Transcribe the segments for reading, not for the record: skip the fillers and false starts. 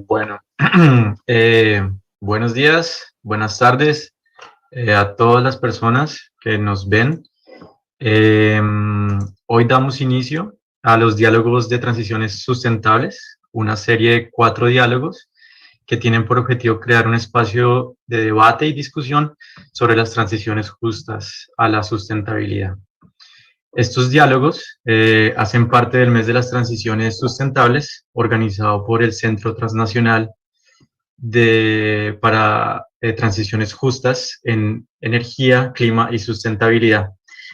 Bueno, buenos días, buenas tardes a todas las personas que nos ven. Eh, Hoy damos inicio a los diálogos de transiciones sustentables, una serie de 4 diálogos que tienen por objetivo crear un espacio de debate y discusión sobre las transiciones justas a la sustentabilidad. Estos diálogos hacen parte del mes de las transiciones sustentables, organizado por el Centro Transnacional para transiciones justas en energía, clima y sustentabilidad.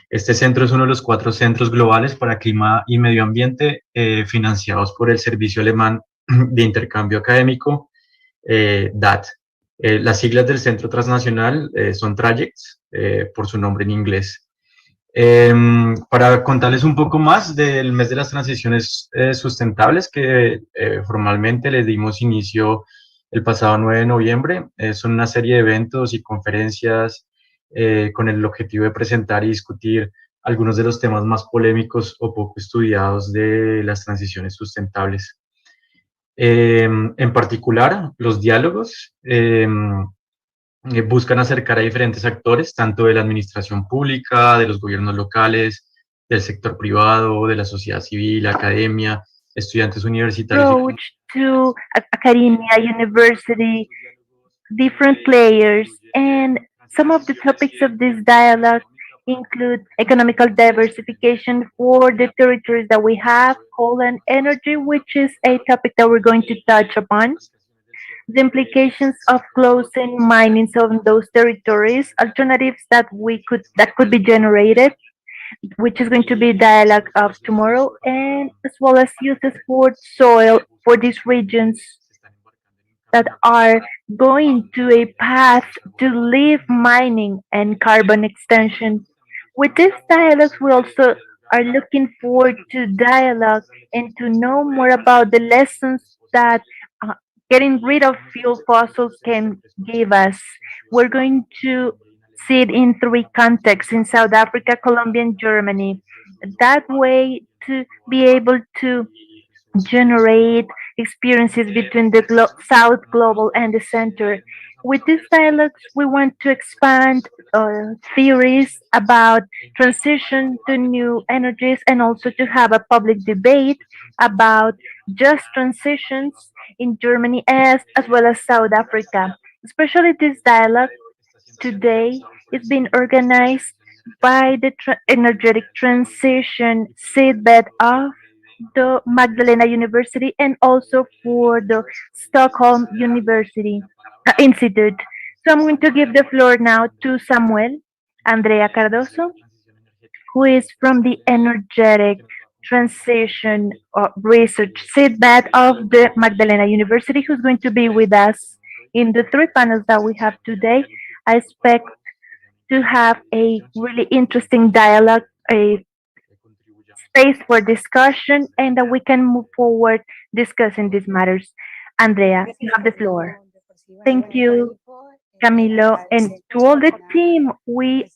Este centro es uno de los 4 centros globales para clima y medio ambiente financiados por el Servicio Alemán de Intercambio Académico, DAT. Las siglas del centro transnacional son TRAJECTS, por su nombre en inglés. Para contarles un poco más del mes de las transiciones sustentables que formalmente le dimos inicio el pasado 9 de noviembre, son una serie de eventos y conferencias con el objetivo de presentar y discutir algunos de los temas más polémicos o poco estudiados de las transiciones sustentables. En particular, los diálogos buscan acercar a diferentes actores, tanto de la administración pública, de los gobiernos locales, del sector privado, de la sociedad civil, academia, estudiantes universitarios y Approach to academia, university, different players, and some of the topics of this dialogue include economical diversification for the territories that we have, coal and energy, which is a topic that we're going to touch upon, the implications of closing mining on those territories, alternatives that could be generated, which is going to be dialogue of tomorrow, and as well as uses for soil for these regions that are going to a path to leave mining and carbon extension. With these dialogues, we also are looking forward to dialogue and to know more about the lessons that uh, getting rid of fuel fossils can give us. We're going to see it in three contexts in South Africa, Colombia, and Germany. That way, to be able to generate experiences between the South Global and the Center. With these dialogues, we want to expand theories about transition to new energies and also to have a public debate about just transitions in Germany as well as South Africa. Especially this dialogue today is being organized by the energetic transition seedbed of the Magdalena University and also for the Stockholm University Institute. So I'm going to give the floor now to Samuel Andrea Cardoso, who is from the Energetic Transition Research Seedbed of the Magdalena University, who's going to be with us in the three panels that we have today. I expect to have a really interesting dialogue, a space for discussion, and that we can move forward discussing these matters. Andrea, you have the floor. Thank you, Camilo, and to all the team. We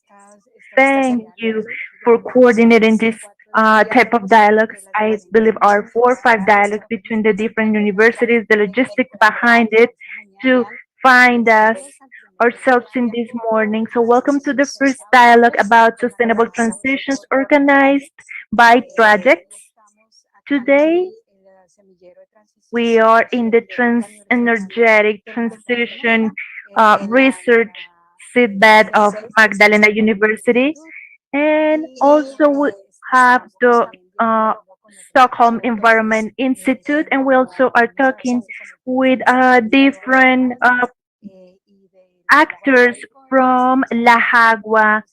thank you for coordinating this type of dialogues. I believe are 4 or 5 dialogues between the different universities, the logistics behind it to find us ourselves in this morning. So welcome to the first dialogue about sustainable transitions organized by projects. Today we are in the energetic transition research seedbed of Magdalena University, and also we have the Stockholm Environment Institute, and we also are talking with different actors from La Jagua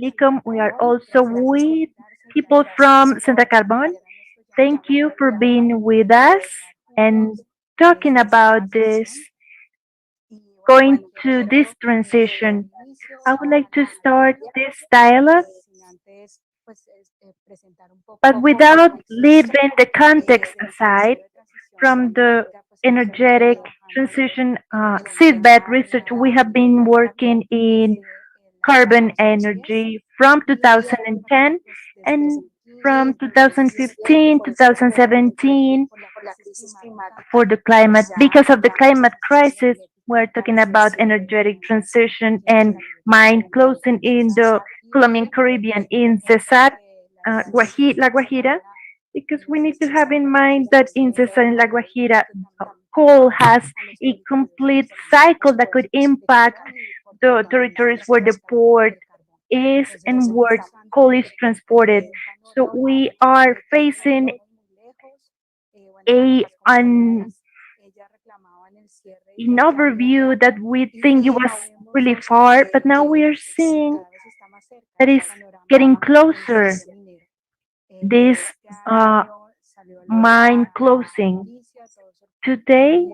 Licom. We are also with people from Santa Carbon. Thank you for being with us and talking about this, going to this transition. I would like to start this dialogue, but without leaving the context aside from the energetic transition seedbed research. We have been working in carbon energy from 2010 and from 2015, 2017 for the climate. Because of the climate crisis, we're talking about energetic transition and mine closing in the Colombian Caribbean in Cesar, La Guajira, because we need to have in mind that in Cesar and La Guajira, coal has a complete cycle that could impact the territories where the port is and where coal is transported. So we are facing an overview that we think it was really far, but now we are seeing that is getting closer. This uh, mine closing today.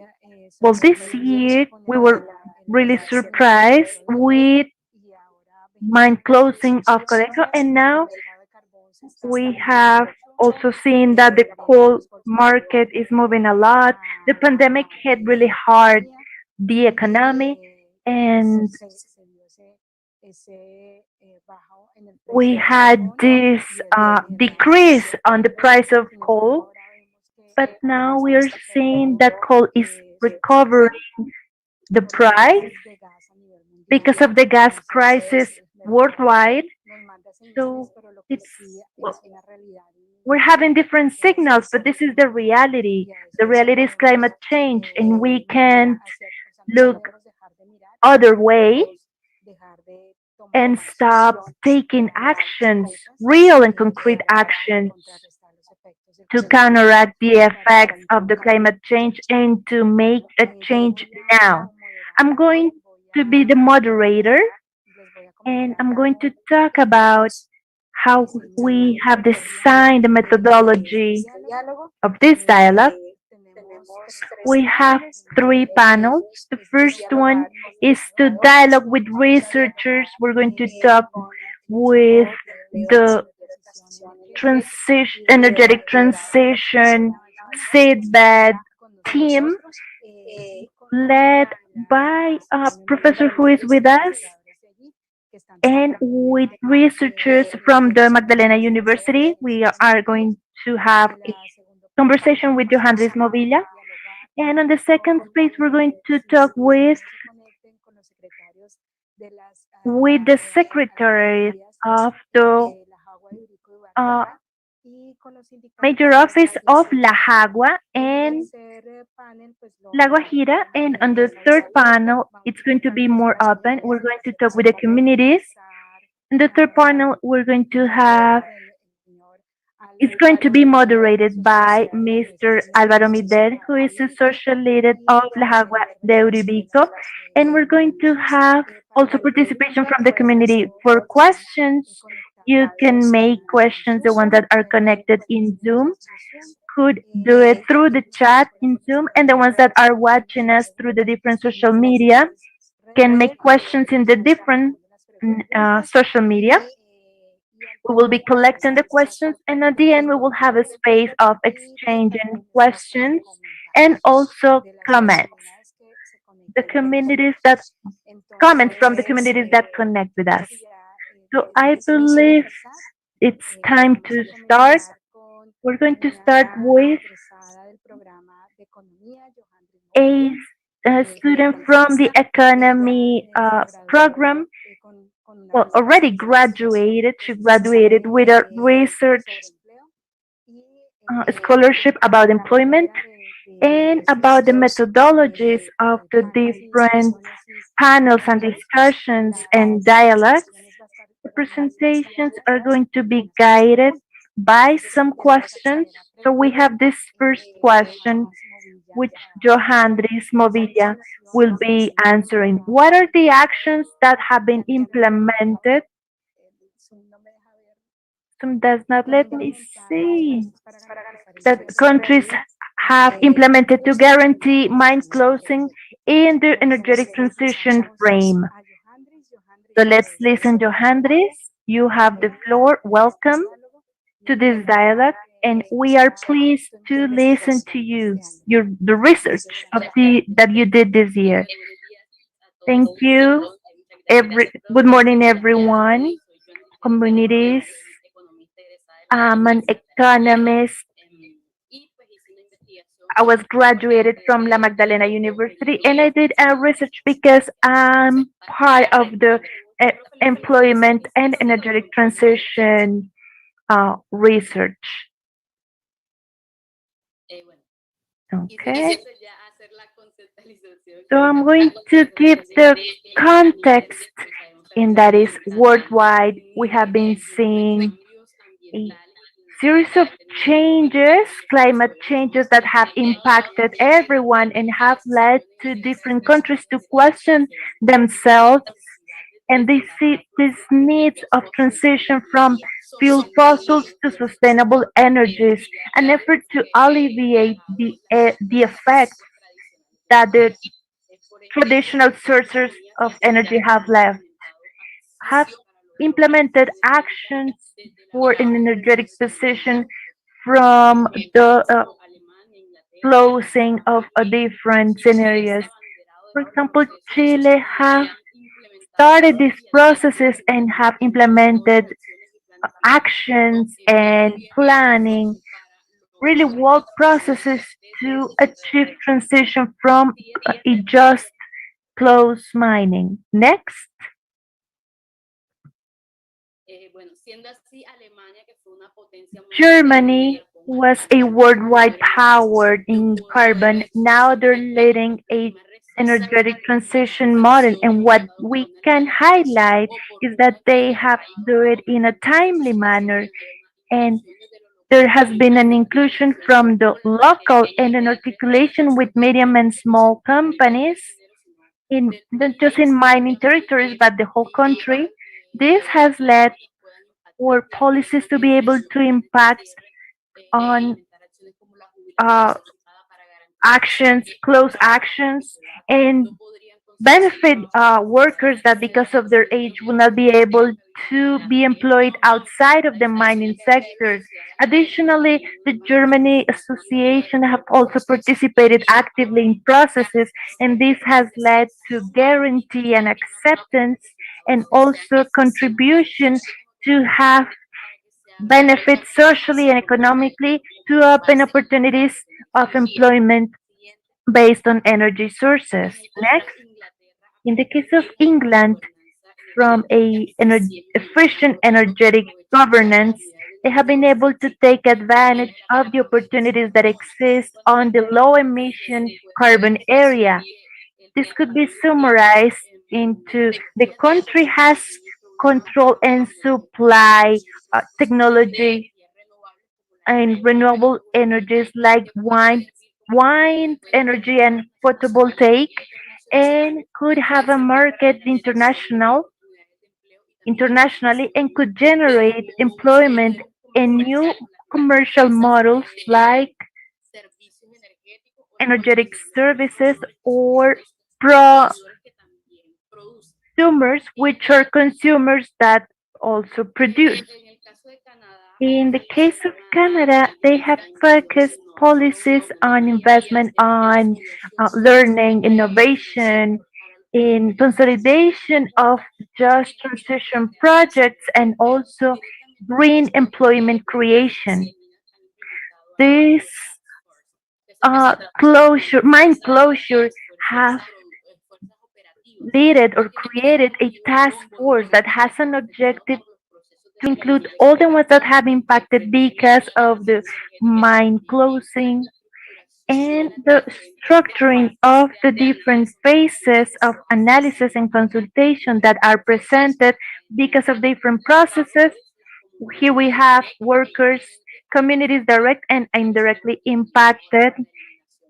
Well, this year we were really surprised with mine closing of Codelco, and now we have also seen that the coal market is moving a lot. The pandemic hit really hard the economy, and we had this decrease on the price of coal, but now we are seeing that coal is recovering the price because of the gas crisis worldwide. So it's well, we're having different signals, but this is the reality. The reality is climate change, and we can't look other way and stop taking actions, real and concrete actions to counteract the effects of the climate change and to make a change now. I'm going to be the moderator and I'm going to talk about how we have designed the methodology of this dialogue. We have three panels. The first one is to dialogue with researchers. We're going to talk with the energetic transition seedbed team led by a professor who is with us and with researchers from the Magdalena University. We are going to have a conversation with Johannes Movilla. And on the second space, we're going to talk with the secretaries of the uh, major office of La Jagua and La Guajira. And on the third panel, it's going to be more open. We're going to talk with the communities. In the third panel, we're going to have it's going to be moderated by Mr. Álvaro Mider, who is the social leader of La Jagua de Uribico. And we're going to have also participation from the community for questions. You can make questions, the ones that are connected in Zoom could do it through the chat in Zoom, and the ones that are watching us through the different social media can make questions in the different social media. We will be collecting the questions, and at the end, we will have a space of exchanging questions and also comments. The communities that comments from the communities that connect with us. So I believe it's time to start. We're going to start with a, a student from the economy program. Well, already graduated. She graduated with a research scholarship about employment and about the methodologies of the different panels and discussions and dialogues. The presentations are going to be guided by some questions. So we have this first question, which Johandris Movilla will be answering. What are the actions that have been implemented? Some does not let me see that countries have implemented to guarantee mine closing in the energetic transition frame. So let's listen, Johandris. You have the floor. Welcome to this dialogue, and we are pleased to listen to you, the research of that you did this year. Thank you. Good morning, everyone. Communities. I'm an economist. I was graduated from La Magdalena University, and I did a research because I'm part of the employment and energetic transition research. Okay. So I'm going to give the context, and that is worldwide. We have been seeing a series of changes, climate changes that have impacted everyone and have led to different countries to question themselves and they see this needs of transition from fuel fossils to sustainable energies, an effort to alleviate the effects that the traditional sources of energy have left. implemented actions for an energetic position from the closing of different scenarios. For example, Chile have started these processes and have implemented actions and planning, really work processes to achieve transition from a just close mining. Next, Germany was a worldwide power in carbon. Now they're leading a energetic transition model, and what we can highlight is that they have to do it in a timely manner, and there has been an inclusion from the local and an articulation with medium and small companies in not just in mining territories but the whole country. This has led for policies to be able to impact on uh, actions, close actions, and benefit workers that because of their age will not be able to be employed outside of the mining sector. Additionally, the Germany Association have also participated actively in processes, and this has led to guarantee and acceptance and also contribution to have benefits socially and economically to open opportunities of employment based on energy sources. Next, in the case of England, from efficient energetic governance, they have been able to take advantage of the opportunities that exist on the low emission carbon area. This could be summarized into the country has control and supply technology and renewable energies like wind energy and photovoltaic, and could have a market internationally and could generate employment and new commercial models like energetic services or prosumers, which are consumers that also produce. In the case of Canada, they have focused policies on investment on learning, innovation, in consolidation of just transition projects, and also green employment creation. This mine closure, have led or created a task force that has an objective to include all the ones that have impacted because of the mine closing and the structuring of the different phases of analysis and consultation that are presented because of different processes. Here we have workers, communities direct and indirectly impacted,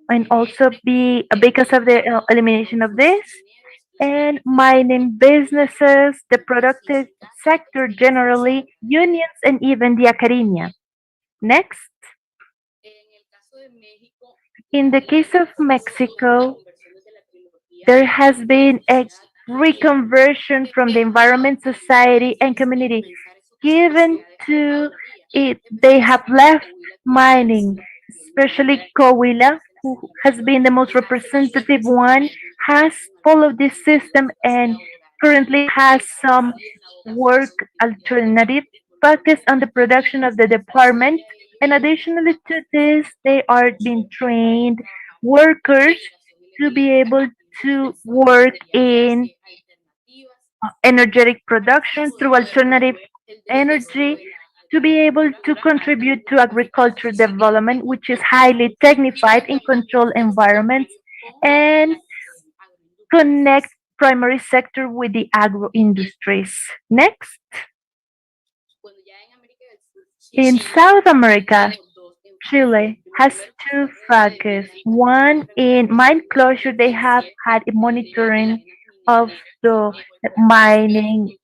and also because of the elimination of this, and mining businesses, the productive sector generally, unions, and even the academia. Next, in the case of Mexico, there has been a reconversion from the environment, society, and community. Given to it, they have left mining, especially Coahuila, who has been the most representative one, has followed this system and currently has some work alternative focused on the production of the department. And additionally to this, they are being trained workers to be able to work in energetic production through alternative energy to be able to contribute to agriculture development, which is highly technified in controlled environments, and connect primary sector with the agro industries. Next, in South America, Chile has two focuses. One in mine closure, they have had a monitoring of the mining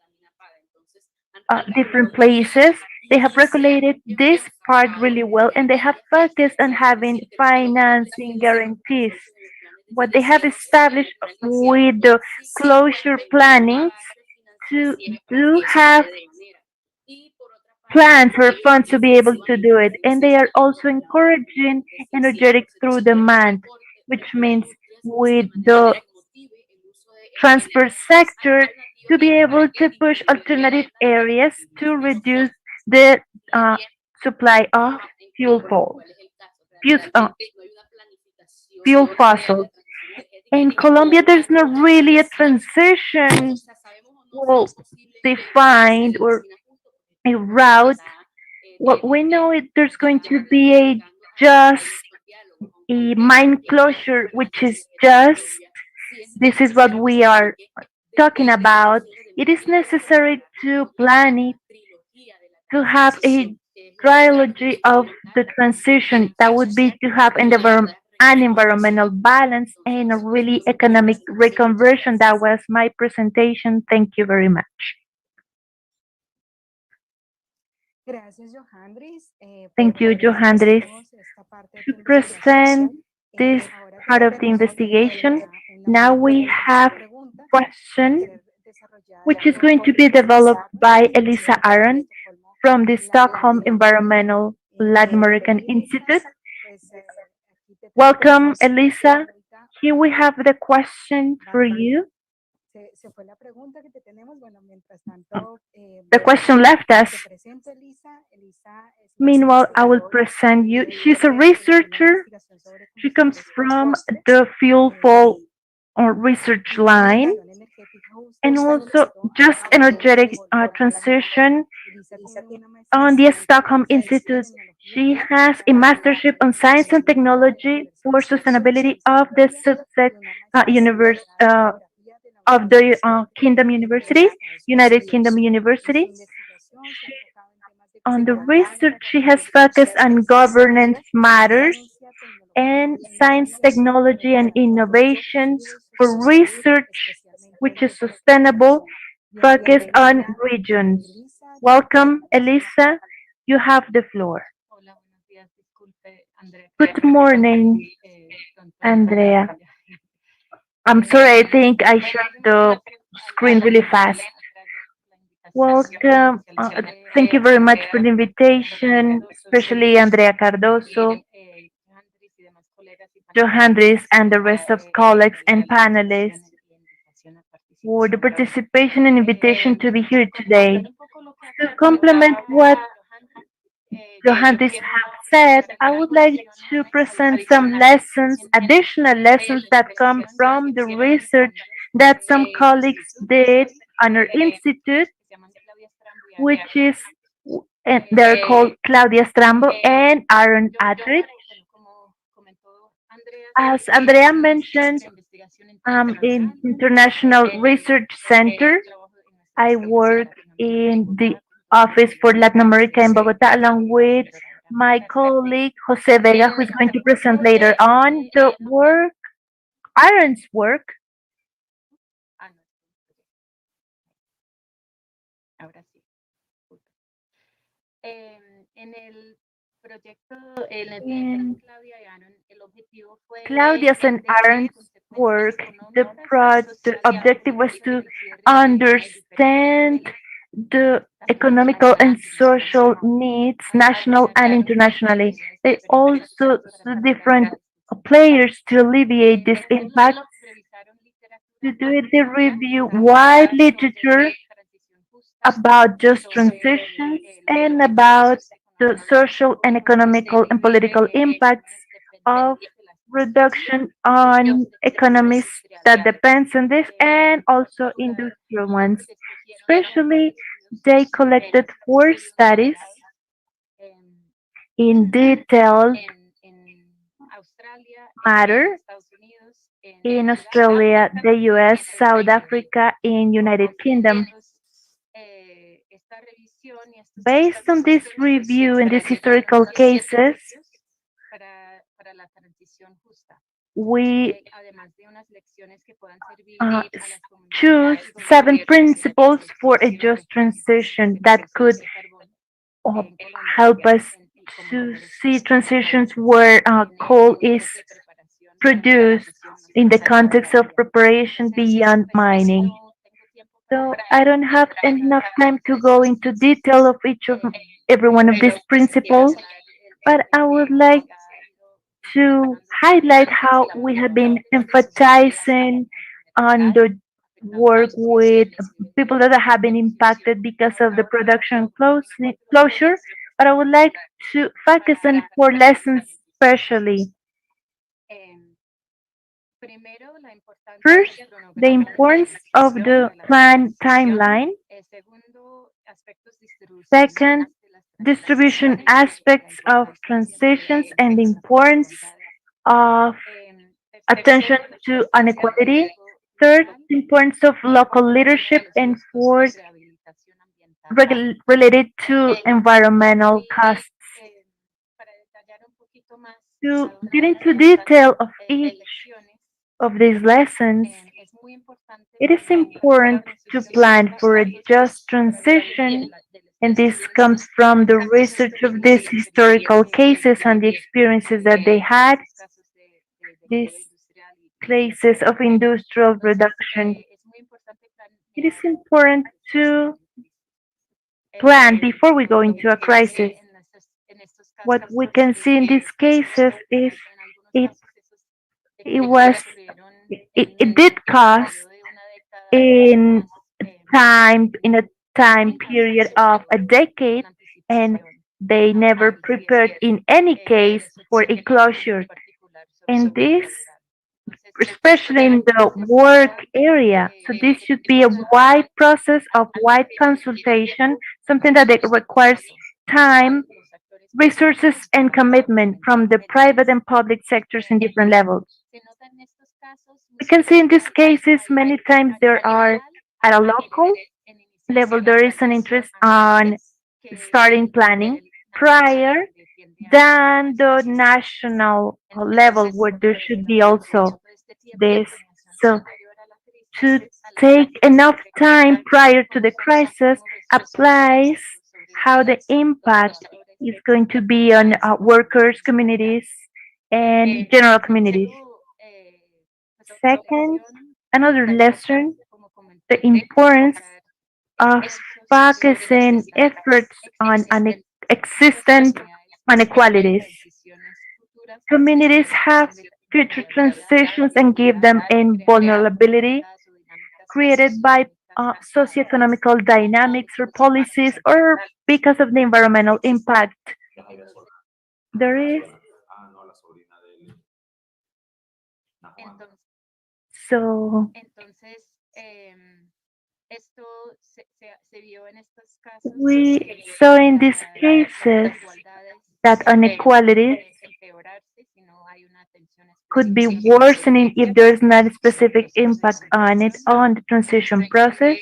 different places. They have regulated this part really well and they have focused on having financing guarantees. What they have established with the closure plannings to do have plans or funds to be able to do it. And they are also encouraging energetic through demand, which means with the transport sector to be able to push alternative areas to reduce the uh, supply of fuel fossils. Fuel, uh, fuel fossils. In Colombia, there's not really a transition well defined or a route. What we know is there's going to be just a mine closure, which is just this is what we are talking about. It is necessary to plan it to have a trilogy of the transition that would be to have an environmental balance and a really economic reconversion. That was my presentation. Thank you very much. Thank you, Johandris, to present this part of the investigation. Now we have question which is going to be developed by Elisa Aron from the Stockholm Environmental Latin American Institute. Welcome, Elisa. Here we have the question for you. The question left us. Meanwhile, I will present you. She's a researcher. She comes from the fuel fall research line and also just energetic transition on the Stockholm Institute. She has a mastership on science and technology for sustainability of the Sussex Universe of the Kingdom University, United Kingdom University. On the research, she has focused on governance matters and science, technology, and innovation for research which is sustainable, focused on regions. Welcome, Elisa. You have the floor. Good morning, Andrea. I'm sorry, I think I shared the screen really fast. Welcome. Thank you very much for the invitation, especially Andrea Cardoso, Johandris, and the rest of colleagues and panelists for the participation and invitation to be here today. To complement what Johannes have said, I would like to present some lessons, additional lessons that come from the research that some colleagues did on our institute, which is and they're called Claudia Strambo and Aaron Attridge. As Andrea mentioned, in International Research Center, I work in the office for Latin America in Bogota, along with my colleague Jose Vega, who is going to present later on the work, Aaron's work. In Claudia's and Aaron's work, the objective was to understand the economical and social needs, national and internationally. They also saw different players to alleviate this impact. To do it, they review wide literature about just transitions and about the social and economical and political impacts of reduction on economies that depends on this and also industrial ones. Especially, they collected four studies in detailed matter in Australia, the US, South Africa, and United Kingdom. Based on this review and these historical cases, we uh, choose 7 principles for a just transition that could uh, help us to see transitions where coal is produced in the context of preparation beyond mining. So I don't have enough time to go into detail of each of every one of these principles, but I would like to highlight how we have been emphasizing on the work with people that have been impacted because of the production closure. But I would like to focus on four lessons especially. First, the importance of the plan timeline. Second, distribution aspects of transitions and the importance of attention to inequality. Third, the importance of local leadership. And fourth, related to environmental costs. To get into detail of each of these lessons, it is important to plan for a just transition, and this comes from the research of these historical cases and the experiences that they had, these cases of industrial reduction. It is important to plan before we go into a crisis. What we can see in these cases is it it was it did cost in in a time period of a decade, and they never prepared in any case for a closure. And this, especially in the work area. So this should be a wide process of wide consultation, something that it requires time, resources, and commitment from the private and public sectors in different levels. We can see in these cases many times there are at a local level there is an interest on starting planning prior than the national level where there should be also this. So to take enough time prior to the crisis applies how the impact is going to be on workers, communities, and general communities. Second, another lesson, the importance of focusing efforts on existent inequalities. Communities have future transitions and give them in vulnerability created by socioeconomical dynamics or policies or because of the environmental impact. There is so we saw in these cases that inequalities could be worsening if there is not a specific impact on it on the transition process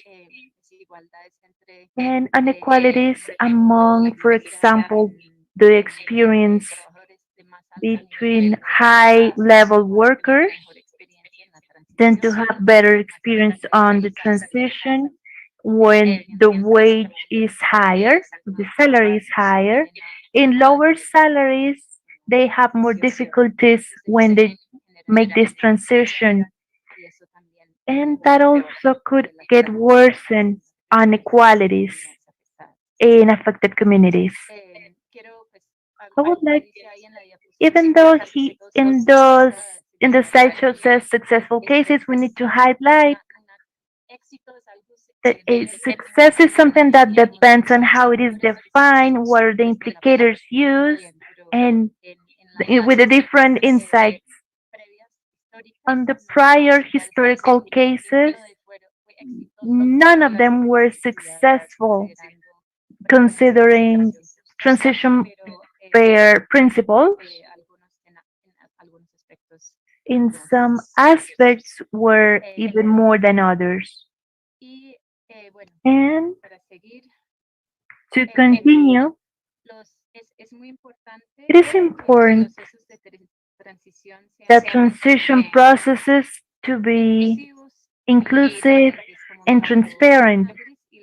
and inequalities among, for example, the experience between high level workers tend to have better experience on the transition when the wage is higher, the salary is higher. In lower salaries, they have more difficulties when they make this transition, and that also could get worsen inequalities in affected communities. I would like, even though he in the slideshow says successful cases, we need to highlight that a success is something that depends on how it is defined, what are the implicators used, and with the different insights. On the prior historical cases, none of them were successful considering transition fair principles. In some aspects were even more than others. And to continue, it is important that transition processes to be inclusive and transparent,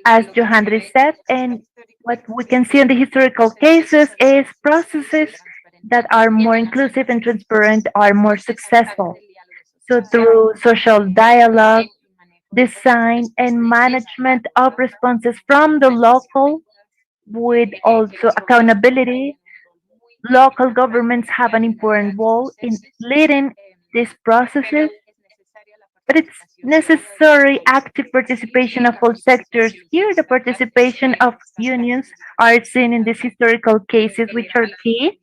as Johandri said, and what we can see in the historical cases is processes that are more inclusive and transparent are more successful. So through social dialogue design and management of responses from the local with also accountability. Local governments have an important role in leading these processes, but it's necessary active participation of all sectors. Here, the participation of unions are seen in these historical cases, which are key.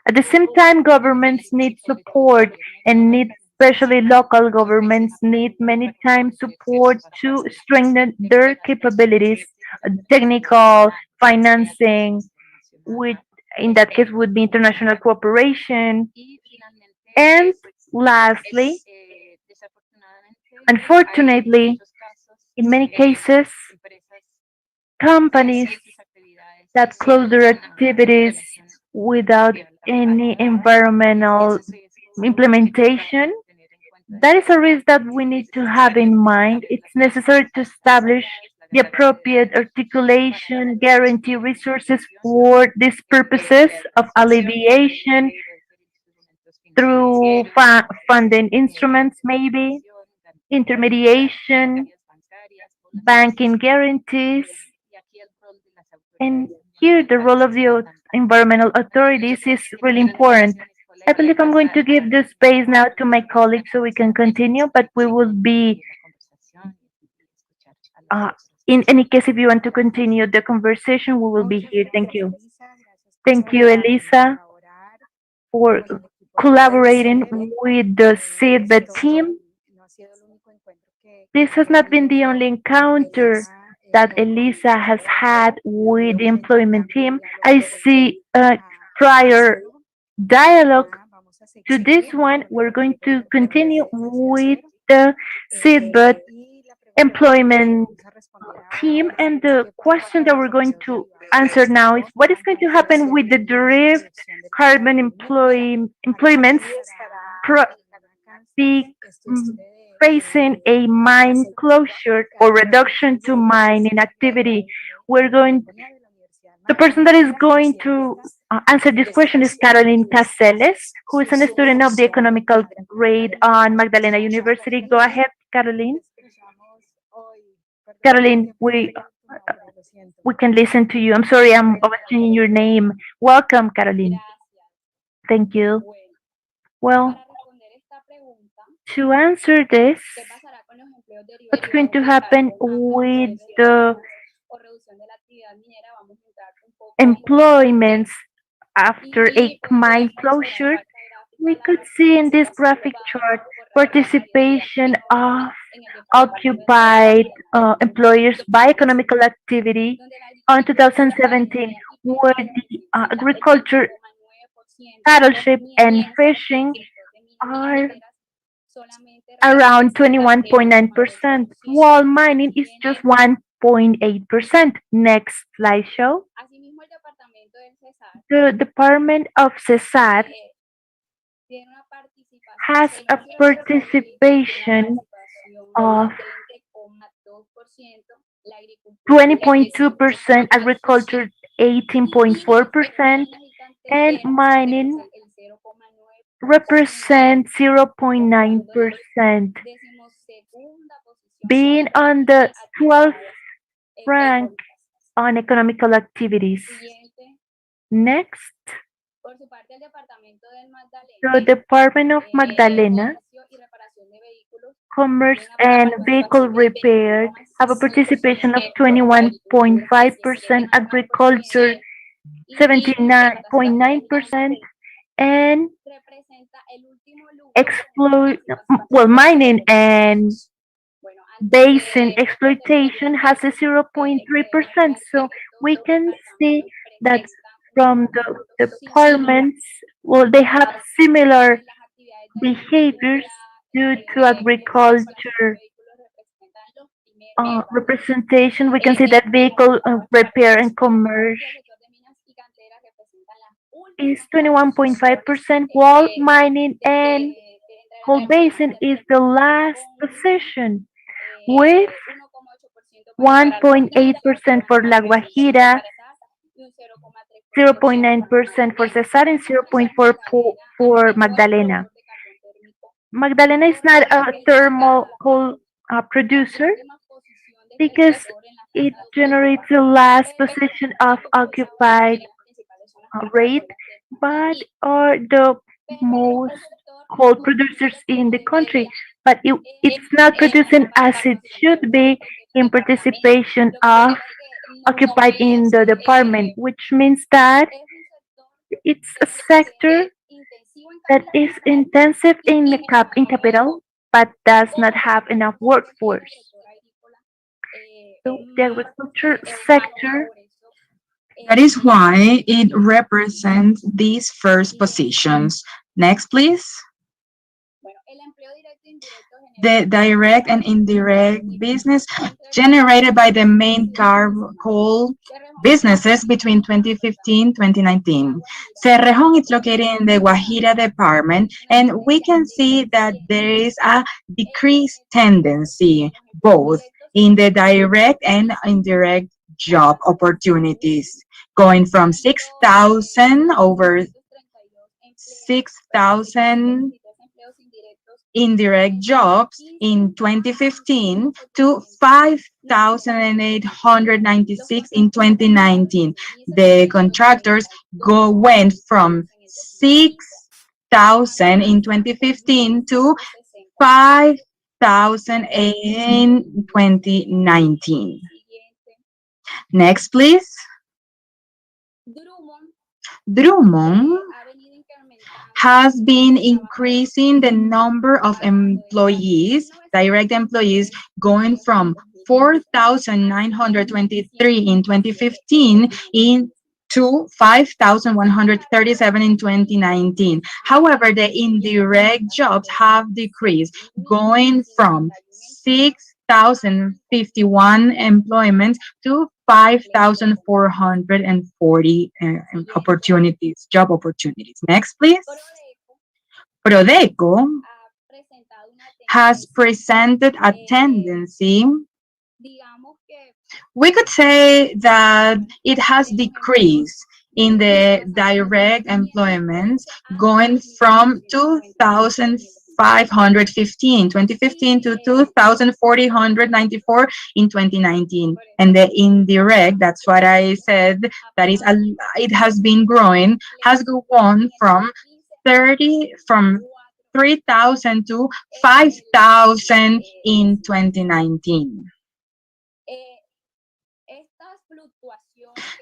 At the same time, governments need support and need, especially local governments, need many times support to strengthen their capabilities, technical, financing, which in that case would be international cooperation. And lastly, unfortunately, in many cases, companies that close their activities without any environmental implementation, that is a risk that we need to have in mind. It's necessary to establish the appropriate articulation, guarantee resources for these purposes of alleviation through funding instruments, maybe intermediation, banking guarantees, and here the role of the environmental authorities is really important. I believe I'm going to give the space now to my colleagues so we can continue, but we will be, uh, in any case, if you want to continue the conversation, we will be here. Thank you. Thank you, Elisa, for collaborating with the seedbed team. This has not been the only encounter that Elisa has had with the employment team. I see a prior dialogue to this one. We're going to continue with the seedbed employment team. And the question that we're going to answer now is what is going to happen with the derived carbon employments pro- be facing a mine closure or reduction to mining activity? We're going, the person that is going to answer this question is Caroline Caceres, who is a student of the economical grade on Magdalena University. Go ahead, Caroline. Caroline, we can listen to you. I'm sorry, I'm overchanging your name. Welcome, Caroline. Thank you. Well, to answer this, what's going to happen with the employments after a mine closure? We could see in this graphic chart participation of occupied employers by economical activity on 2017, where the agriculture, cattleship, and fishing are around 21.9%, while mining is just 1.8%. Next slideshow. The Department of Cesar has a participation of 20.2%, agriculture 18.4%, and mining represents 0.9%, being on the 12th rank on economical activities. Next, the Department of Magdalena, Commerce and Vehicle Repair have a participation of 21.5%, agriculture 79.9%, and mining and basin exploitation has a 0.3%. So we can see that from the departments, well, they have similar behaviors due to agriculture representation. We can see that vehicle repair and commerce is 21.5%, while mining and coal basin is the last position with 1.8% for La Guajira, 0.9% for Cesar, and 0.4% for Magdalena. Magdalena is not a thermal coal producer because it generates the last position of occupied rate, but are the most coal producers in the country. But it's not producing as it should be in participation of occupied in the department, which means that it's a sector that is intensive in in capital, but does not have enough workforce. So the agriculture sector. That is why it represents these first positions. Next, please. The direct and indirect business generated by the main coal businesses between 2015-2019. Cerrejón is located in the Guajira department, and we can see that there is a decreased tendency both in the direct and indirect job opportunities, going from 6,000 over 6,000 indirect jobs in 2015 to 5,896 in 2019. The contractors went from 6,000 in 2015 to 5,000 in 2019. Next, please. Drummond has been increasing the number of employees, direct employees, going from 4,923 in 2015 to 5,137 in 2019. However, the indirect jobs have decreased, going from 6,051 employments to 5,440 opportunities, job opportunities. Next, please. Prodeco has presented a tendency. We could say that it has decreased in the direct employment, going from 2,515 in 2015 to 2,494 in 2019. And the indirect, that's what I said, that is, it has been growing, has gone from 3,000 to 5,000 in 2019.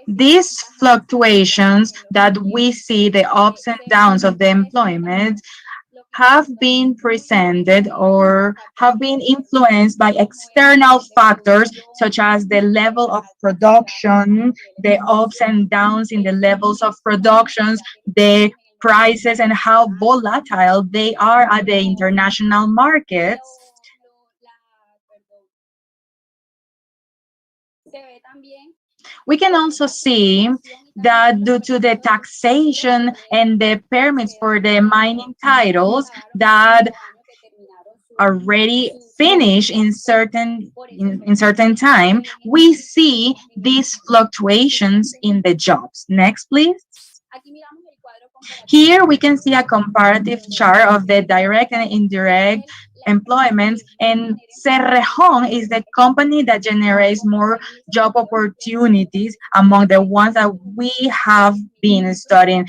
These fluctuations that we see, the ups and downs of the employment, have been presented or have been influenced by external factors such as the level of production, the ups and downs in the levels of productions, the prices and how volatile they are at the international markets. We can also see that due to the taxation and the permits for the mining titles that already finished in certain time, we see these fluctuations in the jobs. Next, please. Here we can see a comparative chart of the direct and indirect employment, and Cerrejón is the company that generates more job opportunities among the ones that we have been studying,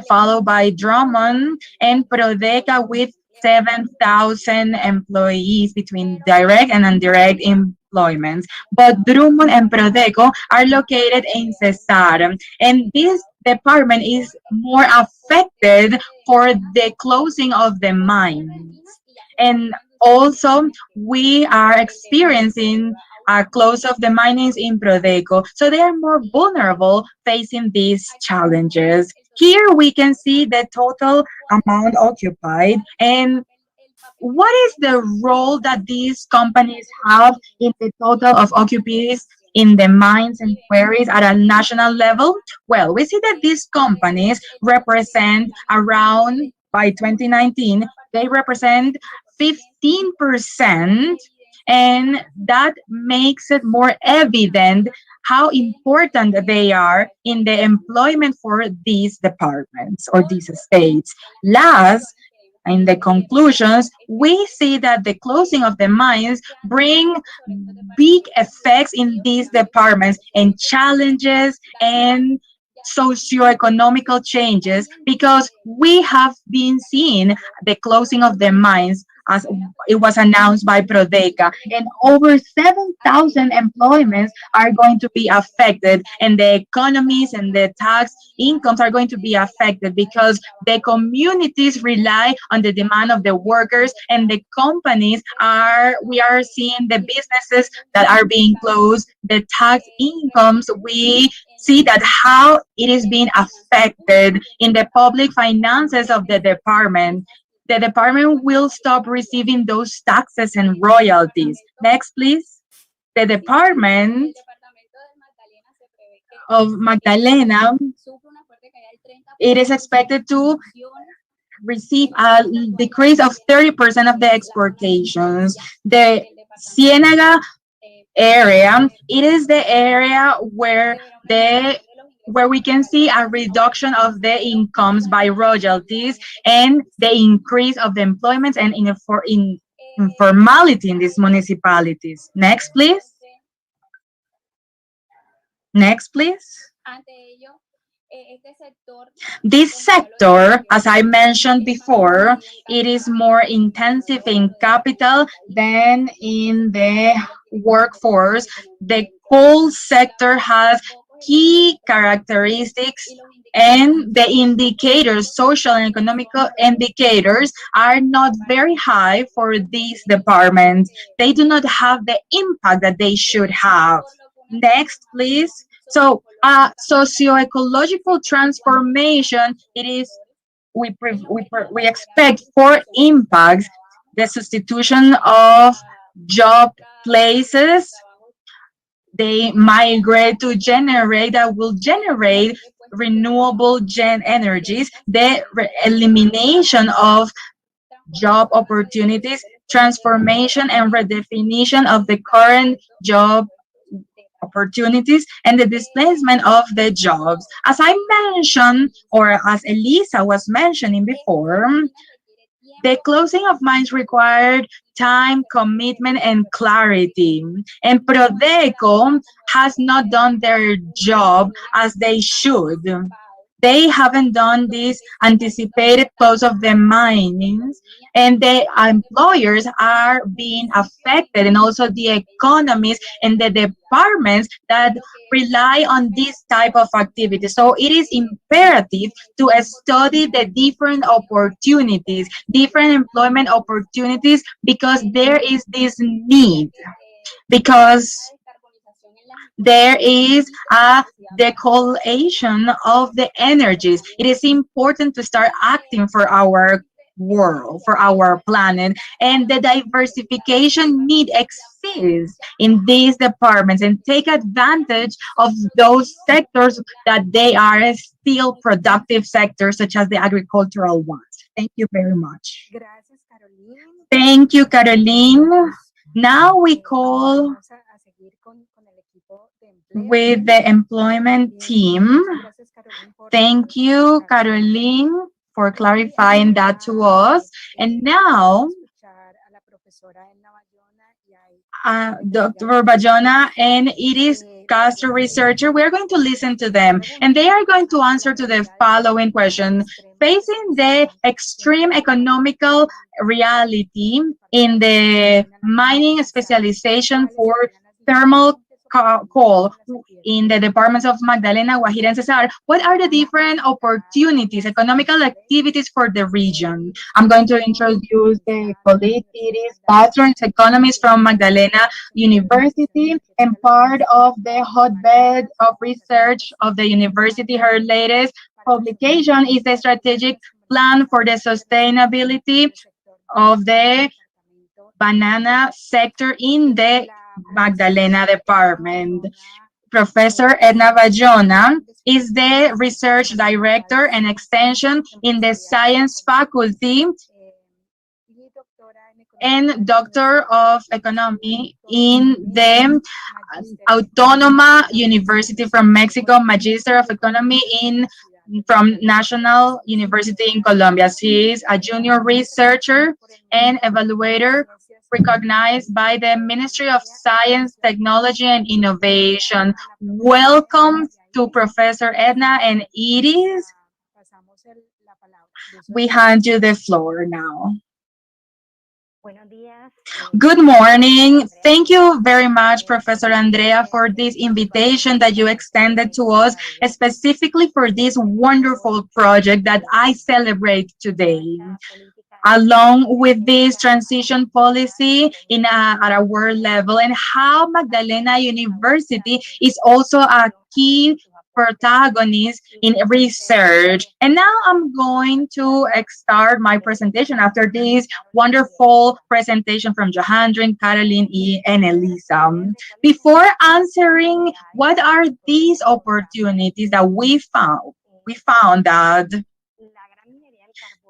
followed by Drummond and Prodeca with 7,000 employees between direct and indirect employment. But Drummond and Prodeco are located in Cesar, and this department is more affected for the closing of the mines. And also, we are experiencing a close of the minings in Prodeco, so they are more vulnerable facing these challenges. Here we can see the total amount occupied and what is the role that these companies have in the total of occupiers in the mines and quarries at a national level? Well, we see that these companies represent around, by 2019, they represent 15%, and that makes it more evident how important they are in the employment for these departments or these states. Last, In the conclusions, we see that the closing of the mines bring big effects in these departments and challenges and socioeconomical changes because we have been seeing the closing of the mines as it was announced by Prodeca, and over 7,000 employments are going to be affected, and the economies and the tax incomes are going to be affected because the communities rely on the demand of the workers, and the companies are we are seeing the businesses that are being closed, the tax incomes, we see that how it is being affected in the public finances of the department. The department will stop receiving those taxes and royalties. Next, please. The department of Magdalena, it is expected to receive a decrease of 30% of the exportations. The Ciénaga area, it is the area where we can see a reduction of the incomes by royalties and the increase of the employment and informality in these municipalities. Next, please. Next, please. This sector, as I mentioned before, it is more intensive in capital than in the workforce. The coal sector has key characteristics, and the indicators, social and economical indicators, are not very high for these departments. They do not have the impact that they should have. Next, please. So, socioecological transformation, it is we expect four impacts: the substitution of job places, they migrate to generate that will generate renewable energies, the elimination of job opportunities, transformation and redefinition of the current job opportunities, and the displacement of the jobs. As I mentioned, or as Elisa was mentioning before, the closing of mines required time, commitment, and clarity. And Prodeco has not done their job as they should. They haven't done this anticipated close of the mines, and the employers are being affected, and also the economies and the departments that rely on this type of activity. So it is imperative to study the different opportunities, different employment opportunities, because there is this need, because there is a decollation of the energies. It is important to start acting for our world, for our planet, and the diversification need exists in these departments, and take advantage of those sectors that they are still productive sectors, such as the agricultural ones. Thank you very much. Thank you, Caroline. Now we call with the employment team. Thank you, Caroline, for clarifying that to us. And now, Dr. Bayona and it is Castro researcher, we're going to listen to them, and they are going to answer to the following question. Facing the extreme economical reality in the mining specialization for thermal coal in the departments of Magdalena, Guajira, and Cesar, what are the different opportunities, economical activities for the region? I'm going to introduce the colleague. It is Bachelor in Economics from Magdalena University and part of the hotbed of research of the university. Her latest publication is the Strategic Plan for the Sustainability of the Banana Sector in the Magdalena department. Professor Edna Bayona is the research director and extension in the science faculty and doctor of economy in the Autónoma University from Mexico, Magister of Economy in from National University in Colombia. She is a junior researcher and evaluator recognized by the Ministry of Science, Technology, and Innovation. Welcome to Professor Edna and Iris. We hand you the floor now. Good morning. Thank you very much, Professor Andrea, for this invitation that you extended to us, specifically for this wonderful project that I celebrate today. Along with this transition policy at a world level, and how Magdalena University is also a key protagonist in research. And now I'm going to start my presentation after this wonderful presentation from Johandrin, Caroline, and Elisa. Before answering what are these opportunities that we found that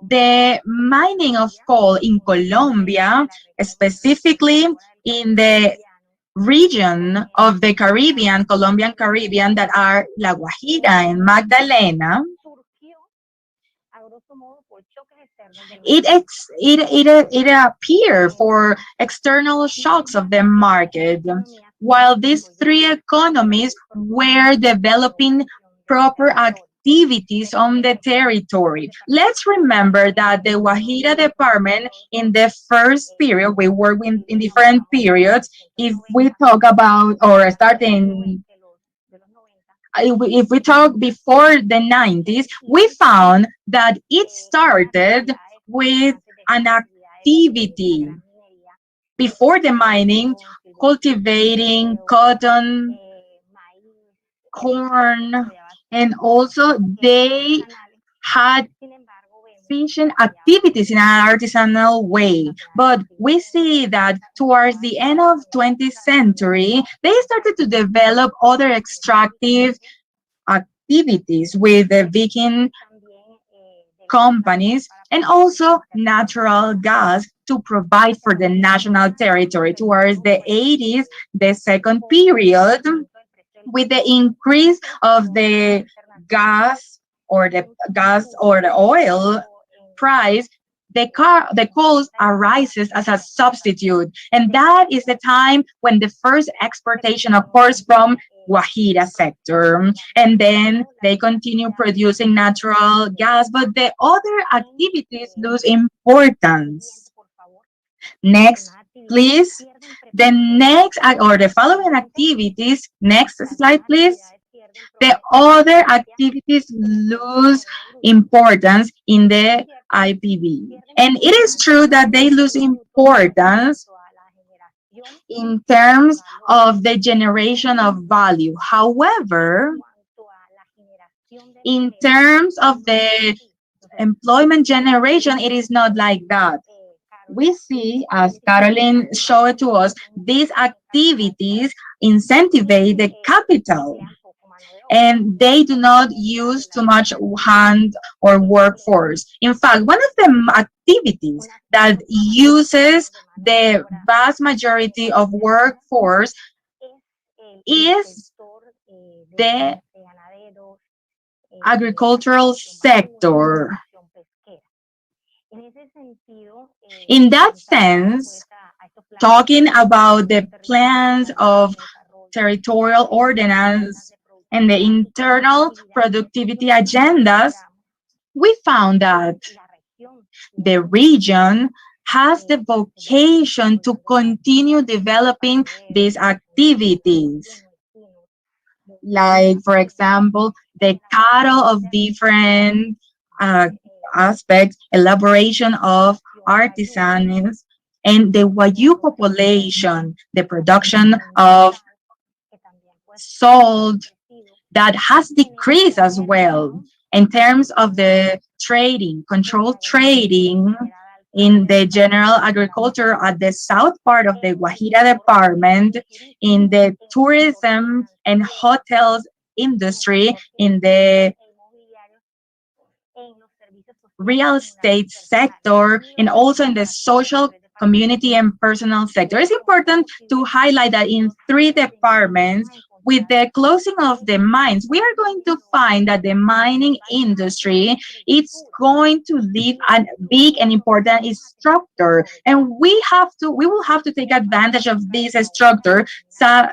the mining of coal in Colombia, specifically in the region of the Caribbean, Colombian Caribbean, that are La Guajira and Magdalena, it appeared for external shocks of the market, while these three economies were developing proper activities on the territory. Let's remember that the Guajira department in the first period, we work in different periods. If we talk about or starting if we talk before the 90s, we found that it started with an activity before the mining, cultivating cotton, corn, and also they had fishing activities in an artisanal way. But we see that towards the end of 20th century, they started to develop other extractive activities with the Viking companies and also natural gas to provide for the national territory. Towards the 80s, the second period, with the increase of the gas or the oil price, the coal arises as a substitute, and that is the time when the first exportation occurs from Guajira sector, and then they continue producing natural gas, but the other activities lose importance. Next, please. The next or the following activities, next slide, please. The other activities lose importance in the IPB. And it is true that they lose importance in terms of the generation of value. However, in terms of the employment generation, it is not like that. We see, as Caroline showed to us, these activities incentivize the capital, and they do not use too much hand or workforce. In fact, one of the activities that uses the vast majority of workforce is the agricultural sector. In that sense, talking about the plans of territorial ordinance and the internal productivity agendas, we found that the region has the vocation to continue developing these activities. Like, for example, the cattle of different aspects, elaboration of artisans, and the Wayu population, the production of salt that has decreased as well. In terms of the trading, controlled trading in the general agriculture at the south part of the Guajira department, in the tourism and hotels industry, in the real estate sector, and also in the social, community, and personal sector. It's important to highlight that in three departments, with the closing of the mines, we are going to find that the mining industry it's going to leave a big and important structure, and we will have to take advantage of this structure. So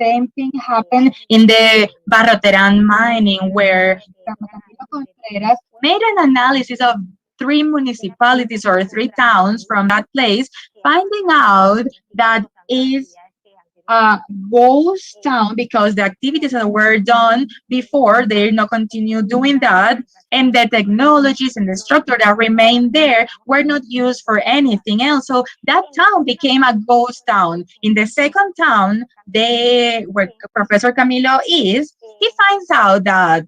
same thing happened in the Barroteran mining, where Camilo Contreras made an analysis of three municipalities or three towns from that place, finding out that is a ghost town because the activities that were done before they not continue doing that, and the technologies and the structure that remained there were not used for anything else. So that town became a ghost town. In the second town, they where Professor Camilo is, he finds out that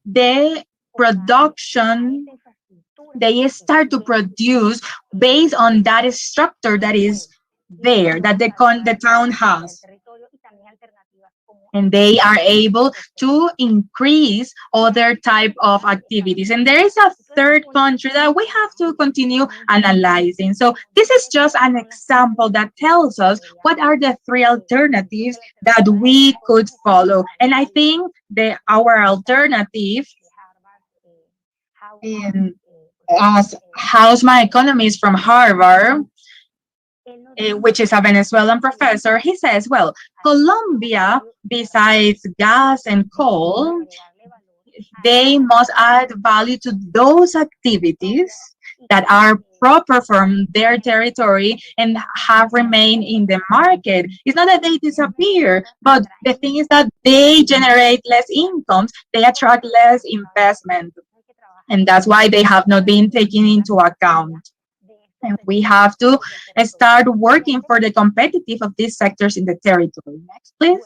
the production they start to produce based on that structure that is there that the town has, and they are able to increase other type of activities. And there is a third country that we have to continue analyzing. So this is just an example that tells us what are the three alternatives that we could follow. And I think our alternative in as Hausma economist from Harvard, which is a Venezuelan professor, he says, well, Colombia, besides gas and coal, they must add value to those activities that are proper from their territory and have remained in the market. It's not that they disappear, but the thing is that they generate less incomes, they attract less investment, and that's why they have not been taken into account. And we have to start working for the competitive of these sectors in the territory. Next, please.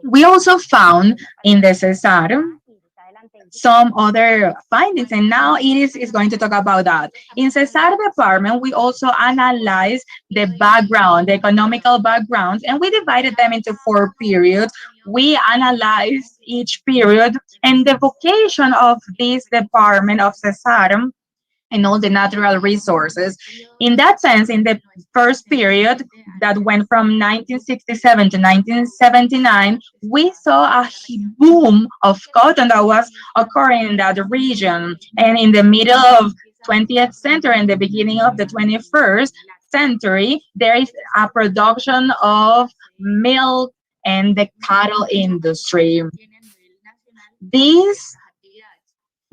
We also found in the CESAR some other findings, and now is going to talk about that. In CESAR department, we also analyzed the background, the economical backgrounds, and we divided them into 4 periods. We analyzed each period and the vocation of this department of CESAR and all the natural resources. In that sense, in the first period that went from 1967 to 1979, we saw a boom of cotton that was occurring in that region. And in the middle of 20th century and the beginning of the 21st century, there is a production of milk and the cattle industry. These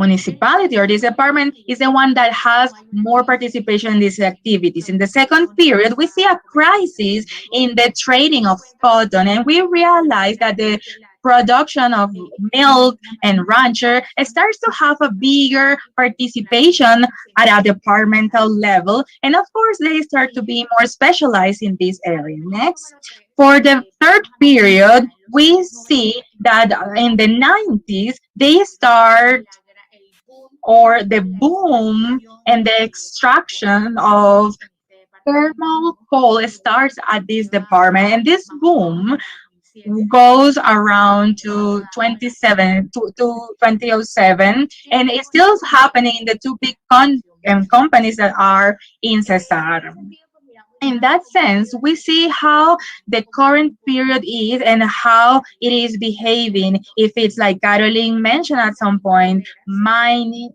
municipality or this department is the one that has more participation in these activities. In the second period, we see a crisis in the trading of cotton, and we realize that the production of milk and rancher starts to have a bigger participation at a departmental level, and of course they start to be more specialized in this area. Next, for the third period, we see that in the 90s they start or the boom and the extraction of thermal coal starts at this department, and this boom goes around to 2007, and it's still happening in the two big companies that are in Cesar. In that sense, we see how the current period is and how it is behaving. If it's like Caroline mentioned at some point, mining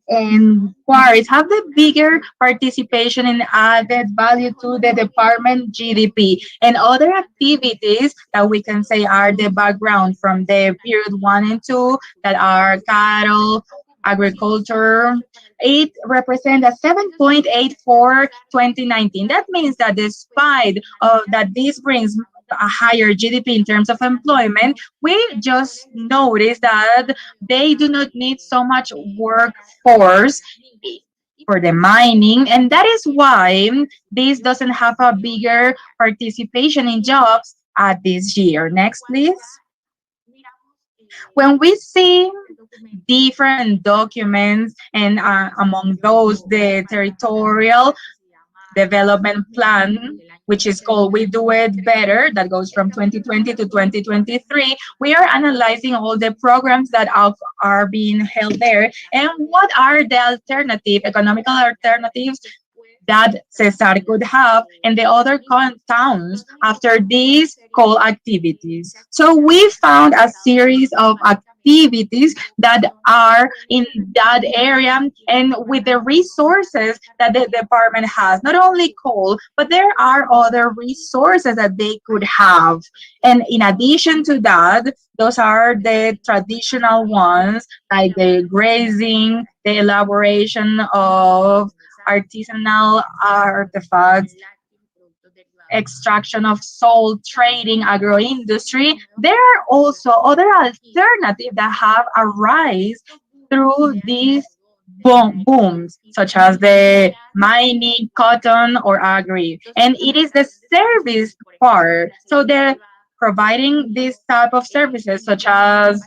and quarries have the bigger participation in added value to the department GDP, and other activities that we can say are the background from the period 1 and 2 that are cattle, agriculture. It represents a 7.8 for 2019. That means that despite that this brings a higher GDP in terms of employment, we just notice that they do not need so much workforce for the mining, and that is why this doesn't have a bigger participation in jobs at this year. Next, please. When we see different documents, and among those the territorial development plan, which is called We Do It Better, that goes from 2020 to 2023. We are analyzing all the programs that are being held there and what are the economical alternatives that Cesar could have and the other towns after these coal activities. So we found a series of activities that are in that area and with the resources that the department has, not only coal, but there are other resources that they could have. And in addition to that, those are the traditional ones like the grazing, the elaboration of artisanal artifacts, extraction of salt, trading, agro-industry. There are also other alternatives that have arisen through these booms, such as the mining, cotton, or agri. And it is the service part. So they're providing this type of services, such as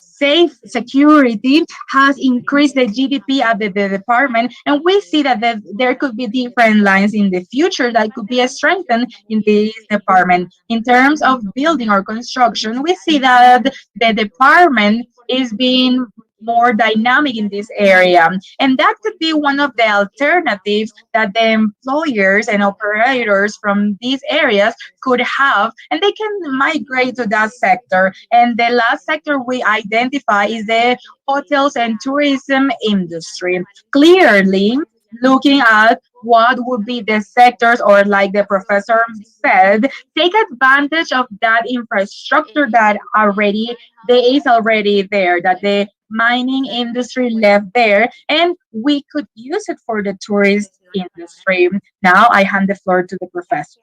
safe security has increased the GDP at the department, and we see that there could be different lines in the future that could be strengthened in this department. In terms of building or construction, we see that the department is being more dynamic in this area, and that could be one of the alternatives that the employers and operators from these areas could have, and they can migrate to that sector. And the last sector we identify is the hotels and tourism industry. Clearly, looking at what would be the sectors, or like the professor said, take advantage of that infrastructure that already there is already there, that the mining industry left there, and we could use it for the tourist industry. Now I hand the floor to the professor.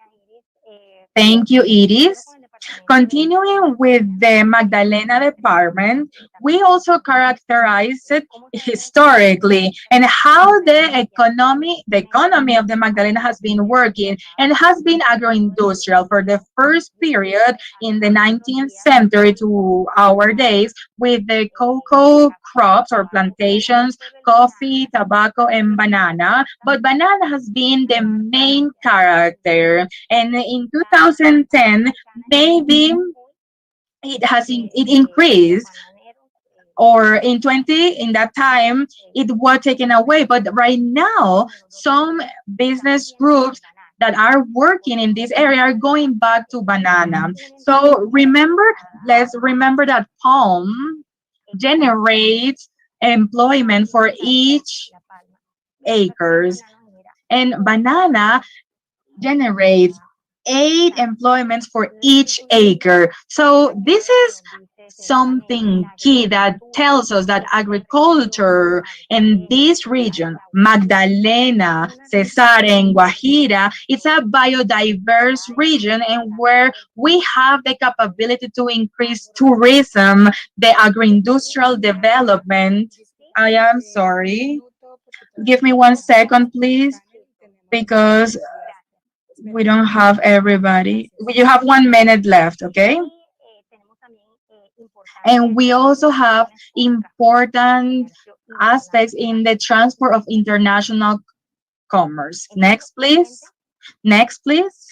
Thank you, Iris. Continuing with the Magdalena department, we also characterize it historically and how the economy of the Magdalena has been working and has been agro-industrial for the first period in the 19th century to our days with the cocoa crops or plantations, coffee, tobacco, and banana. But banana has been the main character. And in 2010, maybe it increased, or in 20 in that time it was taken away, but right now some business groups that are working in this area are going back to banana. So let's remember that palm generates employment for each acres, and banana generates 8 employments for each acre. So this is something key that tells us that agriculture in this region, Magdalena, Cesar, and Guajira, it's a biodiverse region and where we have the capability to increase tourism, the agro-industrial development. I am sorry. Give me 1 second, please, because we don't have everybody. You have 1 minute left, okay? And we also have important aspects in the transport of international commerce. Next, please. Next, please.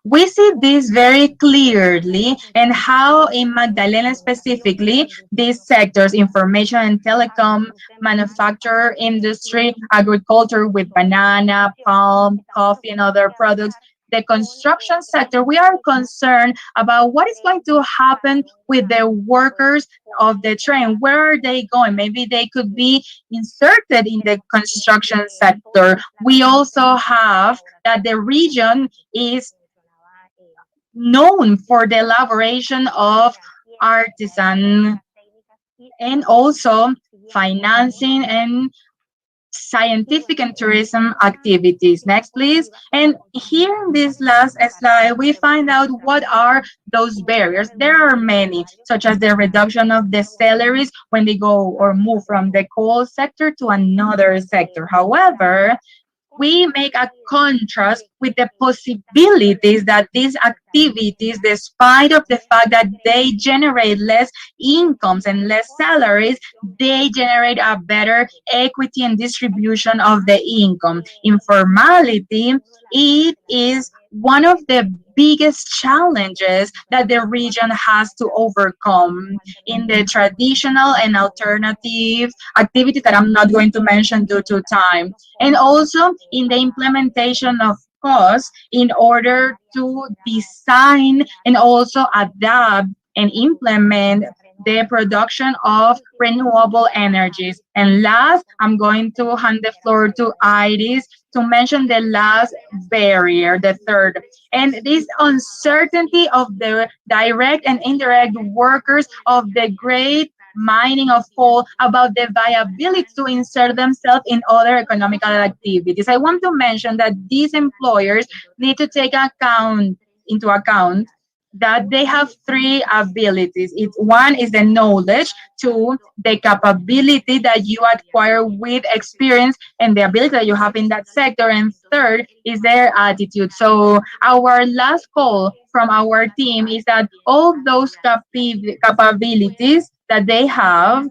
We see this very clearly and how in Magdalena specifically, these sectors, information and telecom, manufacture industry, agriculture with banana, palm, coffee, and other products, the construction sector, we are concerned about what is going to happen with the workers of the train. Where are they going? Maybe they could be inserted in the construction sector. We also have that the region is known for the elaboration of artisan and also financing and scientific and tourism activities. Next, please. And here in this last slide, we find out what are those barriers. There are many, such as the reduction of the salaries when they go or move from the coal sector to another sector. However, we make a contrast with the possibilities that these activities, despite of the fact that they generate less incomes and less salaries, they generate a better equity and distribution of the income. Informality, it is one of the biggest challenges that the region has to overcome in the traditional and alternative activities that I'm not going to mention due to time, and also in the implementation of costs in order to design and also adapt and implement the production of renewable energies. And last, I'm going to hand the floor to Iris to mention the last barrier, the third, and this uncertainty of the direct and indirect workers of the great mining of coal about the viability to insert themselves in other economical activities. I want to mention that these employers need to take into account that they have three abilities. It's one is the knowledge, two, the capability that you acquire with experience and the ability that you have in that sector, and third is their attitude. So our last call from our team is that all those capabilities that they have,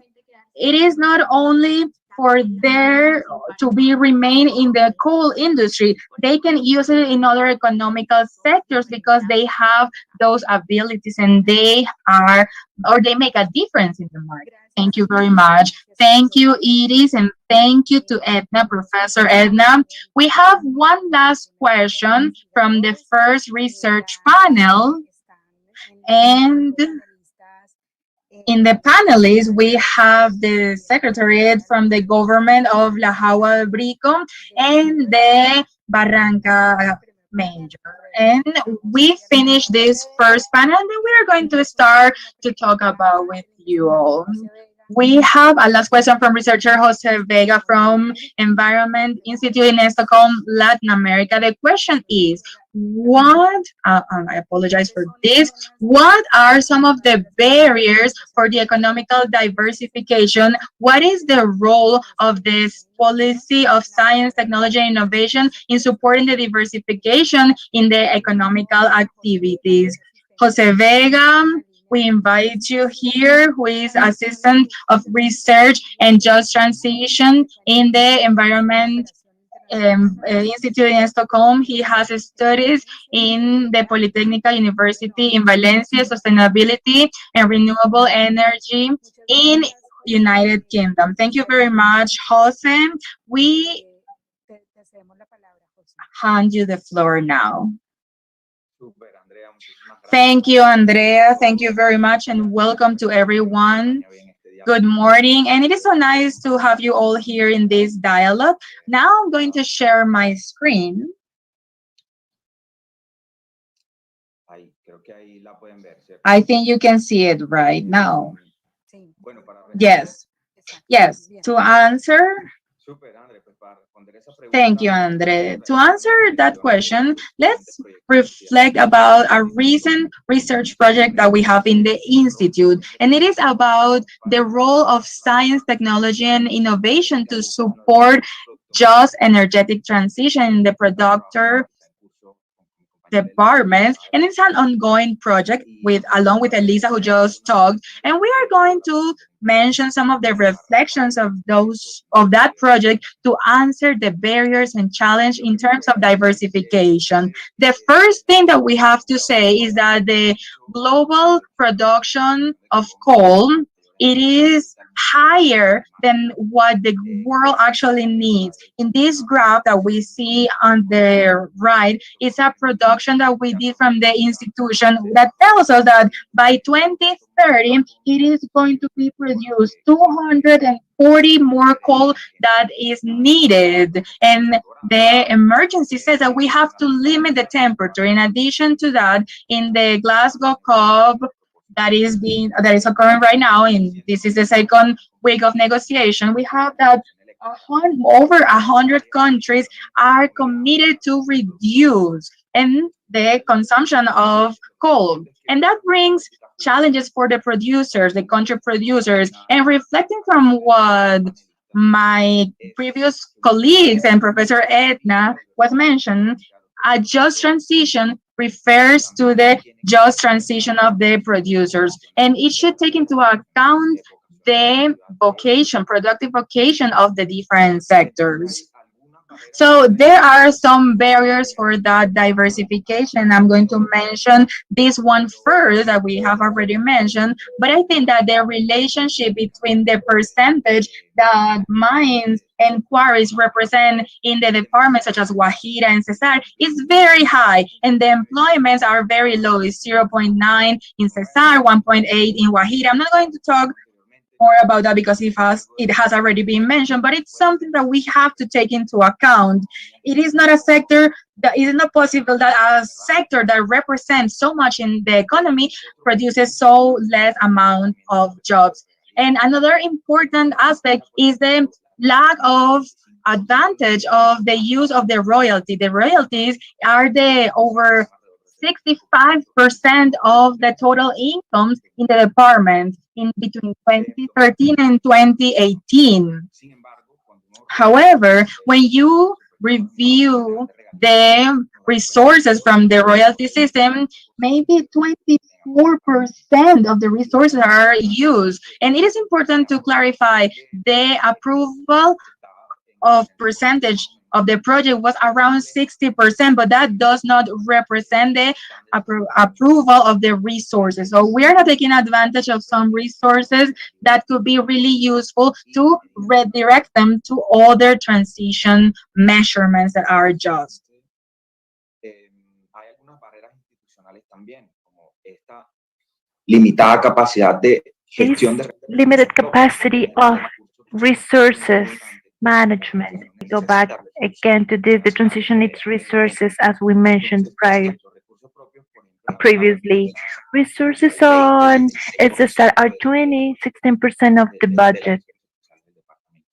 it is not only for there to be remain in the coal industry, they can use it in other economical sectors because they have those abilities and they are or they make a difference in the market. Thank you very much. Thank you, Iris, and thank you to Edna, Professor Edna. We have one last question from the first research panel, and in the panelists, we have the Secretariat from the government of La Jagua del Brico and the Barranca Major. And we finished this first panel, and then we are going to start to talk about with you all. We have a last question from researcher Jose Vega from Environment Institute in Stockholm, Latin America. The question is, I apologize for this, what are some of the barriers for the economical diversification? What is the role of this policy of science, technology, and innovation in supporting the diversification in the economical activities? Jose Vega, we invite you here, who is Assistant of Research and Just Transition in the Environment Institute in Stockholm. He has studies in the Polytechnical University in Valencia, Sustainability and Renewable Energy in United Kingdom. Thank you very much, Jose. We hand you the floor now. Thank you, Andrea. Thank you very much, and welcome to everyone. Good morning, and it is so nice to have you all here in this dialogue. Now I'm going to share my screen. I think you can see it right now. Yes, yes. To answer, thank you, Andre. To answer that question, let's reflect about a recent research project that we have in the Institute, and it is about the role of science, technology, and innovation to support just energetic transition in the productor departments, and it's an ongoing project with along with Elisa who just talked, and we are going to mention some of the reflections of that project to answer the barriers and challenge in terms of diversification. The first thing that we have to say is that the global production of coal, it is higher than what the world actually needs. In this graph that we see on the right, it's a production that we did from the institution that tells us that by 2030, it is going to be produced 240 more coal that is needed. And the emergency says that we have to limit the temperature. In addition to that, in the Glasgow COP that is occurring right now, and this is the second week of negotiation, we have that over 100 countries are committed to reduce and the consumption of coal, and that brings challenges for the producers, the country producers. And reflecting from what my previous colleagues and Professor Edna was mentioned, a just transition refers to the just transition of the producers, and it should take into account the vocation, productive vocation of the different sectors. So there are some barriers for that diversification. I'm going to mention this one first that we have already mentioned, but I think that the relationship between the percentage that mines and quarries represent in the departments such as Guajira and Cesar is very high, and the employments are very low. It's zero point 0.9 in Cesar, 1.8 in Guajira. I'm not going to talk more about that because it has already been mentioned, but it's something that we have to take into account. It is not a sector that is not possible that a sector that represents so much in the economy produces so less amount of jobs. And another important aspect is the lack of advantage of the use of the royalty. The royalties are the over 65% of the total incomes in the department in between 2013 and 2018. However, when you review the resources from the royalty system, maybe 24% of the resources are used. And it is important to clarify the approval of percentage of the project was around 60%, but that does not represent the approval of the resources. So we are not taking advantage of some resources that could be really useful to redirect them to other transition measurements that are just. Limitada capacidad de This gestión de limited capacity of resources management. We go back again to this. The transition needs resources, as we mentioned previously. Resources on SSR are 16% of the budget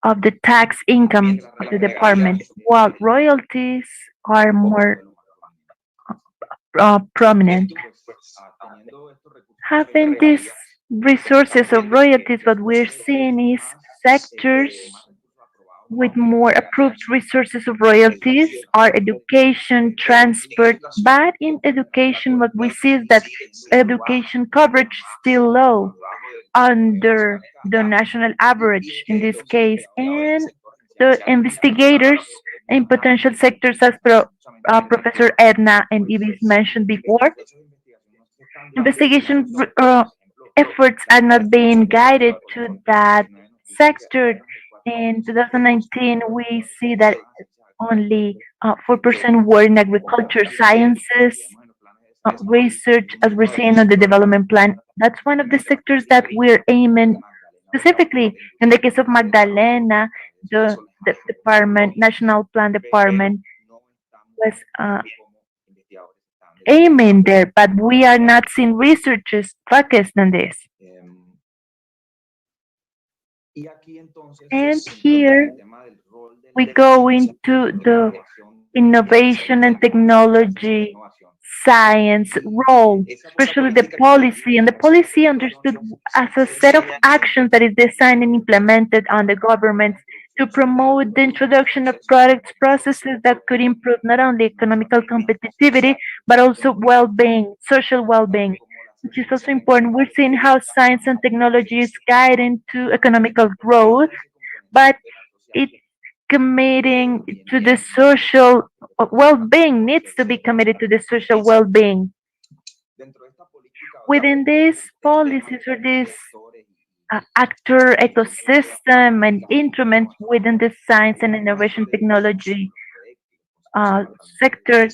of the tax income of the department, while royalties are more prominent. Having these resources of royalties, what we're seeing is sectors with more approved resources of royalties are education, transport, but in education, what we see is that education coverage is still low, under the national average in this case, and the investigators in potential sectors, as Professor Edna and Ibis mentioned before, investigation efforts are not being guided to that sector. In 2019, we see that only 4% were in agriculture sciences, research, as we're seeing on the development plan. That's one of the sectors that we're aiming specifically. In the case of Magdalena, the department, National Plan Department, was aiming there, but we are not seeing researchers focused on this. And here we go into the innovation and technology science role, especially the policy. And the policy understood as a set of actions that is designed and implemented on the government to promote the introduction of products, processes that could improve not only economical competitivity, but also well-being, social well-being, which is also important. We're seeing how science and technology is guiding to economical growth, but it committing to the social well-being needs to be committed to the social well-being. Within these policies or this actor ecosystem and instruments within the science and innovation technology sector,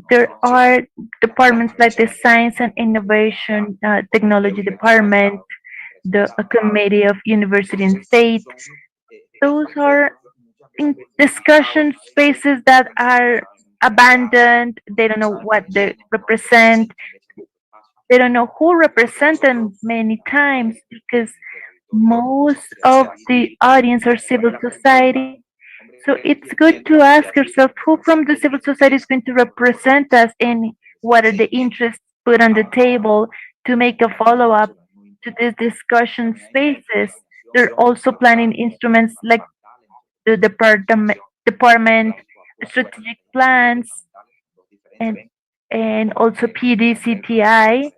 there are departments like the Science and Innovation Technology Department, the Committee of University and State. Those are in discussion spaces that are abandoned. They don't know what they represent. They don't know who represent them many times because most of the audience are civil society. So it's good to ask yourself who from the civil society is going to represent us and what are the interests put on the table to make a follow up to these discussion spaces. They're also planning instruments like the department strategic plans and also PDCTI.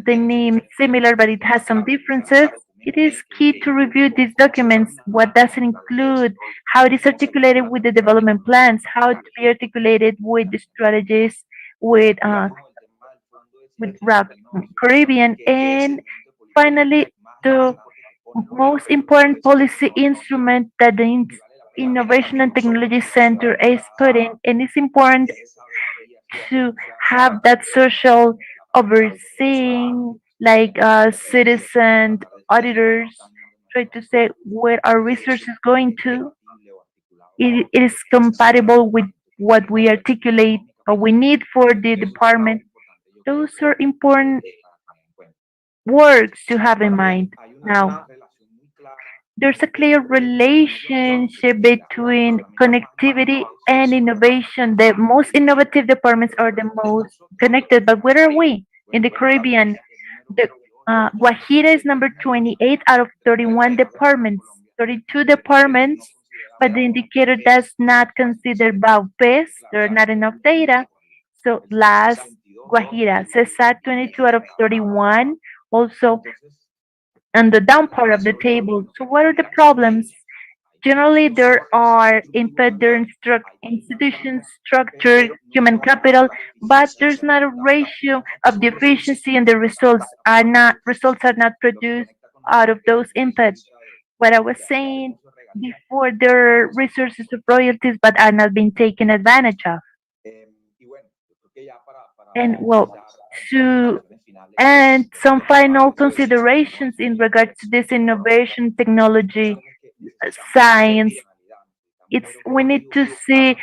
The name is similar, but it has some differences. It is key to review these documents, what does it include, how it is articulated with the development plans, how to be articulated with the strategies, with RAP Caribbean, and finally the most important policy instrument that the Innovation and Technology Center is putting, and it's important to have that social overseeing, like citizen auditors, try to say where our resources going to. It is compatible with what we articulate or we need for the department. Those are important words to have in mind. Now, there's a clear relationship between connectivity and innovation. The most innovative departments are the most connected, but where are we? In the Caribbean, the Guajira is number 28 out of 31 departments, 32 departments, but the indicator does not consider Baupés. There are not enough data. So last Guajira, Cesar 22 out of 31, also on the down part of the table. So what are the problems? Generally, there are impeded institutions, structure, human capital, but there's not a ratio of the efficiency and the results are not produced out of those inputs. What I was saying before, there are resources of royalties but are not being taken advantage of. And well, to and some final considerations in regards to this innovation, technology, science, it's we need to see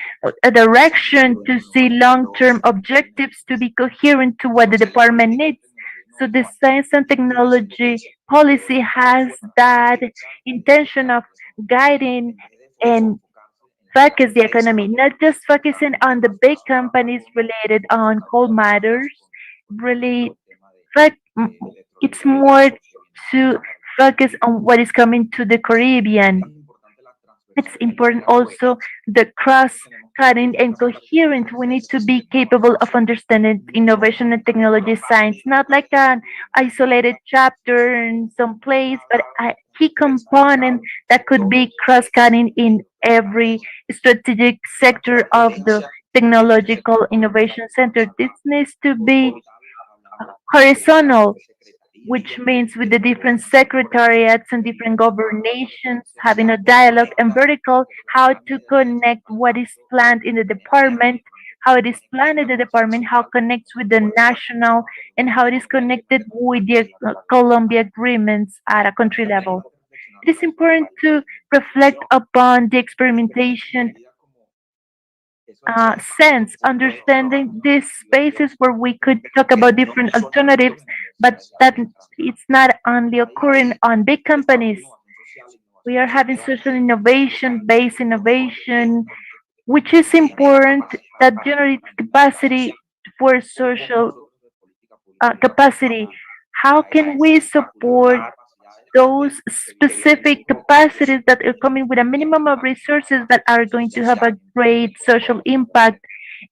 a direction, to see long-term objectives to be coherent to what the department needs. So the science and technology policy has that intention of guiding and focus the economy, not just focusing on the big companies related on coal matters. Really, fac- m- it's more to focus on what is coming to the Caribbean. It's important also the cross-cutting and coherent. We need to be capable of understanding innovation and technology science, not like an isolated chapter in some place, but a key component that could be cross-cutting in every strategic sector of the technological innovation center. This needs to be horizontal, which means with the different secretariats and different governations having a dialogue, and vertical, how to connect what is planned in the department, how it is planned in the department, how it connects with the national, and how it is connected with the Colombia agreements at a country level. It is important to reflect upon the experimentation sense, understanding these spaces where we could talk about different alternatives, but that it's not only occurring on big companies. We are having social innovation, based innovation, which is important that generates capacity for social capacity. How can we support those specific capacities that are coming with a minimum of resources that are going to have a great social impact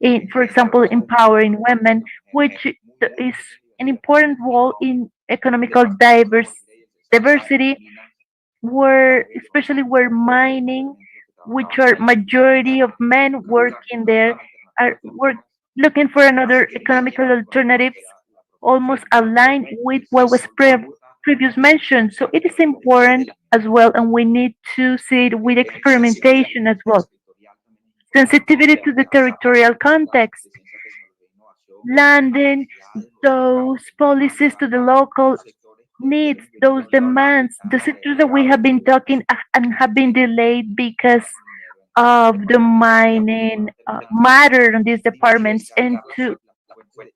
in, for example, empowering women, which is an important role in economical diversity, where especially where mining, which are majority of men working there, are work, looking for another economical alternatives, almost aligned with what was previous mentioned. So it is important as well, and we need to see it with experimentation as well. Sensitivity to the territorial context, landing those policies to the local needs, those demands, the sectors that we have been talking and have been delayed because of the mining matter on these departments, and to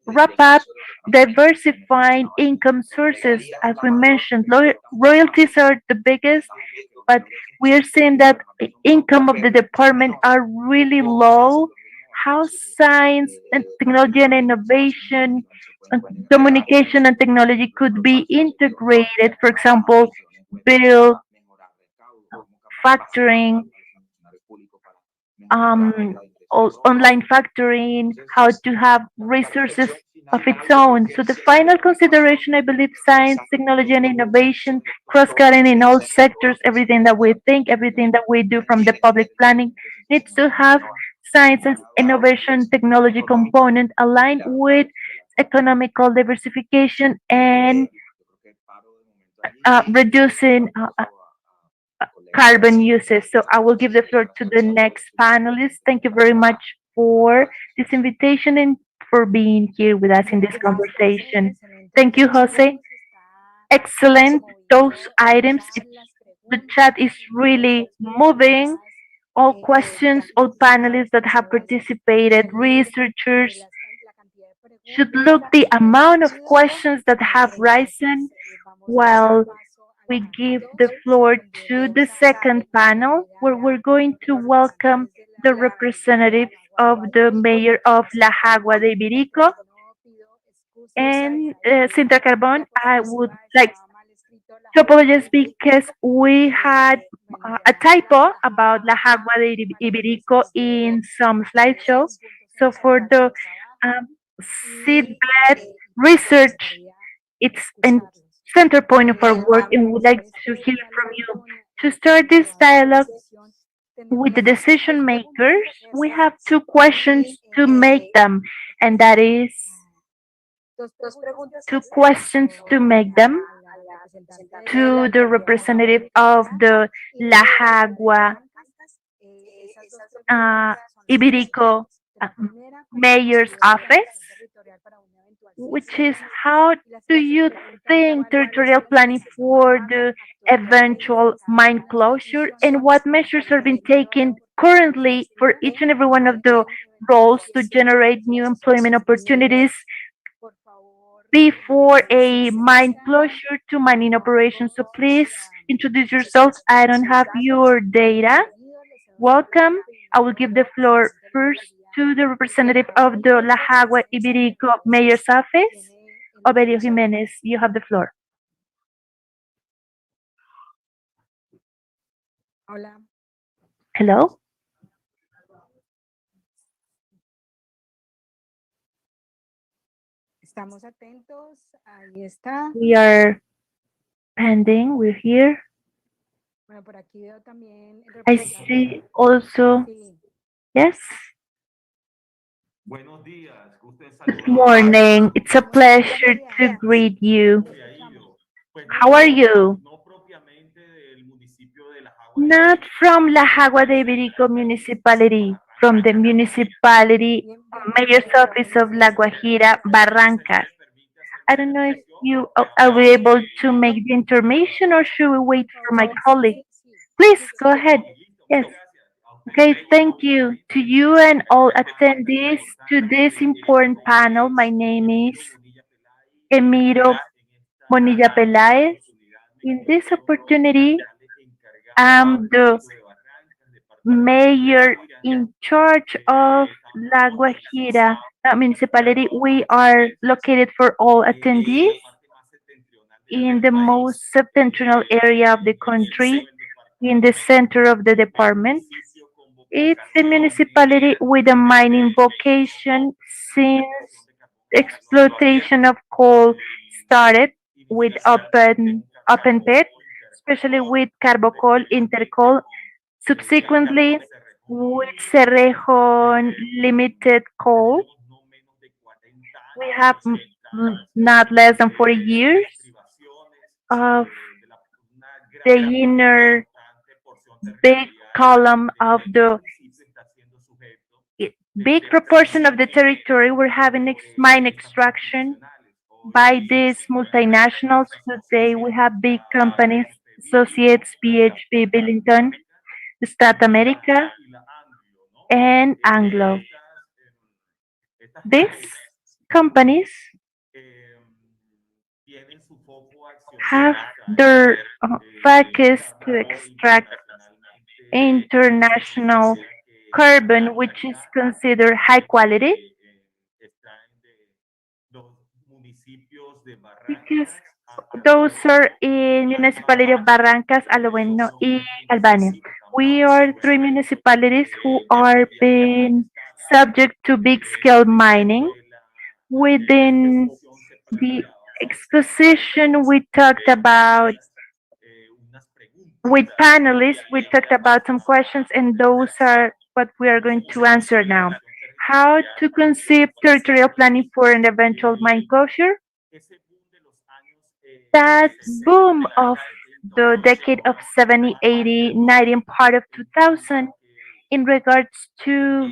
wrap up, diversifying income sources. As we mentioned, royalties are the biggest, but we are seeing that income of the department are really low. How science and technology and innovation, and communication and technology could be integrated, for example, build factoring, online factoring, how to have resources of its own. So the final consideration, I believe, science, technology, and innovation, cross-cutting in all sectors, everything that we think, everything that we do from the public planning, needs to have science and innovation technology component aligned with economical diversification and reducing carbon uses. So I will give the floor to the next panelist. Thank you very much for this invitation and for being here with us in this conversation. Thank you, Jose. Excellent. Those items, the chat is really moving. All questions, all panelists that have participated, researchers, should look the amount of questions that have risen while we give the floor to the second panel, where we're going to welcome the representatives of the mayor of La Jagua de Ibirico and Sintra Carbon. I would like to apologize because we had a typo about La Jagua de Ibirico in some slideshow. So for the um, seedbed research, it's a center point of our work, and we would like to hear from you. To start this dialogue with the decision makers, we have two questions to make them, and that is two questions to make them to the representative of the La Jagua uh, Ibirico uh, mayor's office, which is how do you think territorial planning for the eventual mine closure and what measures are being taken currently for each and every one of the roles to generate new employment opportunities before a mine closure to mining operations. So please introduce yourself. I don't have your data. Welcome. I will give the floor first to the representative of the La Jagua Ibirico Mayor's Office, Obedio Jimenez. You have the floor. Hello. We are pending. We're here. I see also. Yes. Good morning. It's a pleasure to greet you. How are you? Not from La Jagua de Ibirico municipality, from the municipality mayor's office of La Guajira, Barrancas. I don't know if you are we able to make the information or should we wait for my colleague? Please go ahead. Yes. Okay, thank you to you and all attendees to this important panel. My name is Emiro Bonilla Peláez. In this opportunity, I'm the mayor in charge of La Guajira municipality. We are located for all attendees in the most septentrional area of the country, in the center of the department. It's a municipality with a mining vocation since exploitation of coal started with open pit, especially with carbocol, intercoal, subsequently with Cerrejon limited coal. We have not less than 40 years of the inner big column of the big proportion of the territory we're having mine extraction by these multinationals. Today we have big companies, Associates, BHP, Billington, Stat America, and Anglo. These companies have their focus to extract international carbon, which is considered high quality because those are in municipality of Barrancas, Aloveno, y Albania. We are three municipalities who are being subject to big scale mining. Within the exposition, we talked about, with panelists, we talked about some questions, and those are what we are going to answer now. How to conceive territorial planning for an eventual mine closure? That boom of the decade of 70, 80, 90, and part of 2000 in regards to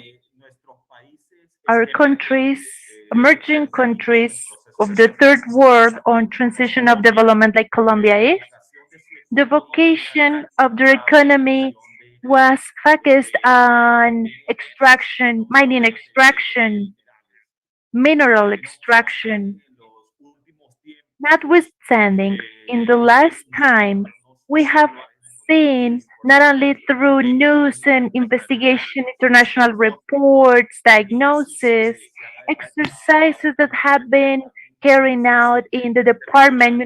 our countries, emerging countries of the third world on transition of development like Colombia is, the vocation of their economy was focused on extraction, mining extraction, mineral extraction. Notwithstanding, in the last time, we have seen not only through news and investigation, international reports, diagnosis, exercises that have been carried out in the department,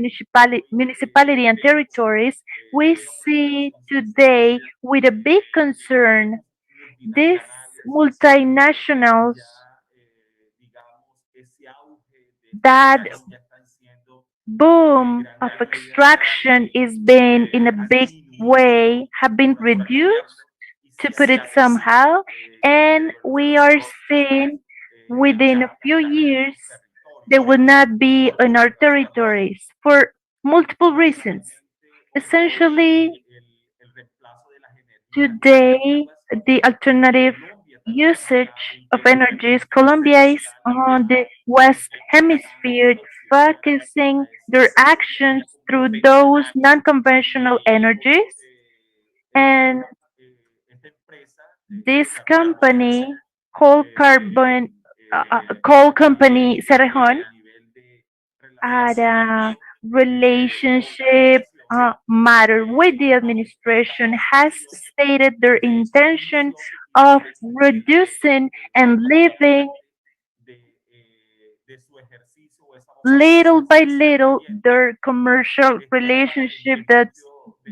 municipality and territories, we see today with a big concern these multinationals that boom of extraction is being in a big way have been reduced to put it somehow, and we are seeing within a few years they will not be on our territories for multiple reasons. Essentially, today the alternative usage of energies, Colombia is on the West Hemisphere, focusing their actions through those non-conventional energies. And this company, coal carbon, coal company Cerrejón, had a relationship matter with the administration, has stated their intention of reducing and leaving little by little their commercial relationship that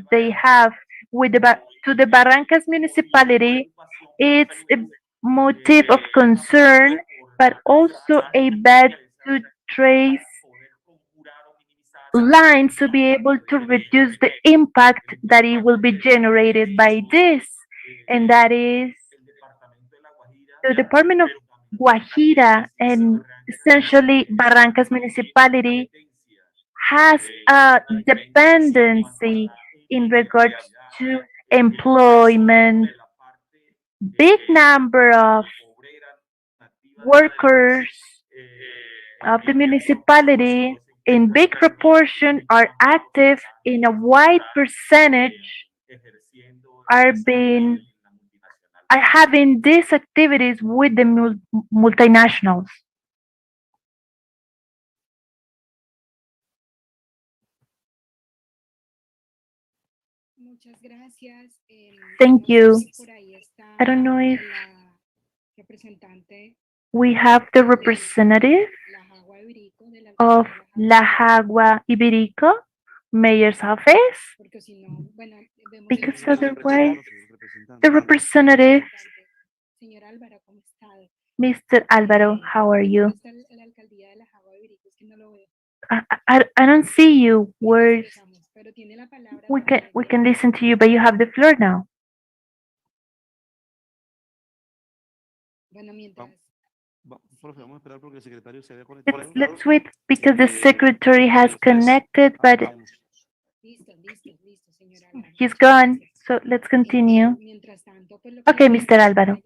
they have with to the Barrancas municipality. It's a motive of concern, but also a bad to trace lines to be able to reduce the impact that it will be generated by this. And that is the Department of Guajira and essentially Barrancas municipality has a dependency in regards to employment, big number of workers of the municipality in big proportion are active in a wide percentage are being are having these activities with the multinationals. Thank you. I don't know if we have the representative of La Jagua Iberico Mayor's Office, because otherwise the representative, Mr. Alvaro, how are you? I don't see you. Where's we can listen to you, but you have the floor now. Let's wait because the secretary has connected, but he's gone. So let's continue. Okay, Mr. Alvaro.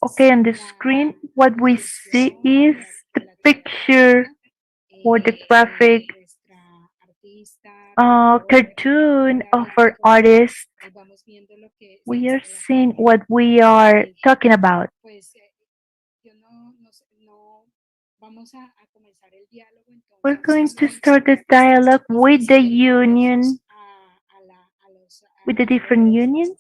Okay, on the screen, what we see is the picture or the graphic cartoon of our artist. We are seeing what we are talking about. We're going to start the dialogue with the union, with the different unions.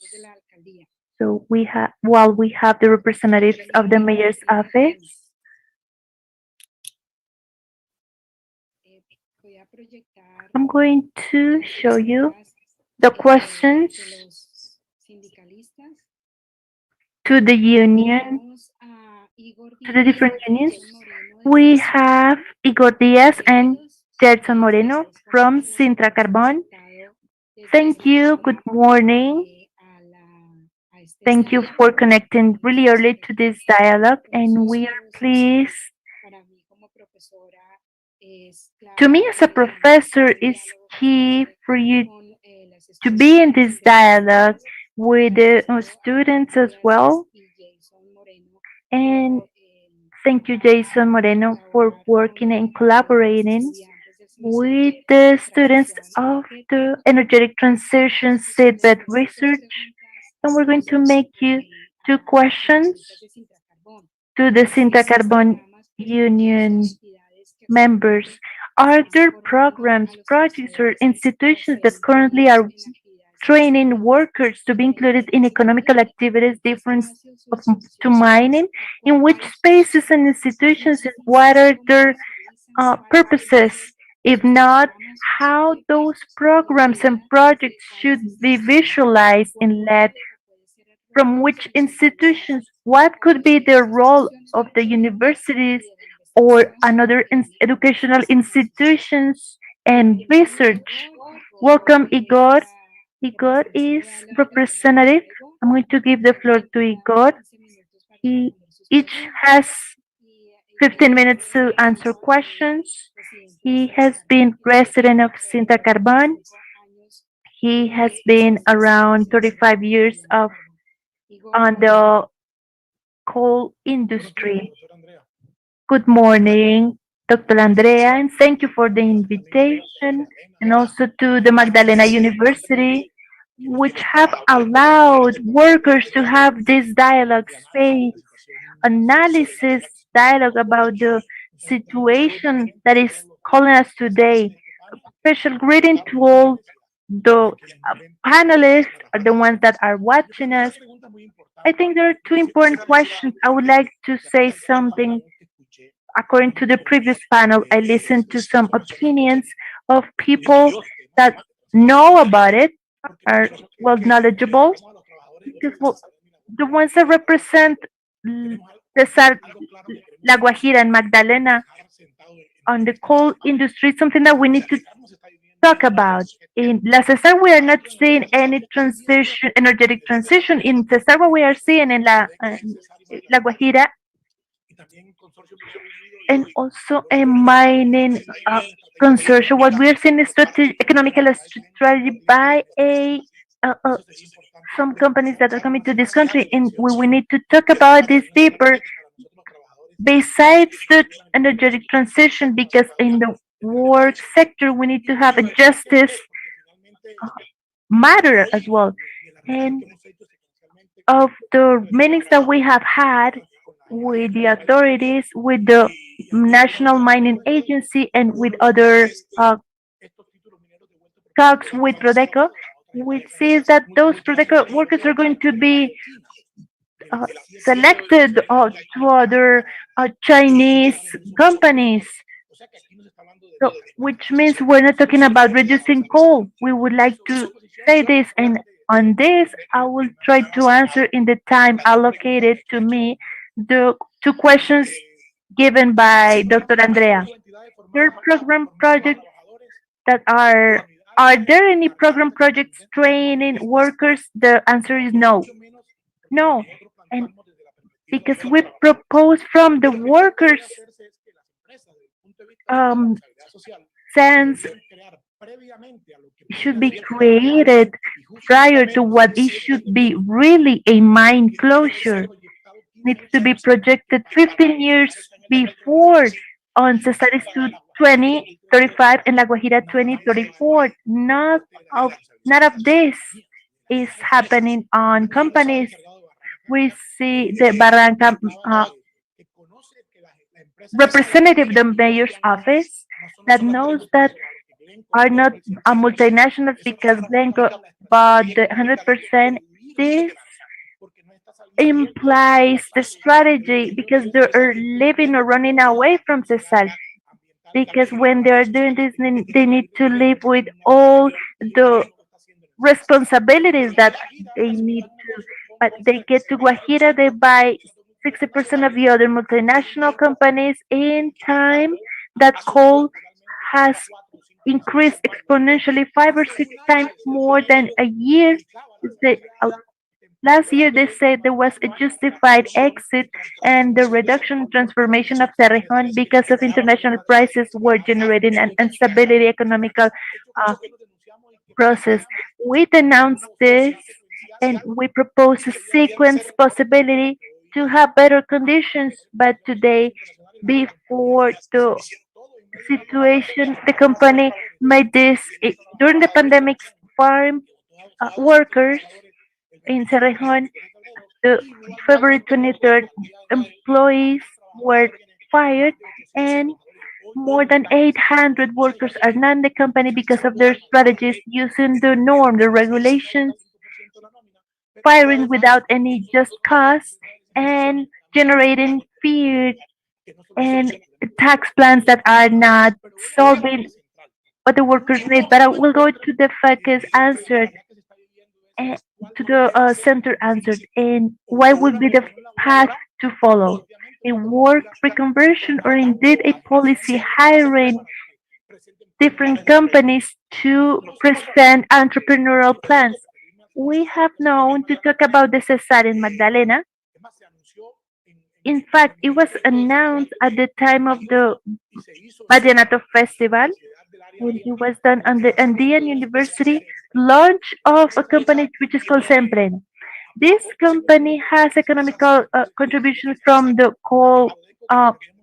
So we have, while we have the representatives of the mayor's office. I'm going to show you the questions to the union, to the different unions. We have Igor Diaz and Gerson Moreno from Sintra Carbon. Thank you. Good morning. Thank you for connecting really early to this dialogue, and we are pleased. To me, as a professor, it's key for you to be in this dialogue with the students as well. And thank you, Jason Moreno, for working and collaborating with the students of the energetic transition seedbed research. And we're going to make you two questions to the Sinta Carbon Union members. Are there programs, projects, or institutions that currently are training workers to be included in economical activities different to mining? In which spaces and institutions, and what are their purposes? If not, how those programs and projects should be visualized and led from which institutions? What could be the role of the universities or another educational institutions and research? Welcome, Igor. Igor is representative. I'm going to give the floor to Igor. He each has 15 minutes to answer questions. He has been resident of Sinta Carbon. He has been around 35 years of on the coal industry. Good morning, Dr. Andrea, and thank you for the invitation, and also to the Magdalena University, which have allowed workers to have this dialogue space, analysis dialogue about the situation that is calling us today. Special greeting to all the panelists, or the ones that are watching us. I think there are two important questions. I would like to say something. According to the previous panel, I listened to some opinions of people that know about it, are well knowledgeable, because well, the ones that represent mm, Cesar, La Guajira, and Magdalena on the coal industry, something that we need to talk about. In La Cesar, we are not seeing any transition, energetic transition. In Cesar, what we are seeing in La Guajira, and also a mining consortium. What we are seeing is economical strategy by a some companies that are coming to this country, and we need to talk about this deeper. Besides the energetic transition, because in the work sector we need to have a justice matter as well. And of the meetings that we have had with the authorities, with the National Mining Agency, and with other talks with Prodeco, we see that those Prodeco workers are going to be uh, selected to other Chinese companies. So, which means we're not talking about reducing coal. We would like to say this, and on this, I will try to answer in the time allocated to me the two questions given by Dr. Andrea. Third program projects that are there any program projects training workers? The answer is no. No. And because we propose from the workers um, sense should be created prior to what it should be really a mine closure. Needs to be projected 15 years before on Cesaris to 2035 and La Guajira 2034. None of this is happening on companies. We see the Barranca representative, the mayor's office, that knows that are not a multinationals because Glencore bought the 100%. This implies the strategy because they are living or running away from Cesar. Because when they are doing this, they need to live with all the responsibilities that they need to. But they get to Guajira, they buy 60% of the other multinational companies in time. That coal has increased exponentially 5 or 6 times more than a year. The, Last year, they said there was a justified exit and the reduction and transformation of Cerrejón because of international prices were generating an instability economical uh, process. We denounced this and we propose a sequence possibility to have better conditions, but today, before the situation, the company made this during the pandemic. Farm workers in Cerrejón, the February 23rd, employees were fired and more than 800 workers are now in the company because of their strategies using the norm, the regulations, firing without any just cause, and generating fear and tax plans that are not solving what the workers need. But I will go to the focus answer, uh, to the center answered, and what would be the path to follow? A work reconversion or indeed a policy hiring different companies to present entrepreneurial plans? We have known to talk about the Cesar in Magdalena. In fact, it was announced at the time of the Vallenato Festival, and it was done on the Andean University launch of a company which is called Sempren. This company has economical contributions from the coal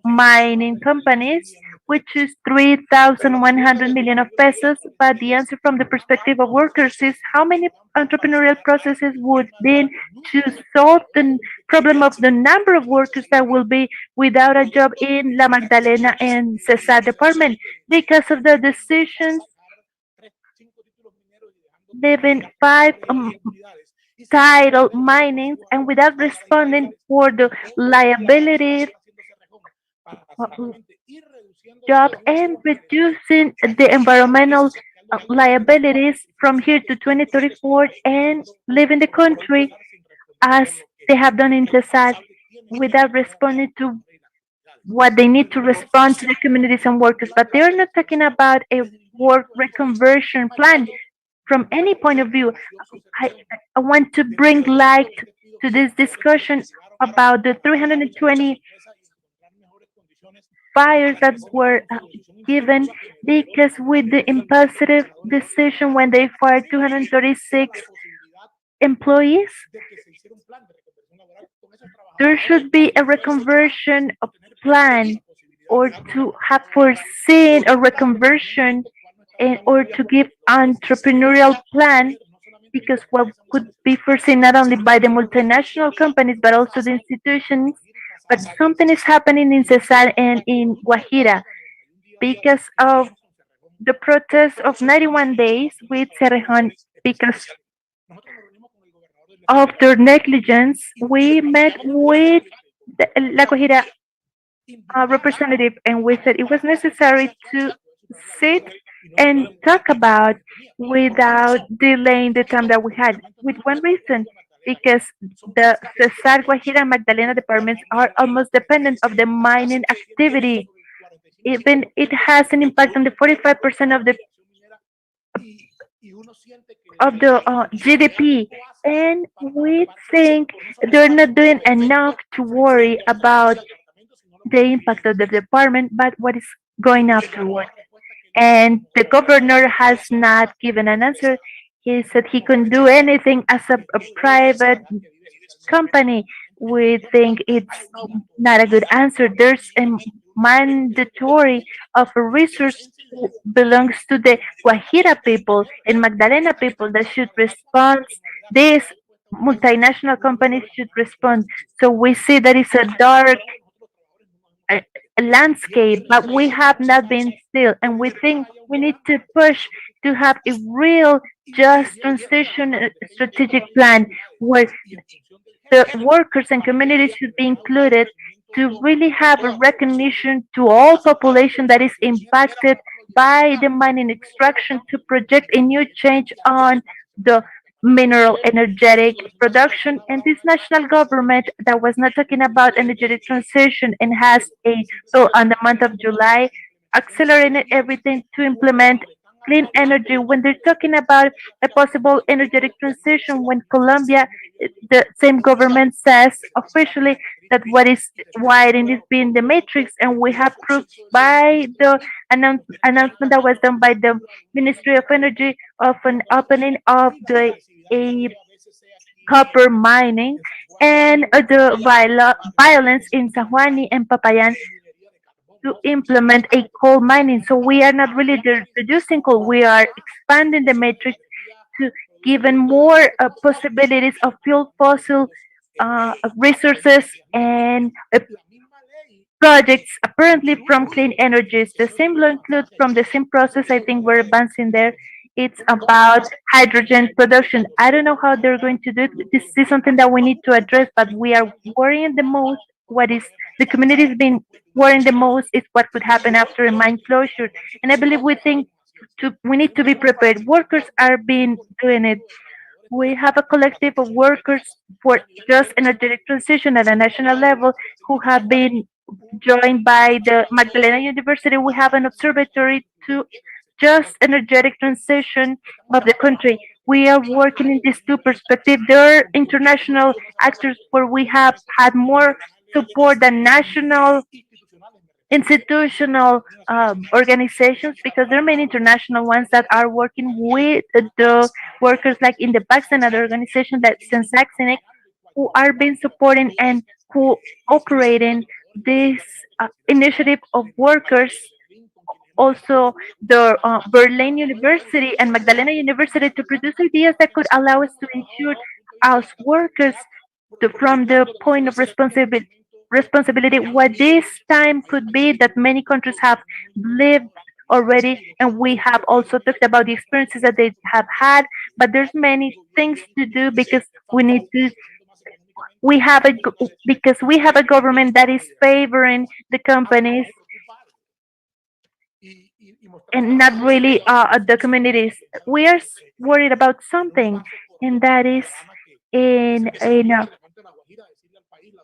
mining companies, which is 3,100 million of pesos. But the answer from the perspective of workers is how many entrepreneurial processes would then to solve the problem of the number of workers that will be without a job in La Magdalena and Cesar department because of the decisions leaving five title mining and without responding for the liability job and reducing the environmental liabilities from here to 2034 and leaving the country as they have done in Cesar without responding to what they need to respond to the communities and workers. But they are not talking about a work reconversion plan from any point of view. I, I want to bring light to this discussion about the 320 fires that were given because with the impulsive decision when they fired 236 employees, there should be a reconversion plan or to have foreseen a reconversion and, or to give entrepreneurial plan because what could be foreseen not only by the multinational companies but also the institutions. But something is happening in Cesar and in Guajira because of the protest of 91 days with Cerrejon because of their negligence. We met with the La Guajira representative and we said it was necessary to sit and talk about without delaying the time that we had with one reason because the Cesar Guajira Magdalena departments are almost dependent of the mining activity. Even it has an impact on the 45% of the GDP, and we think they're not doing enough to worry about the impact of the department, but what is going afterward. And the governor has not given an answer. He said he couldn't do anything as a private company. We think it's not a good answer. There's a mandatory of a resource belongs to the Guajira people and Magdalena people that should respond. These multinational companies should respond. So we see that it's a dark uh, landscape, but we have not been still, and we think we need to push to have a real just transition strategic plan where the workers and communities should be included to really have a recognition to all population that is impacted by the mining extraction to project a new change on the mineral energetic production, and this national government that was not talking about energetic transition and has a bill on the month of July accelerated everything to implement clean energy when they're talking about a possible energetic transition when Colombia, the same government says officially that what is widening is being the matrix, and we have proof by the announcement that was done by the Ministry of Energy of an opening of the a copper mining and the violence in San Juan and Papayan to implement a coal mining. So we are not really reducing coal, we are expanding the matrix to given more possibilities of fuel fossil resources and projects apparently from clean energies. The same law includes from the same process. I think we're advancing there. It's about hydrogen production. I don't know how they're going to do it. This is something that we need to address, but we are worrying the most. What is the community has been worrying the most is what could happen after a mine closure. And I believe we need to be prepared. Workers are being doing it. We have a collective of workers for just energetic transition at a national level who have been joined by the Magdalena University. We have an observatory to just energetic transition of the country. We are working in these two perspectives. There are international actors where we have had more support than national institutional organizations because there are many international ones that are working with the workers like in the PACs and other organizations like Sensaxinex who are being supporting and who operating this initiative of workers, also the Berlin University and Magdalena University to produce ideas that could allow us to ensure us workers from the point of responsibility what this time could be that many countries have lived already, and we have also talked about the experiences that they have had, but there's many things to do because we need to because we have a government that is favoring the companies and not really the communities. We are worried about something, and that is in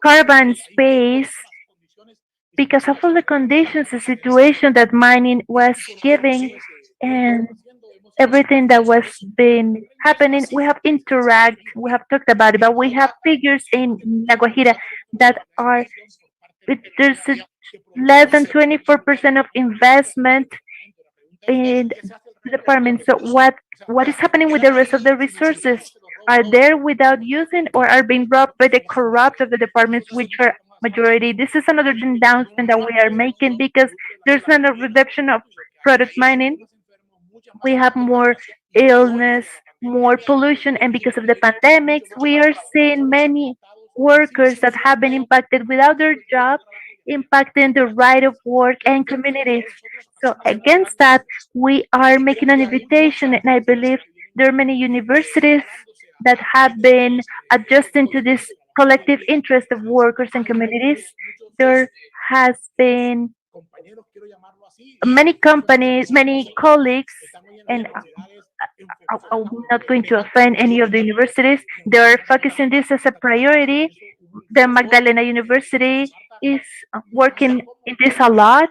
carbon space because of all the conditions, the situation that mining was giving, and everything that was been happening. We have we have talked about it, but we have figures in La Guajira that are there's less than 24% of investment in the department. So what is happening with the rest of the resources? Are there without using or are being robbed by the corrupt of the departments, which are majority? This is another announcement that we are making because there's not a reduction of product mining. We have more illness, more pollution, and because of the pandemics, we are seeing many workers that have been impacted without their job, impacting the right of work and communities. So against that, we are making an invitation, and I believe there are many universities that have been adjusting to this collective interest of workers and communities. There has been many companies, many colleagues, and I'm not going to offend any of the universities. They are focusing this as a priority. The Magdalena University is working in this a lot,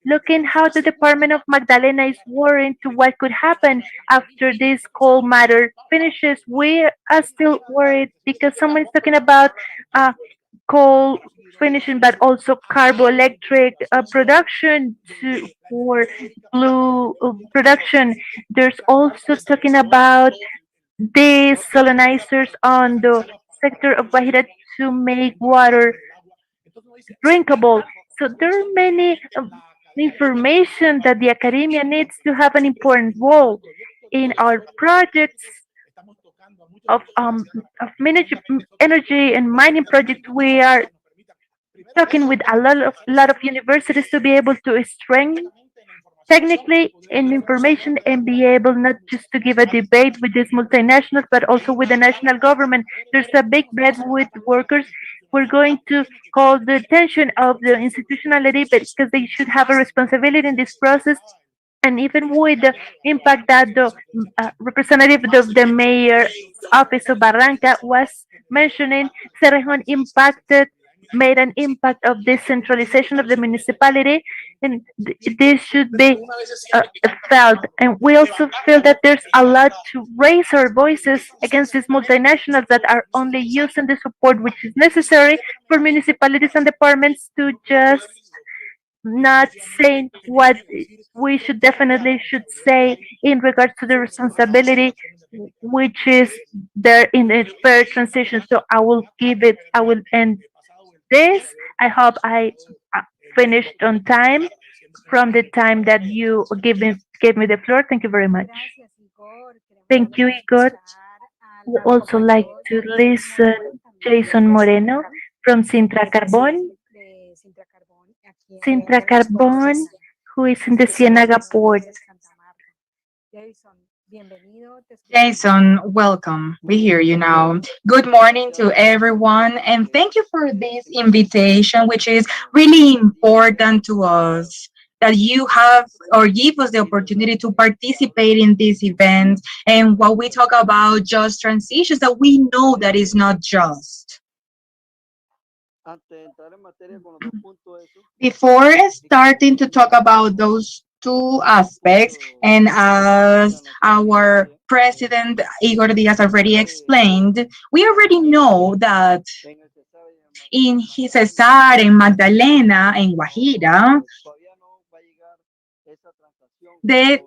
looking how the Department of Magdalena is worrying to what could happen after this coal matter finishes. We are still worried because someone's talking about uh, coal finishing, but also carboelectric production for blue production. There's also talking about these salinizers on the sector of Guajira to make water drinkable. So there are many information that the academia needs to have an important role in our projects of energy and mining projects. We are talking with a lot of universities to be able to strengthen technically in information and be able not just to give a debate with these multinationals but also with the national government. There's a big bet with workers. We're going to call the attention of the institutionality because they should have a responsibility in this process and even with the impact that the representative of the mayor's office of Barranca was mentioning, Cerrejon impacted made an impact of decentralization of the municipality, and this should be felt. And we also feel that there's a lot to raise our voices against these multinationals that are only using the support which is necessary for municipalities and departments to just not saying what we should definitely should say in regards to the responsibility which is there in a fair transition. So I will end this. I hope I uh, finished on time from the time that you gave me the floor. Thank you very much. Thank you, Igor. We also like to listen Jason Moreno from Sintra Carbon. Sintra Carbon, who is in the Ciénaga port. Jason, welcome. We hear you now. Good morning to everyone, and thank you for this invitation, which is really important to us. That you have or give us the opportunity to participate in this event and what we talk about just transitions that we know that is not just. Before starting to talk about those two aspects, and as our president Igor Diaz already explained, we already know that in his Cesar, in Magdalena, in Guajira, the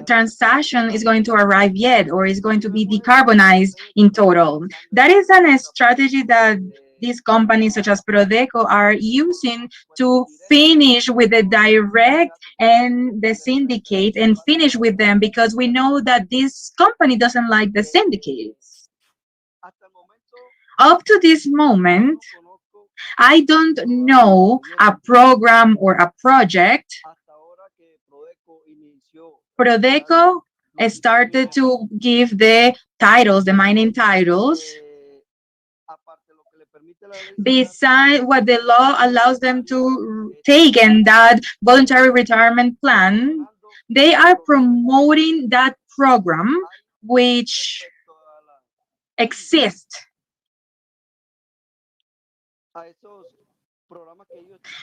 transaction is going to arrive yet or is going to be decarbonized in total. That is a strategy that these companies such as Prodeco are using to finish with the direct and the syndicate and finish with them because we know that this company doesn't like the syndicates. Up to this moment, I don't know a program or a project. Prodeco started to give the titles, the mining titles, beside what the law allows them to take in that voluntary retirement plan. They are promoting that program which exists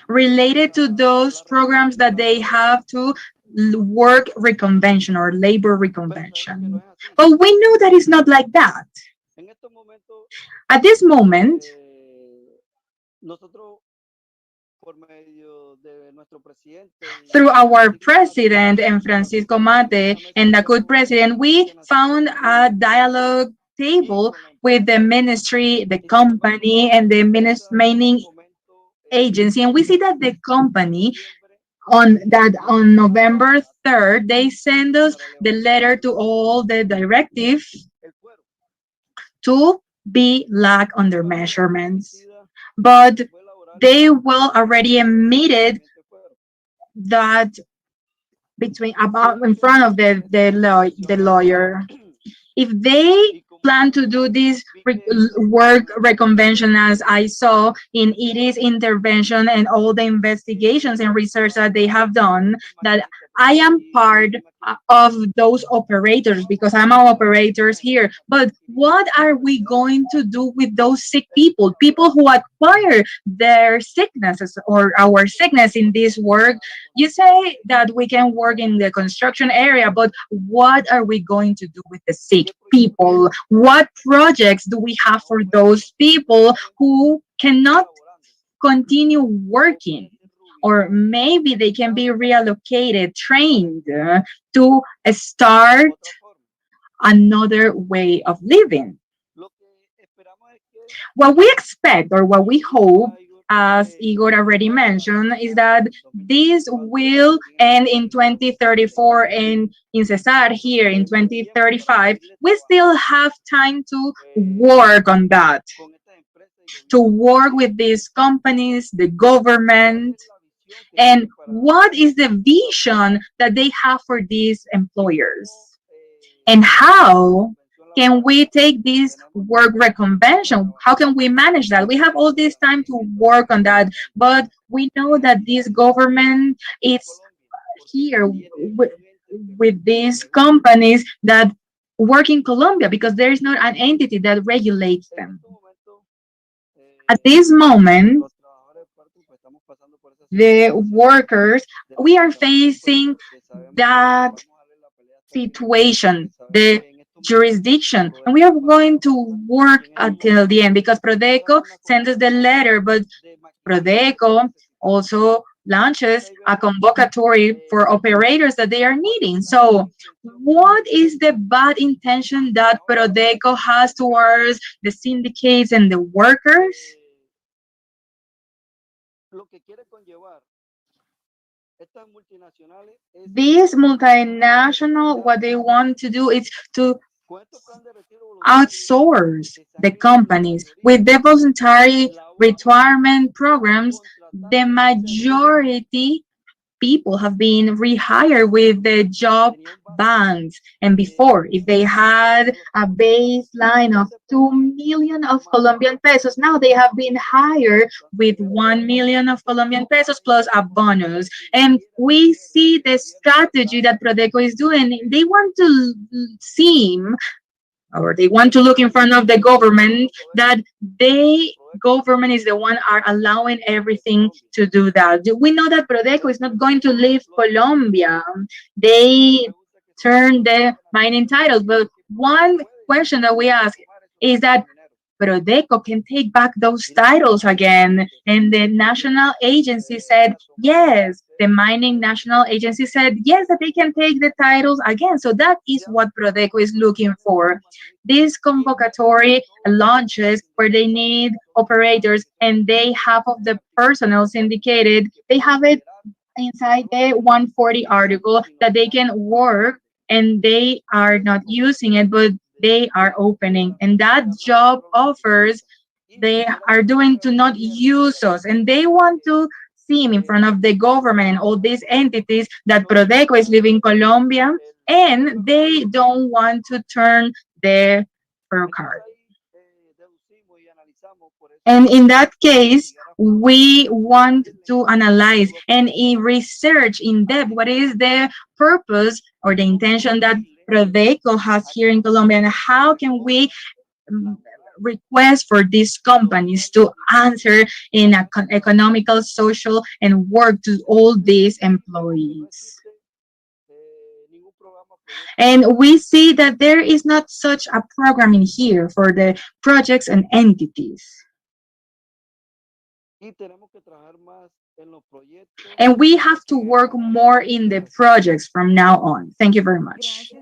related to those programs that they have to work reconvention or labor reconvention. But we know that it's not like that. At this moment, through our president and Francisco Mate and the good president, we found a dialogue table with the ministry, the company, and the mining agency. And we see that the company on November 3rd, they send us the letter to all the directive to be lack on their measurements. But they will already admitted that between about in front of the lawyer, if they plan to do this work reconvention as I saw in IRIS intervention and all the investigations and research that they have done, that I am part of those operators because I'm our operators here. But what are we going to do with those sick people, people who acquire their sicknesses or our sickness in this work? You say that we can work in the construction area, but what are we going to do with the sick people? What projects do we have for those people who cannot continue working? Or maybe they can be reallocated, trained to start another way of living. What we expect or what we hope, as Igor already mentioned, is that this will end in 2034 and in Cesar here in 2035. We still have time to work on that, to work with these companies, the government, and what is the vision that they have for these employers, and how can we take this work reconvention? How can we manage that? We have all this time to work on that, but we know that this government is here with these companies that work in Colombia because there is not an entity that regulates them. At this moment, the workers, we are facing that situation, the jurisdiction, and we are going to work until the end because Prodeco sent us the letter, but Prodeco also launches a convocatory for operators that they are needing. So, what is the bad intention that Prodeco has towards the syndicates and the workers? These multinational, what they want to do is to outsource the companies with the voluntary retirement programs. The majority people have been rehired with the job banks. And before, if they had a baseline of 2 million of Colombian pesos, now they have been hired with 1 million of Colombian pesos plus a bonus. And we see the strategy that Prodeco is doing. They want to seem, or they want to look in front of the government that they government is the one are allowing everything to do that. We know that Prodeco is not going to leave Colombia. They turn the mining titles, but one question that we ask is that Prodeco can take back those titles again. And the national agency said yes. The mining national agency said yes, that they can take the titles again. So that is what Prodeco is looking for. This convocatory launches where they need operators and they half of the personnel syndicated. They have it inside the 140 article that they can work and they are not using it, but they are opening. And that job offers they are doing to not use us. And they want to seem in front of the government and all these entities that Prodeco is leaving Colombia and they don't want to turn the per card. And in that case, we want to analyze and in research in depth what is the purpose or the intention that Prodeco has here in Colombia and how can we mm, request for these companies to answer in a economical, social, and work to all these employees. And we see that there is not such a program in here for the projects and entities. And we have to work more in the projects from now on. Thank you very much.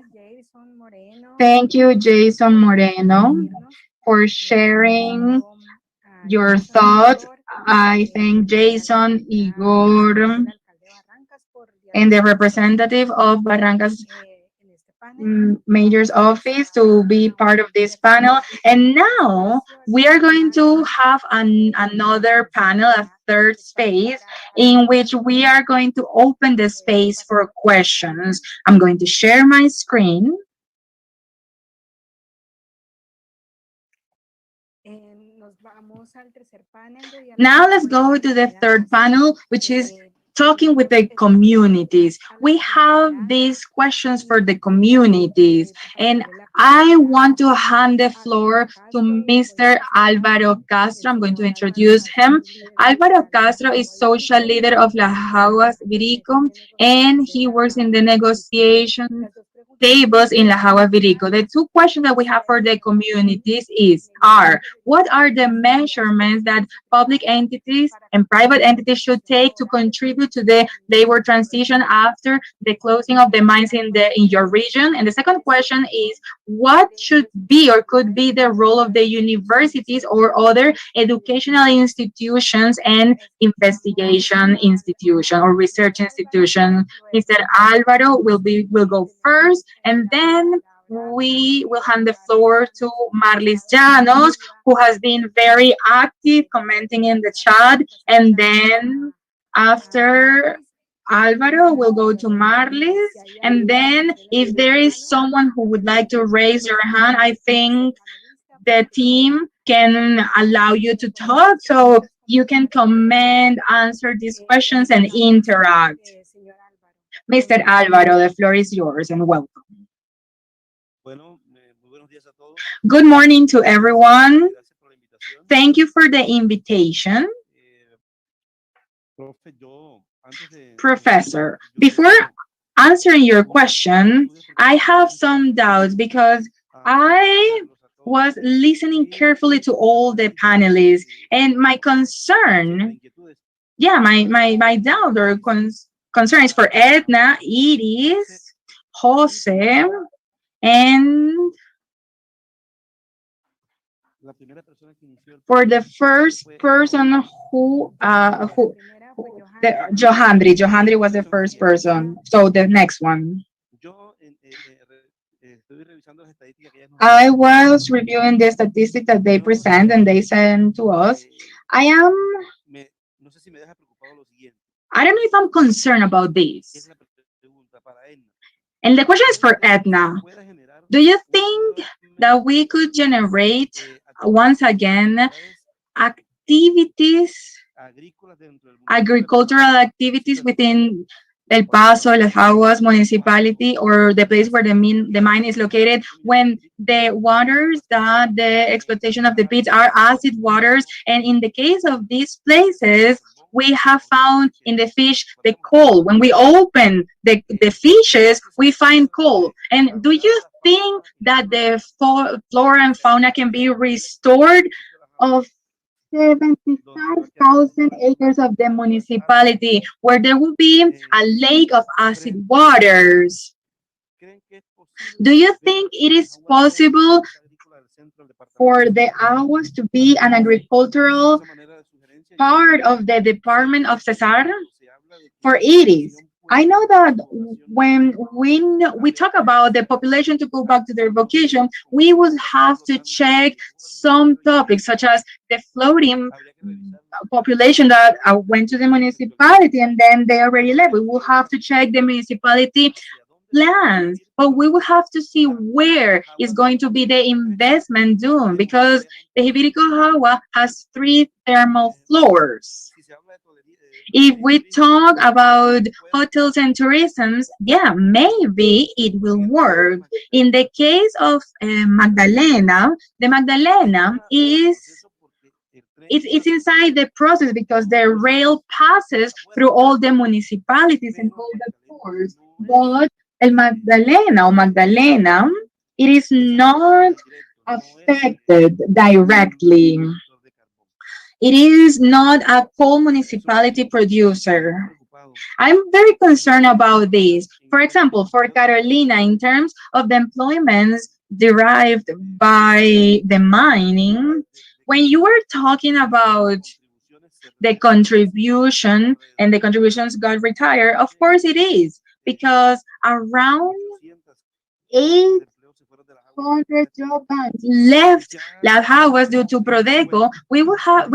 Thank you, Jason Moreno, for sharing your thoughts. I thank Jason, Igor, and the representative of Barrancas Mayor's office to be part of this panel. And now we are going to have another panel, a third space, in which we are going to open the space for questions. I'm going to share my screen. Now let's go to the third panel, which is talking with the communities. We have these questions for the communities, and I want to hand the floor to Mr. Álvaro Castro. I'm going to introduce him. Álvaro Castro is social leader of La Jaguas Virico, and he works in the negotiation tables in La Jagua Virico. The two questions that we have for the communities are what are the measurements that public entities and private entities should take to contribute to the labor transition after the closing of the mines in your region? And the second question is what should be or could be the role of the universities or other educational institutions and investigation institution or research institution? Mr. Alvaro will go first, and then we will hand the floor to Marlis Llanos, who has been very active commenting in the chat. And then after Alvaro, we'll go to Marlis. And then if there is someone who would like to raise your hand, I think the team can allow you to talk so you can comment, answer these questions, and interact. Mr. Alvaro, the floor is yours and welcome. Good morning to everyone. Thank you for the invitation. Professor, before answering your question, I have some doubts because I was listening carefully to all the panelists, and my concern, yeah, my doubt or concern is for Edna, Iris, Jose, and for the first person Johandri was the first person. So the next one. I was reviewing the statistics that they present and they send to us. I am, I don't know if I'm concerned about this. And the question is for Edna. Do you think that we could generate once again activities, agricultural activities within El Paso, Las Aguas municipality, or the place where the mine is located, when the waters that the exploitation of the pits are acid waters, and in the case of these places, we have found in the fish the coal. When we open the fishes, we find coal. And do you think that the flora and fauna can be restored of 75,000 acres of the municipality where there will be a lake of acid waters? Do you think it is possible for the Aguas to be an agricultural part of the department of Cesar? For it is. I know that when we talk about the population to go back to their vocation, we would have to check some topics such as the floating population that went to the municipality and then they already left. We will have to check the municipality plans, but we will have to see where is going to be the investment done because the Hibirico Hawa has three thermal floors. If we talk about hotels and tourism, yeah, maybe it will work. In the case of Magdalena, the Magdalena is it's inside the process because the rail passes through all the municipalities and all the ports. But El Magdalena or Magdalena, it is not affected directly. It is not a coal municipality producer. I'm very concerned about this. For example, for Carolina, in terms of the employments derived by the mining, when you were talking about the contribution and the contributions got retired, of course it is, because around 800 job banks left Las Aguas due to Prodeco. We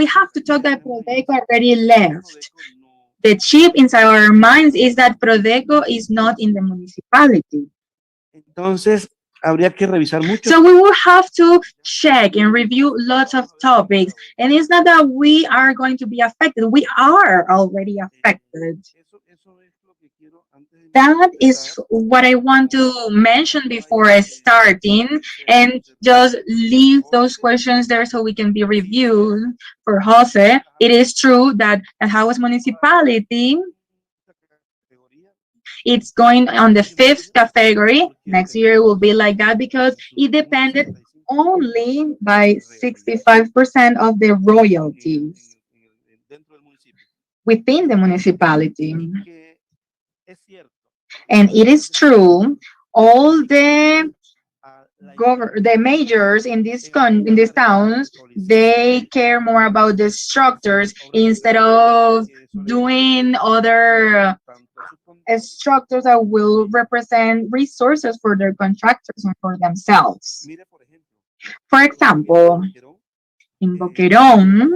have to talk that Prodeco already left. The chip inside our minds is that Prodeco is not in the municipality. So we will have to check and review lots of topics. And it's not that we are going to be affected. We are already affected. That is what I want to mention before starting and just leave those questions there so we can be reviewed. For Jose, it is true that the House municipality, it's going on the fifth category. Next year will be like that because it depended only by 65% of the royalties within the municipality. And it is true, all the majors in in these towns, they care more about the structures instead of doing other structures that will represent resources for their contractors and for themselves. For example, in Boquerón,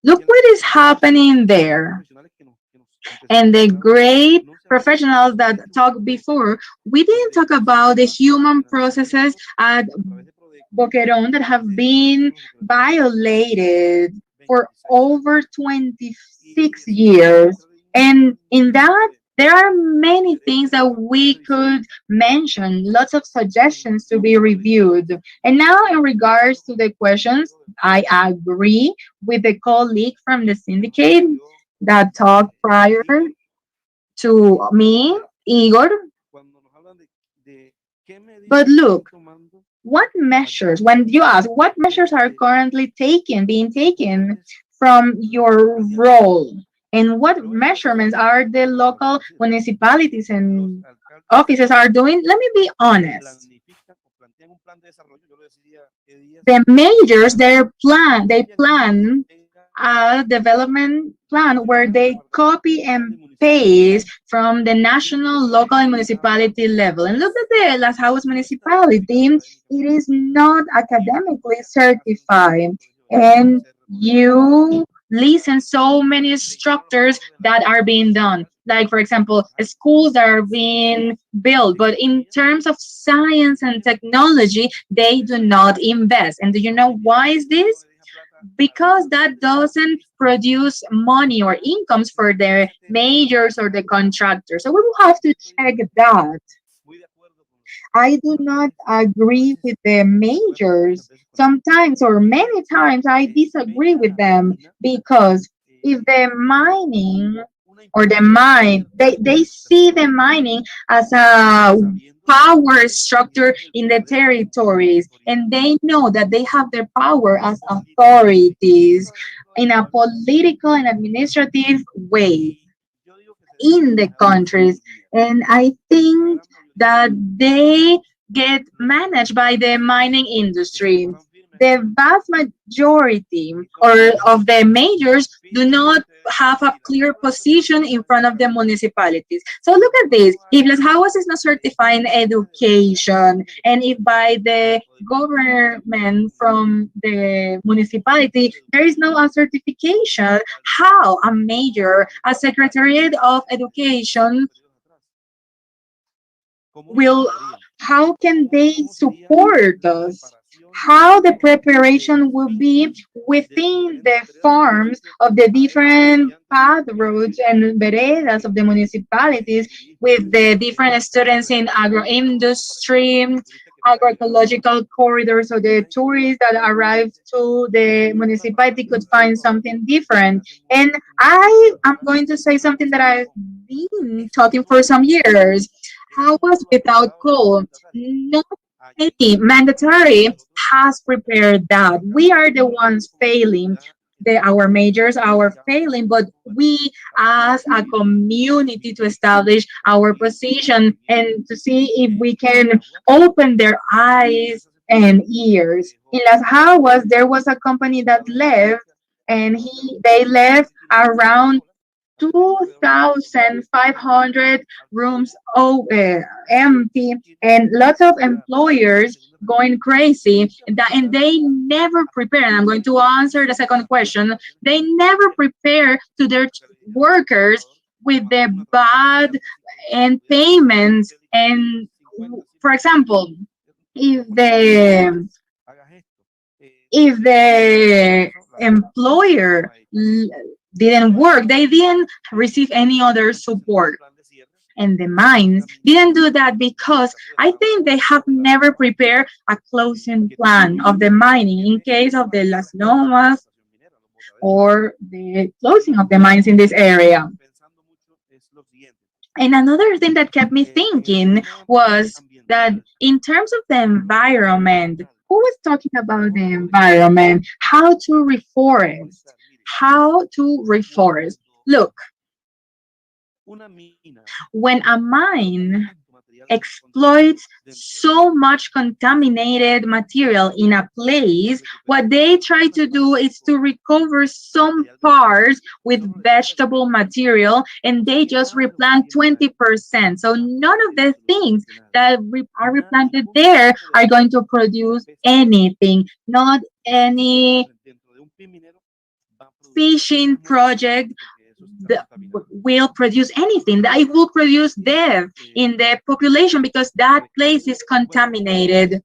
look what is happening there. And the great professionals that talked before, we didn't talk about the human processes at Boquerón that have been violated for over 26 years. And in that, There are many things that we could mention, lots of suggestions to be reviewed. And now, in regards to the questions, I agree with the colleague from the syndicate that talked prior to me, Igor. But look, what measures, when you ask, what measures are currently being taken from your role? And what measurements are the local municipalities and offices are doing? Let me be honest. The majors, they plan a development plan where they copy and paste from the national, local, and municipality level. And look at the Las Aguas municipality, it is not academically certified. And you listen so many structures that are being done. Like, for example, schools that are being built, but in terms of science and technology, they do not invest. And do you know why is this? Because that doesn't produce money or incomes for the majors or the contractors. So we will have to check that. I do not agree with the majors. Sometimes or many times I disagree with them because if the mining or the mine, they see the mining as a power structure in the territories and they know that they have their power as authorities in a political and administrative way in the countries. And I think that they get managed by the mining industry. The vast majority or of the majors do not have a clear position in front of the municipalities. So look at this. If Las Aguas is not certifying education, and if by the government from the municipality there is no certification, how a major, a secretariat of education will, how can they support us? How the preparation will be within the farms of the different path roads and veredas of the municipalities with the different students in agro-industry, agroecological corridors, so the tourists that arrive to the municipality could find something different. And I am going to say something that I've been talking for some years. How was without coal? Not any mandatory has prepared that. We are the ones failing. Our majors are failing, but we as a community to establish our position and to see if we can open their eyes and ears. In Las Aguas, there was a company that left, and they left around 2,500 rooms empty and lots of employers going crazy and they never prepare. And I'm going to answer the second question. They never prepare to their workers with the bad and payments. And for example, if the if the employer didn't work, they didn't receive any other support. And the mines didn't do that because I think they have never prepared a closing plan of the mining in case of the Las Lomas or the closing of the mines in this area. And another thing that kept me thinking was that in terms of the environment, who was talking about the environment, how to reforest, how to reforest. Look, when a mine exploits so much contaminated material in a place, what they try to do is to recover some parts with vegetable material and they just replant 20%. So none of the things that are replanted there are going to produce anything, not any fishing project that will produce anything. It will produce death in the population because that place is contaminated.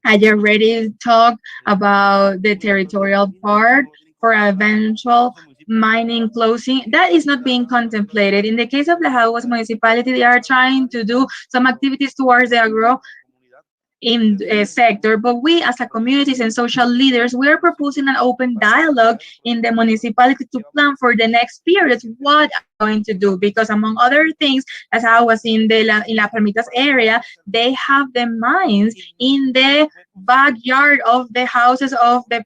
I already talked about the territorial part for eventual mining closing, that is not being contemplated. In the case of the Haguas municipality, they are trying to do some activities towards the agro in a sector, but we as a communities and social leaders, we are proposing an open dialogue in the municipality to plan for the next periods what are we going to do, because among other things, as I was in the in La Permitas area, they have the mines in the backyard of the houses of that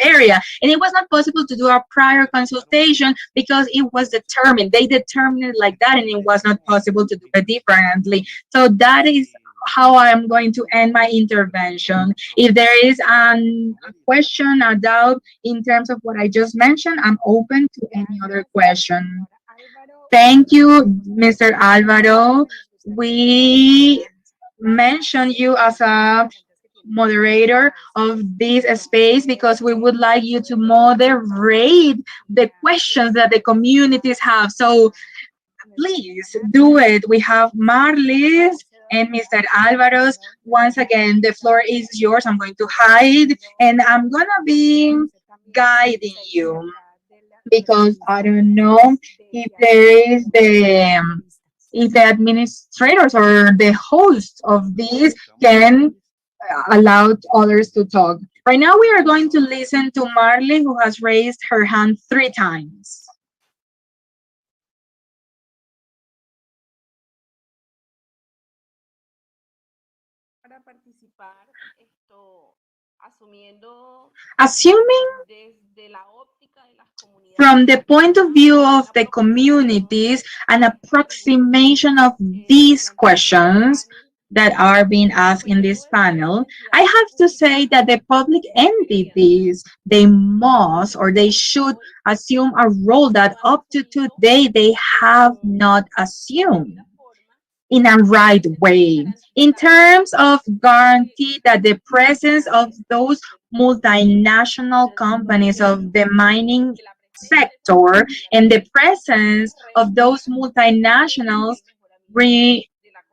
area, and it was not possible to do a prior consultation because it was determined, they determined it like that, and it was not possible to do it differently. So that is how I am going to end my intervention. If there is a question, a doubt in terms of what I just mentioned, I'm open to any other question. Thank you, Mr. Alvaro. We mentioned you as a moderator of this space because we would like you to moderate the questions that the communities have. So please do it. We have Marlis and Mr. Alvaro's. Once again, the floor is yours. I'm going to hide and I'm going to be guiding you because I don't know if there is if the administrators or the hosts of this can allow others to talk. Right now, we are going to listen to Marley, who has raised her hand 3 times. Assuming from the point of view of the communities, an approximation of these questions that are being asked in this panel, I have to say that the public entities, they must or they should assume a role that up to today they have not assumed in a right way in terms of guarantee that the presence of those multinational companies of the mining sector and the presence of those multinationals re-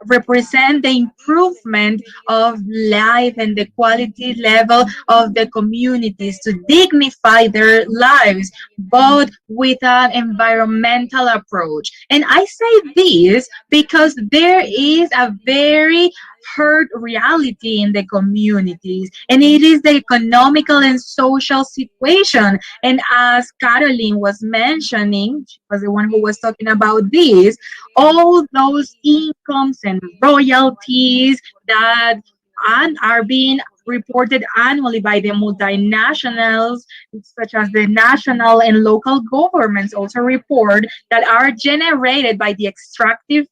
represent the improvement of life and the quality level of the communities to dignify their lives, but with an environmental approach. And I say this because there is a very hurt reality in the communities, and it is the economical and social situation. And as Caroline was mentioning, she was the one who was talking about this, all those incomes and royalties that are being reported annually by the multinationals, such as the national and local governments also report, that are generated by the extractive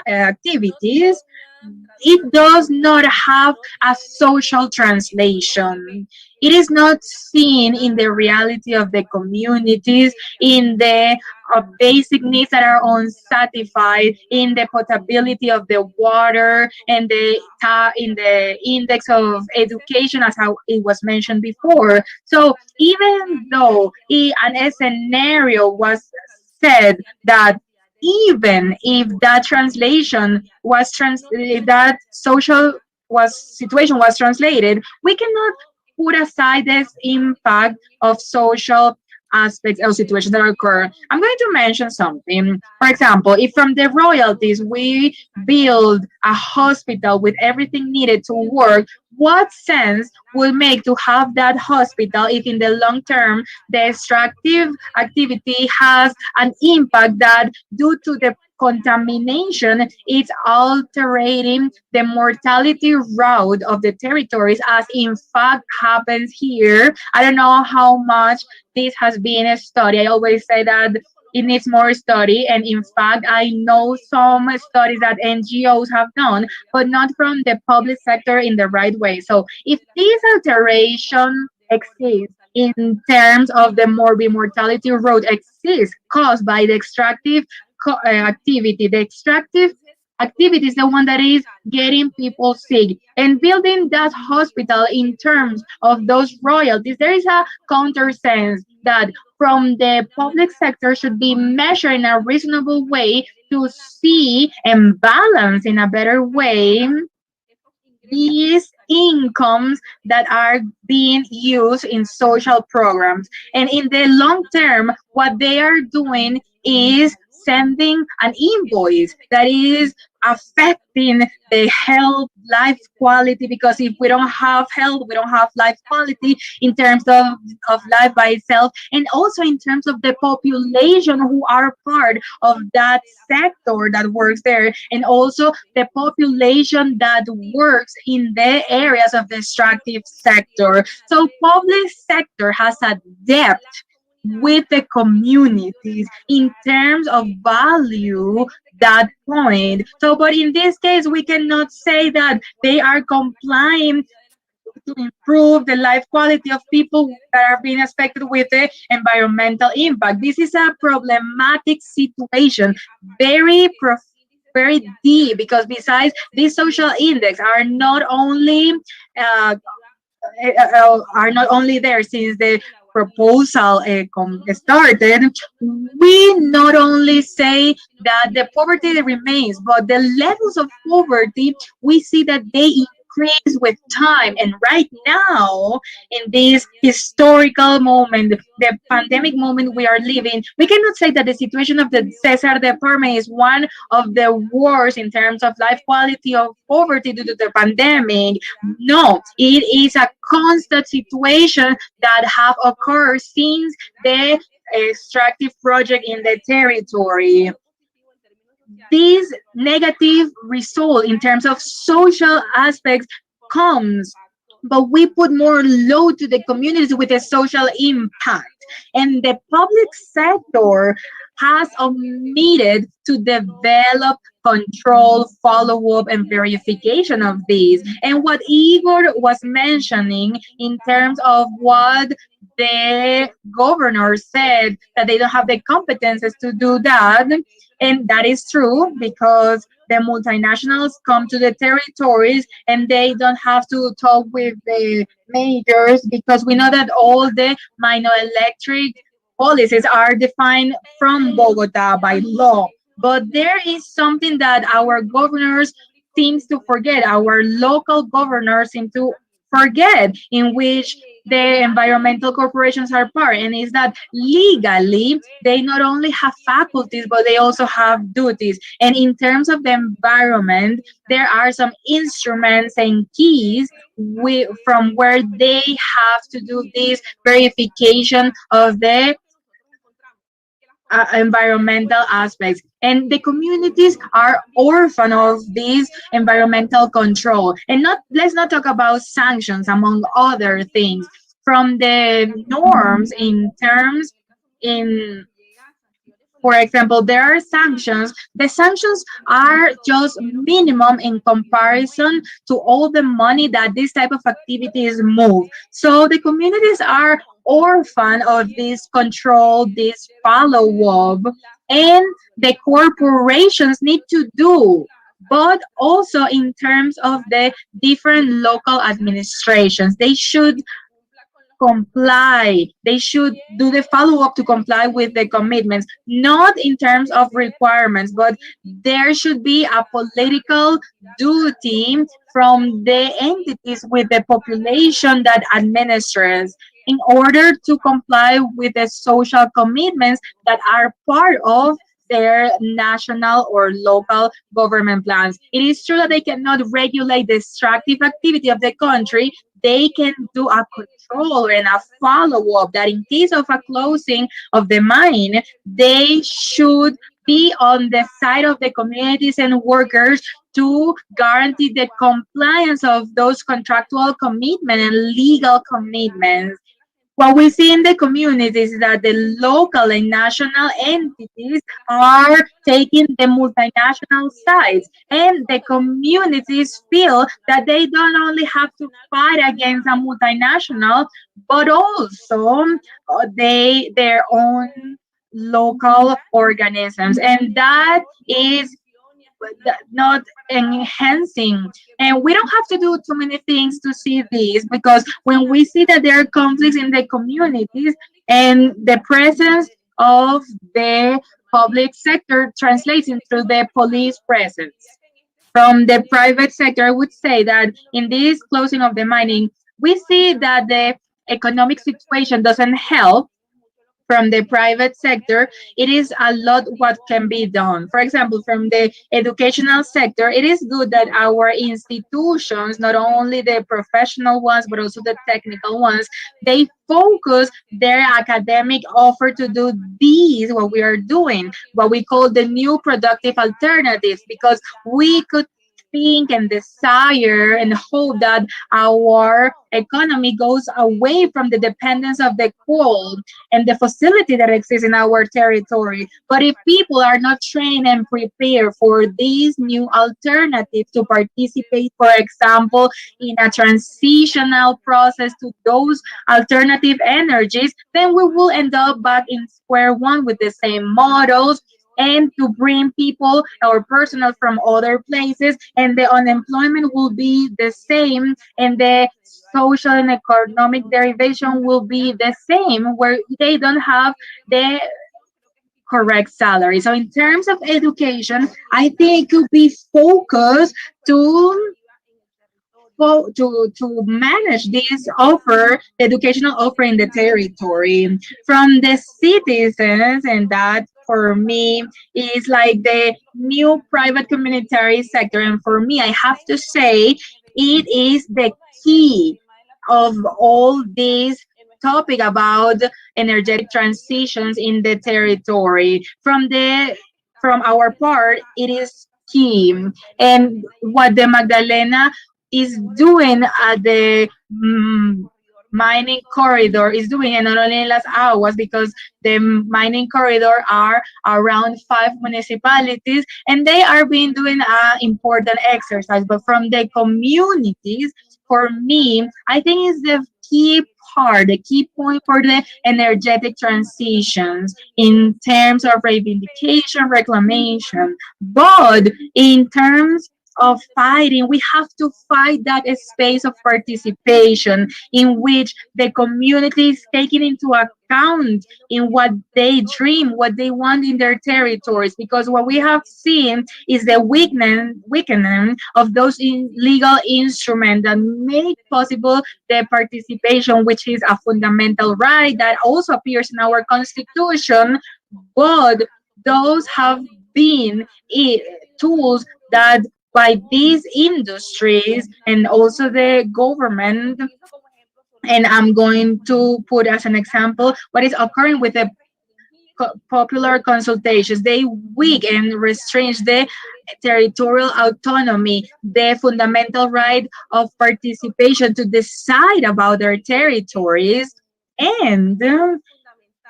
activities, it does not have a social translation. It is not seen in the reality of the communities, in the basic needs that are unsatisfied, in the potability of the water, and in the index of education, as how it was mentioned before. So even though an scenario was said that even if that translation was if that social was situation was translated, we cannot put aside this impact of social aspects or situations that occur. I'm going to mention something. For example, if from the royalties we build a hospital with everything needed to work, what sense will make to have that hospital if in the long term the extractive activity has an impact that due to the contamination, it's altering the mortality route of the territories, as in fact happens here. I don't know how much this has been a study. I always say that it needs more study, and in fact, I know some studies that NGOs have done, but not from the public sector in the right way. So, if this alteration exists in terms of the morbid mortality road exists caused by the extractive activity. The extractive activity is the one that is getting people sick. And building that hospital in terms of those royalties, there is a counter sense that from the public sector should be measured in a reasonable way to see and balance in a better way these incomes that are being used in social programs. And in the long term, what they are doing is sending an invoice that is affecting the health life quality, because if we don't have health, we don't have life quality in terms of life by itself, and also in terms of the population who are part of that sector that works there, and also the population that works in the areas of the extractive sector. So public sector has a depth with the communities in terms of value that point. So, but in this case, we cannot say that they are complying to improve the life quality of people that are being affected with the environmental impact. This is a problematic situation, very very deep, because besides these social index uh, are not only there since the proposal started, we not only say that the poverty remains, but the levels of poverty, we see that they increase with time. And right now, in this historical moment, the pandemic moment we are living, we cannot say that the situation of the Cesar department is one of the worst in terms of life quality of poverty due to the pandemic. No, it is a constant situation that have occurred since the extractive project in the territory. This negative result in terms of social aspects comes, but we put more load to the communities with a social impact. And the public sector has omitted to develop control, follow up, and verification of these. And what Igor was mentioning in terms of what the governor said, that they don't have the competences to do that, and that is true, because the multinationals come to the territories and they don't have to talk with the majors, because we know that all the minor electric policies are defined from Bogota by law. But there is something that our governors seems to forget. Our local governors seem to forget, in which the environmental corporations are part, and is that legally they not only have faculties, but they also have duties. And in terms of the environment, there are some instruments and keys from where they have to do this verification of the environmental aspects. And the communities are orphan of this environmental control. And not, let's not talk about sanctions, among other things, from the norms in terms in, for example, there are sanctions. The sanctions are just minimum in comparison to all the money that this type of activities move. So the communities are orphan of this control, this follow up, and the corporations need to do. But also in terms of the different local administrations, they should comply. They should do the follow up to comply with the commitments, not in terms of requirements, but there should be a political duty from the entities with the population that administers, in order to comply with the social commitments that are part of their national or local government plans. It is true that they cannot regulate the extractive activity of the country. They can do a control and a follow up, that in case of a closing of the mine, they should be on the side of the communities and workers to guarantee the compliance of those contractual commitments and legal commitments. What we see in the communities is that the local and national entities are taking the multinational sides, and the communities feel that they don't only have to fight against a multinational, but also their own local organisms, and that is not enhancing. And we don't have to do too many things to see this, because when we see that there are conflicts in the communities, and the presence of the public sector translates into the police presence. From the private sector, I would say that in this closing of the mining, we see that the economic situation doesn't help from the private sector. It is a lot what can be done. For example, from the educational sector, it is good that our institutions, not only the professional ones, but also the technical ones, they focus their academic offer to do these, what we are doing, what we call the new productive alternatives, because we could think and desire and hope that our economy goes away from the dependence of the coal and the facility that exists in our territory. But if people are not trained and prepared for these new alternatives to participate, for example, in a transitional process to those alternative energies, then we will end up back in square one with the same models and to bring people or personnel from other places, and the unemployment will be the same, and the social and economic derivation will be the same, where they don't have the correct salary. So in terms of education, I think it could be focused to to manage this offer, the educational offer in the territory from the citizens, and that for me is like the new private communitary sector. And for me, I have to say, it is the key of all this topic about energetic transitions in the territory. From our part, it is key. And what the Magdalena is doing at the mining corridor is doing, and not only in Las Aguas, because the mining corridor are around 5 municipalities, and they are being doing an important exercise. But from the communities, for me, I think is the key part, the key point for the energetic transitions in terms of reivindication, reclamation. But in terms of fighting, we have to fight that space of participation in which the community is taking into account in what they dream, what they want in their territories. Because what we have seen is the weakening of those legal instruments that make possible the participation, which is a fundamental right that also appears in our constitution. But those have been tools that by these industries and also the government. And I'm going to put as an example what is occurring with the popular consultations. They weak and restrain the territorial autonomy, the fundamental right of participation to decide about their territories, and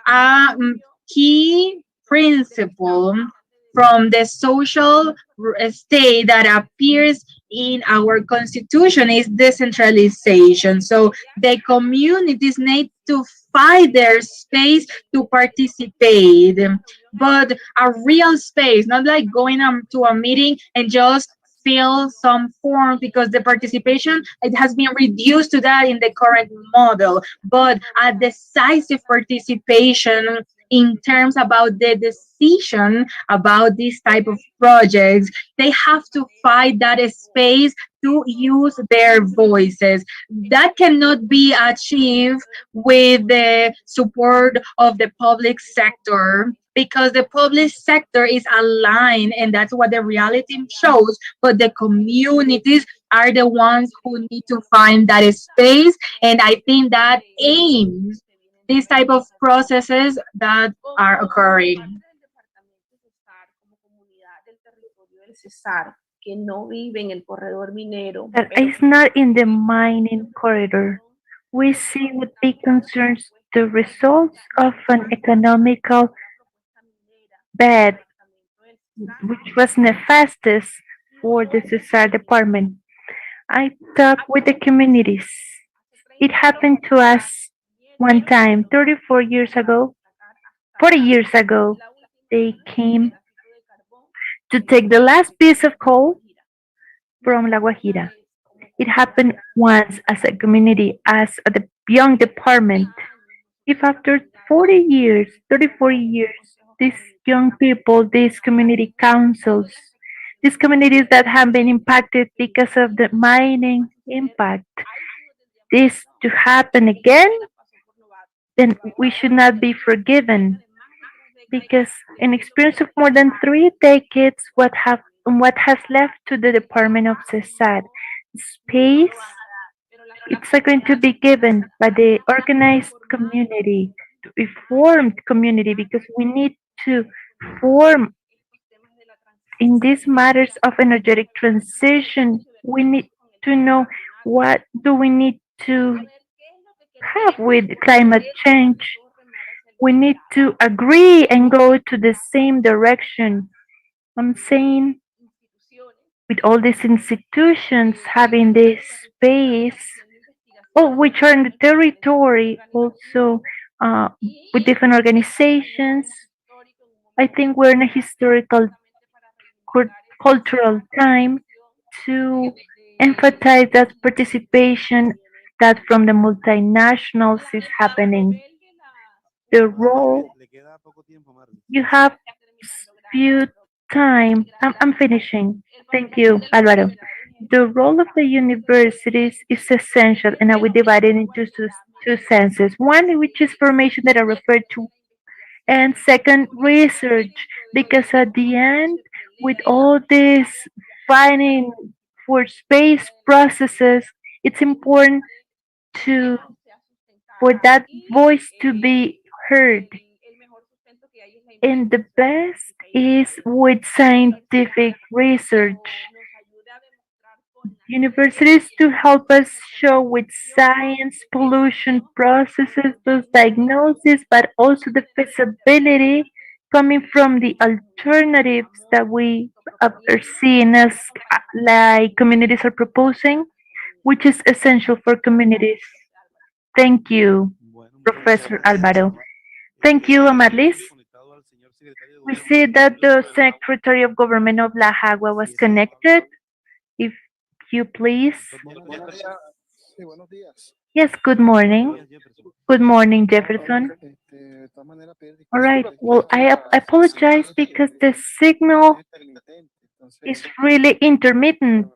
a key principle from the social state that appears in our constitution is decentralization. So the communities need to find their space to participate, but a real space, not like going to a meeting and just fill some form, because the participation, it has been reduced to that in the current model, but a decisive participation in terms about the decision about this type of projects. They have to find that space to use their voices. That cannot be achieved with the support of the public sector, because the public sector is aligned, and that's what the reality shows. But the communities are the ones who need to find that space, and I think that aims these type of processes that are occurring. That is not in the mining corridor. We see with big concerns the results of an economical bed, which was nefastous for the Cesar department. I talked with the communities. It happened to us one time, 34 years ago, 40 years ago. They came to take the last piece of coal from La Guajira. It happened once as a community, as a young department. If after 40 years, 34 years, these young people, these community councils, these communities that have been impacted because of the mining impact. This to happen again, then we should not be forgiven because in experience of more than 3 decades, what has left to the Department of Cesar space, it's not going to be given by the organized community, to be formed community, because we need to form in these matters of energetic transition. We need to know what do we need to have with climate change. We need to agree and go to the same direction. I'm saying with all these institutions having this space, oh, which are in the territory also with different organizations. I think we're in a historical cultural time to emphasize that participation that from the multinationals is happening. The role you have few time. I'm finishing. Thank you, Alvaro. The role of the universities is essential, and I will divide it into two senses. One, which is formation that I referred to, and second, research, because at the end, with all this fighting for space processes, it's important to for that voice to be heard. And the best is with scientific research. Universities to help us show with science pollution processes, those diagnoses, but also the feasibility coming from the alternatives that we are seeing as like communities are proposing, which is essential for communities. Thank you, Professor Alvaro. Thank you, Amarlis. We see that the Secretary of Government of La Jagua was connected. If you please. Yes, good morning. Good morning, Jefferson. All right. Well, I apologize because the signal is really intermittent,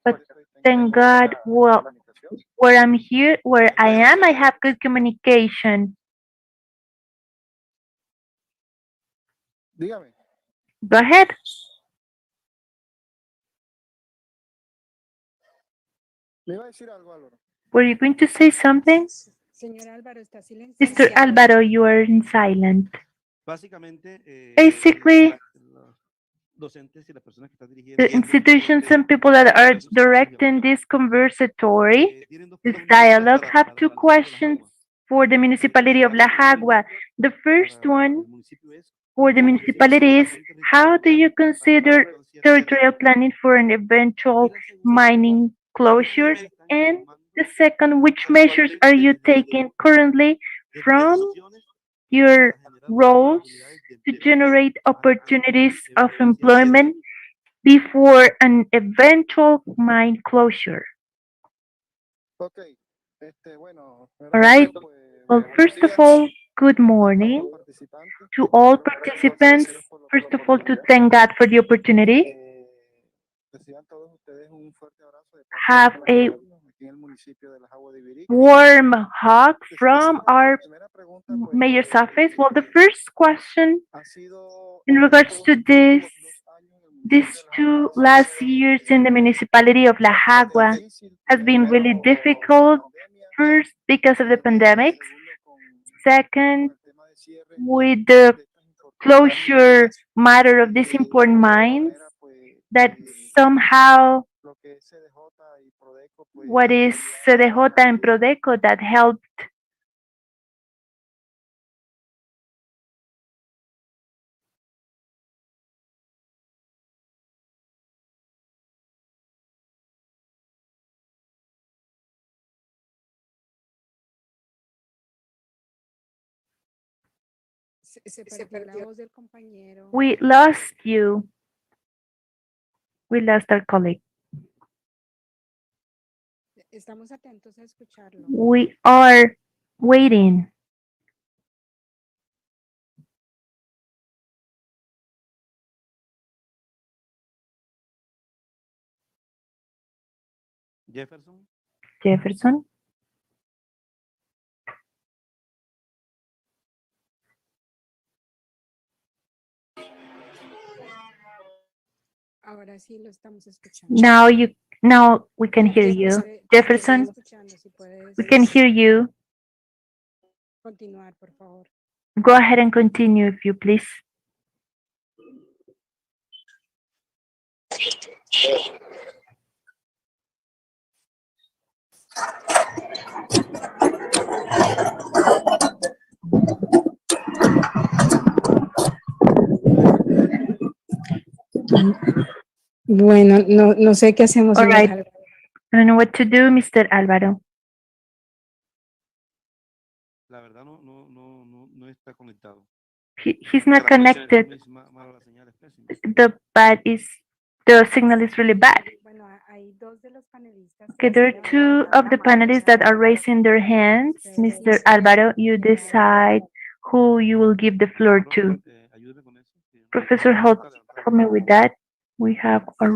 but thank God, well, where I am, I have good communication. Go ahead. Were you going to say something? Mr. Alvaro, you are in silent. Basically, the institutions and people that are directing this conversatory, this dialogue, have two questions for the municipality of La Jagua. The first one for the municipality is how do you consider territorial planning for an eventual mining closures? And the second, which measures are you taking currently from your roles to generate opportunities of employment before an eventual mine closure? All right. Well, first of all, good morning to all participants. First of all, to thank God for the opportunity. Have a warm hug from our mayor's office. Well, the first question in regards to these 2 last years in the municipality of La Jagua has been really difficult. First, because of the pandemics. Second, with the closure matter of these important mines that somehow what is CDJ and Prodeco that helped we lost you. We lost our colleague. We are waiting. Jefferson. Ahora sí lo estamos escuchando. Now we can hear you. Te estoy Jefferson, escuchando, si puedes we can hear you. continuar, por favor. Go ahead and continue if you please. Bueno, no sé qué hacemos, All señor right. Álvarez. I don't know what to do, Mr. Alvaro. He's not connected. The signal is really bad. Bueno, hay dos de los panelistas Okay, que there are están two levantando of la the mano. panelists that are raising their hands. Mr. Alvaro, you decide who you will give the floor to. Professor, help me with that. We have a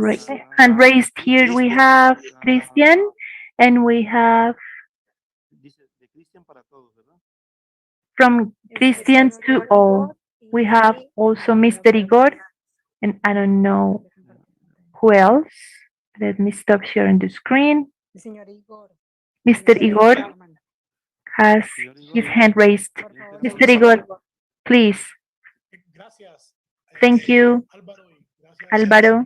hand raised here. We have Christian and we have from Christian to all. We have also Mr. Igor and I don't know who else. Let me stop sharing the screen. El señor Igor. Mr. Igor La mano. has his hand raised. Por favor, Mr. Igor, please. Thank you, Alvaro.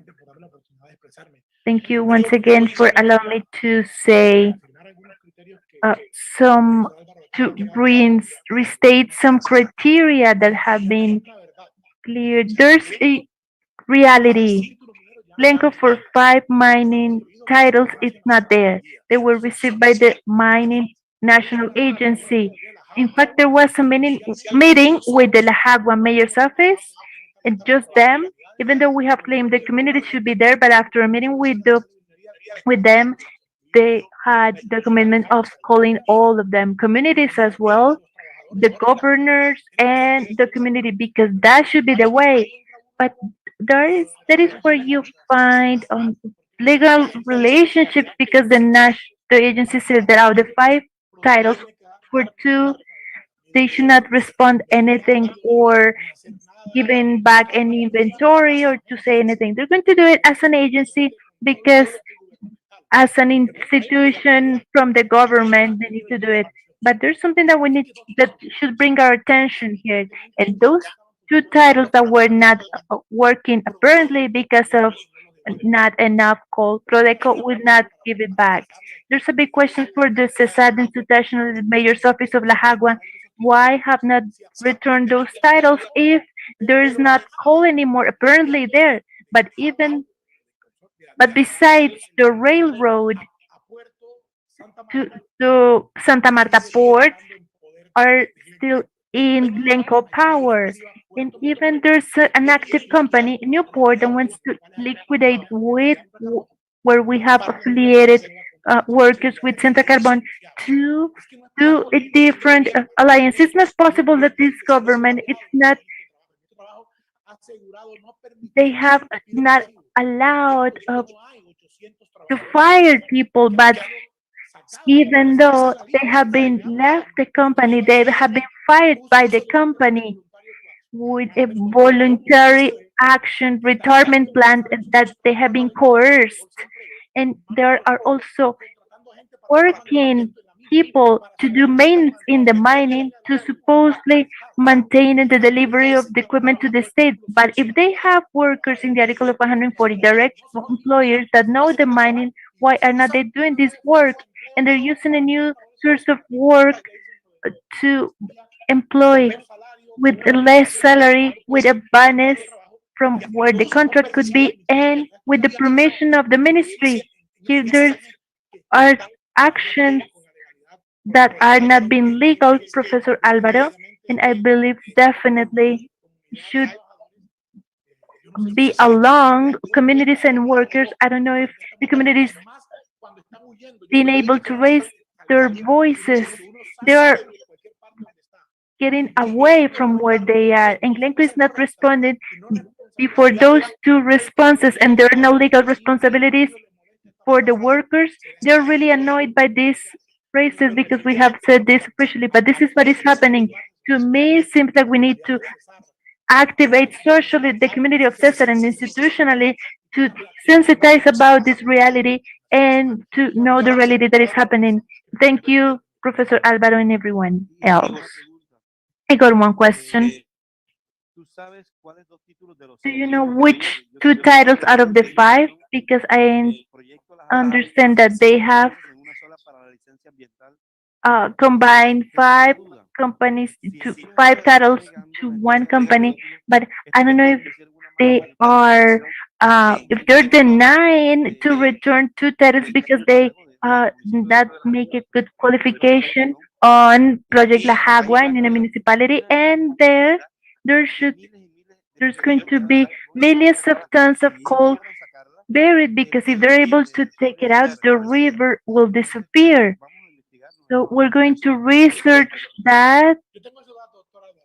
Thank you once again for allowing me to say uh, some, to restate some criteria that have been cleared. There's a reality. Blanco for 5 mining titles is not there. They were received by the mining national agency. In fact, there was a meeting with the La Jagua mayor's office and just them, even though we have claimed the community should be there, but after a meeting with them, they had the commitment of calling all of them communities as well, the governors and the community, because that should be the way. But that is where you find legal relationships because the agency says that out of the 5 titles, for 2 they should not respond anything or giving back any inventory or to say anything. They're going to do it as an agency because as an institution from the government, they need to do it. But there's something that we need that should bring our attention here. And those 2 titles that were not working apparently because of not enough coal, Prodeco will not give it back. There's a big question for the CESAD Institutional Mayor's Office of La Jagua. Why have not returned those titles if there is not coal anymore apparently there? But even but besides the railroad to, to Santa Marta Port are still in Glencoe Power. And even there's an active company, Newport, that wants to liquidate where we have affiliated workers with Santa Carbon to do a different alliance. It's not possible that this government, it's not, they have not allowed to fire people, but even though they have been left the company, they have been fired by the company with a voluntary action retirement plan that they have been coerced. And there are also working people to do maintenance in the mining to supposedly maintain the delivery of the equipment to the state. But if they have workers in the Article of 140 direct employers that know the mining, why are not they doing this work? And they're using a new source of work to employ with a less salary, with a bonus from where the contract could be, and with the permission of the ministry. Here there are actions that are not being legal, Professor Alvaro, and I believe definitely should be along communities and workers. I don't know if the communities being able to raise their voices. They are getting away from where they are, and Glencoe is not responding before those 2 responses, and there are no legal responsibilities for the workers, they're really annoyed by these phrases because we have said this officially, but this is what is happening. To me, it seems like we need to activate socially the community of Cesar and institutionally to sensitize about this reality and to know the reality that is happening. Thank you, Professor Alvaro, and everyone else. I got one question. Do you know which two titles out of the five? Because I understand that they have combined five companies to five titles to one company, but I don't know if they are if they're denying to return two titles because they not make a good qualification on Project La Jagua in a municipality, and there should there's going to be millions of tons of coal buried because if they're able to take it out, the river will disappear. So we're going to research that.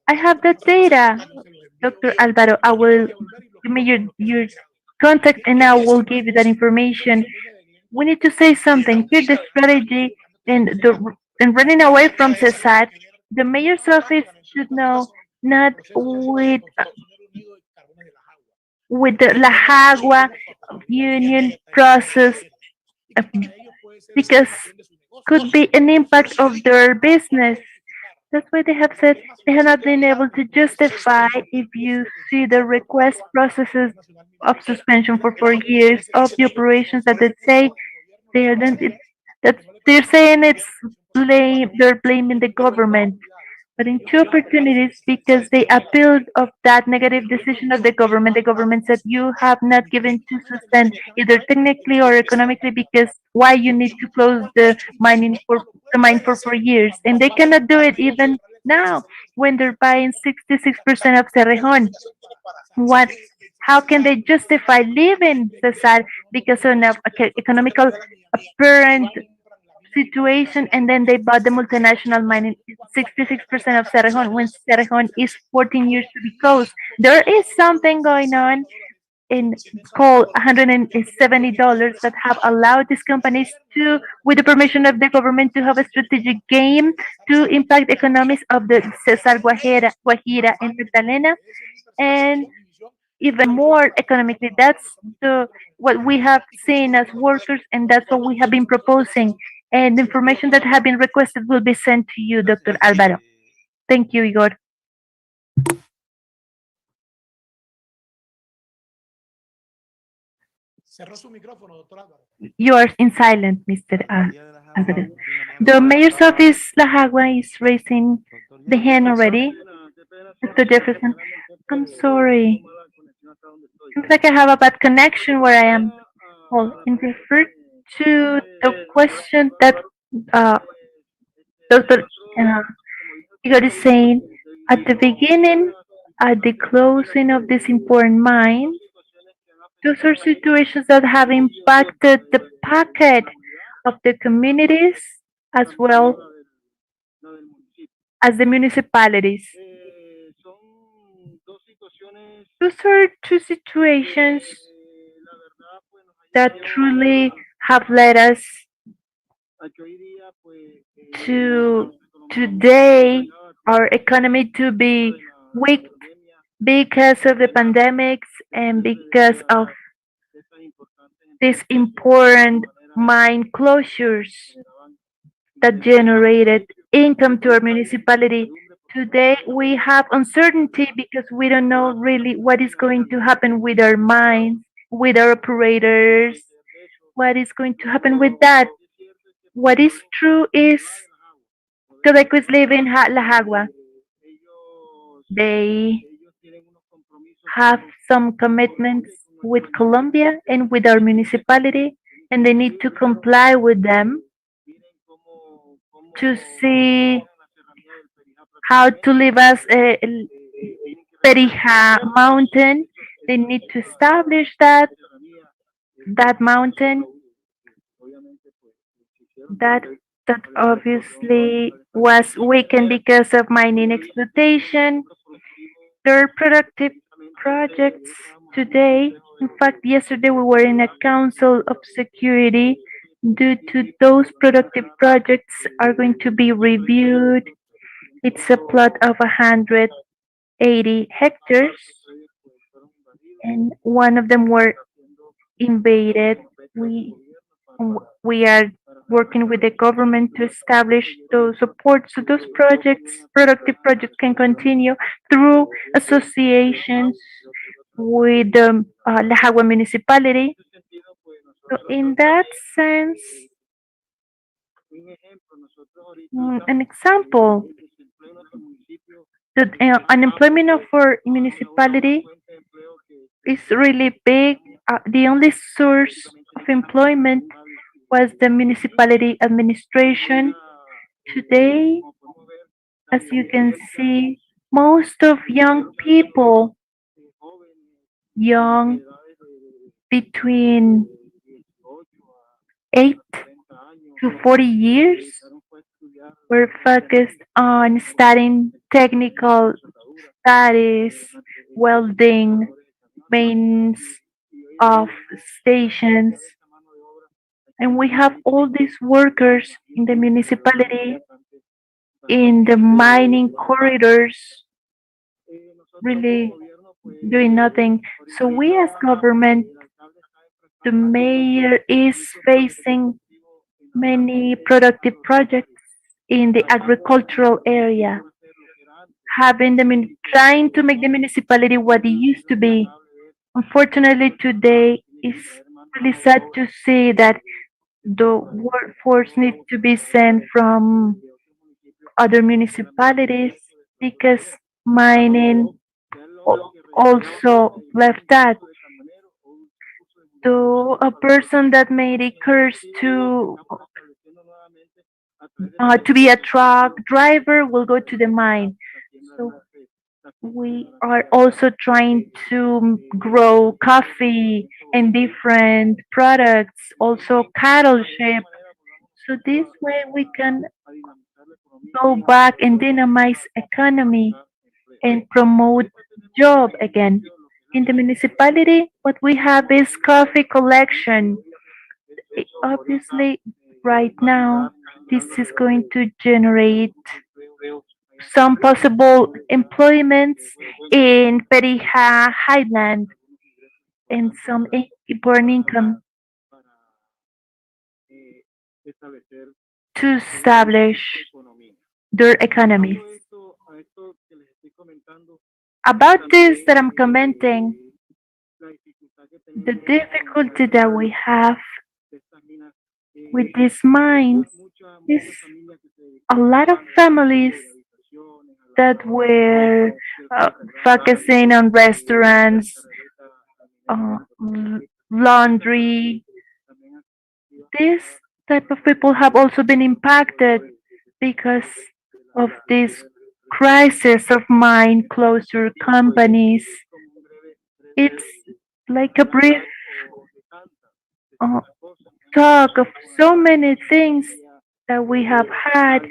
I have the data, Dr. Alvaro. I will give me your contact and I will give you that information. We need to say something. Here the strategy and the and running away from CESAR, the mayor's office should know not with the La Jagua union process uh, because could be an impact of their business. That's why they have said they have not been able to justify if you see the request processes of suspension for 4 years of the operations that they say they are then that they're saying they're blaming the government. But in two opportunities, because they appealed of that negative decision of the government said you have not given to suspend either technically or economically because why you need to close the mine for 4 years, and they cannot do it even now when they're buying 66% of Cerrejon. What? How can they justify leaving Cesar because of an economical apparent situation, and then they bought the multinational mine in 66% of Cerrejon when Cerrejon is 14 years to be closed. There is something going on in called $170 that have allowed these companies to, with the permission of the government, to have a strategic game to impact economies of the Cesar Guajira and Magdalena, and even more economically. That's the what we have seen as workers, and that's what we have been proposing. And the information that have been requested will be sent to you, Dr. Alvaro. Thank you, Igor. You are in silent, Mr. Alvaro. The mayor's office, La Jagua, is raising the hand already. Dr. Jefferson, I'm sorry. Seems like I have a bad connection where I am. Well, in refer to the question that uh, Dr. Uh, Igor is saying, at the beginning, at the closing of this important mine, those are situations that have impacted the pocket of the communities as well as the municipalities. Those are two situations that truly have led us to today our economy to be weak because of the pandemics and because of these important mine closures that generated income to our municipality. Today we have uncertainty because we don't know really what is going to happen with our mines, with our operators, what is going to happen with that. What is true is Quebec is leaving La Jagua. They have some commitments with Colombia and with our municipality, and they need to comply with them to see how to leave us a Perija mountain. They need to establish that mountain that that obviously was weakened because of mining exploitation. Their productive projects today In fact, yesterday we were in a council of security due to those productive projects are going to be reviewed. It's a plot of 180 hectares, and one of them were invaded. We we are working with the government to establish those support so those projects, productive projects, can continue through associations with the La Jagua municipality. So in that sense, an example, the unemployment of our municipality is really big. The only source of employment was the municipality administration. Today, as you can see, most of young people, young between 8 to 40 years, were focused on studying technical studies, welding, maintenance of stations, and we have all these workers in the municipality in the mining corridors really doing nothing. So we as government, the mayor is facing many productive projects in the agricultural area, having trying to make the municipality what it used to be. Unfortunately, today it's really sad to see that the workforce needs to be sent from other municipalities because mining also left that to a person that made a curse to be a truck driver will go to the mine. So we are also trying to grow coffee and different products, also cattle sheep. So this way we can go back and dynamize economy and promote job again. In the municipality, what we have is coffee collection. Obviously, right now, this is going to generate some possible employments in Perijá Highland and some important income to establish their economies. About this that I'm commenting, the difficulty that we have with these mines is a lot of families that were uh, focusing on restaurants, laundry. These type of people have also been impacted because of this crisis of mine closure companies. It's like a brief uh, talk of so many things that we have had.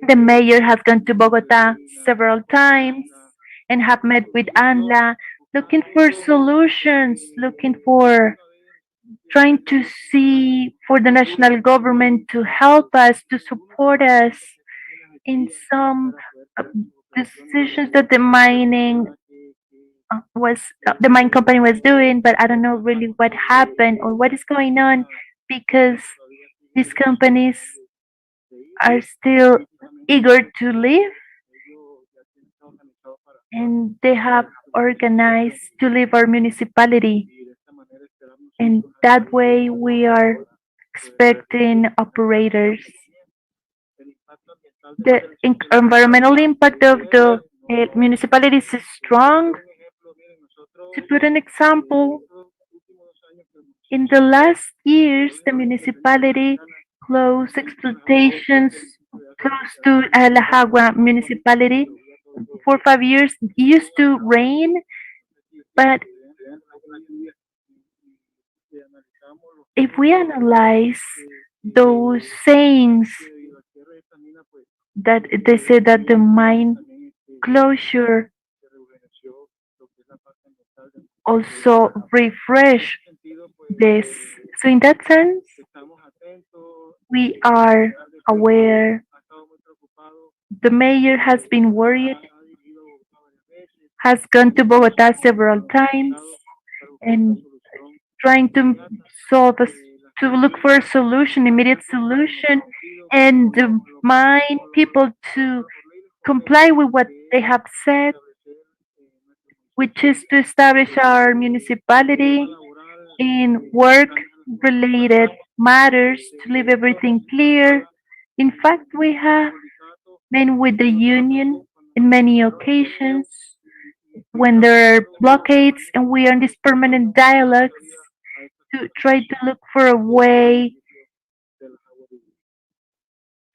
The mayor has gone to Bogota several times and have met with ANLA looking for solutions, looking for trying to see for the national government to help us, to support us in some uh, decisions that the mine company was doing, but I don't know really what happened or what is going on because these companies are still eager to live and they have organized to leave our municipality. And that way we are expecting operators. The environmental impact of the municipalities is strong. To put an example, in the last years, the municipality closed exploitations close to La Jagua municipality for 5 years. It used to rain, but if we analyze those sayings that they say that the mine closure also refresh this. So in that sense, we are aware. The mayor has been worried, has gone to Bogota several times, and trying to solve a, to look for a solution, immediate solution, and remind people to comply with what they have said, which is to establish our municipality in work related matters to leave everything clear. In fact, we have been with the union in many occasions when there are blockades, and we are in these permanent dialogues to try to look for a way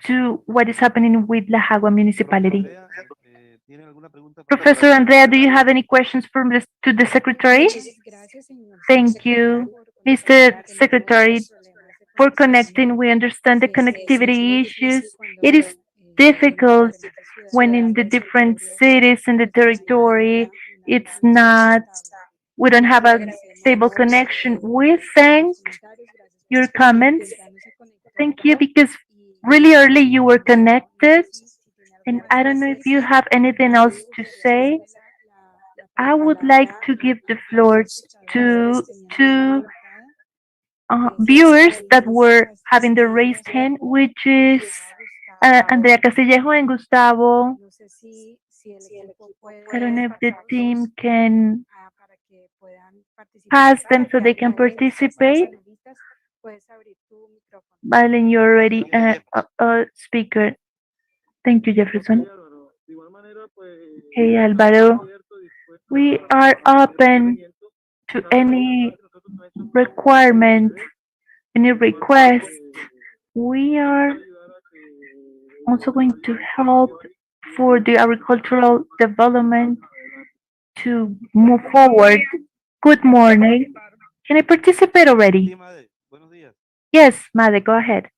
to what is happening with La Jagua municipality. Professor Andrea, do you have any questions from this to the secretary? Thank you, Mr. Secretary, for connecting. We understand the connectivity issues. It is difficult when in the different cities and the territory, it's not, we don't have a stable connection. We thank your comments. Thank you because really early you were connected, and I don't know if you have anything else to say. I would like to give the floor to two viewers that were having the raised hand, which is Andrea Castillejo and Gustavo. I don't know if the team can pass them so they can participate. Valen, you're already a speaker. Thank you, Jefferson. Hey, Alvaro. We are open to any requirement, any request. We are also going to help for the agricultural development to move forward. Good morning. Can I participate already? Yes, Made, go ahead.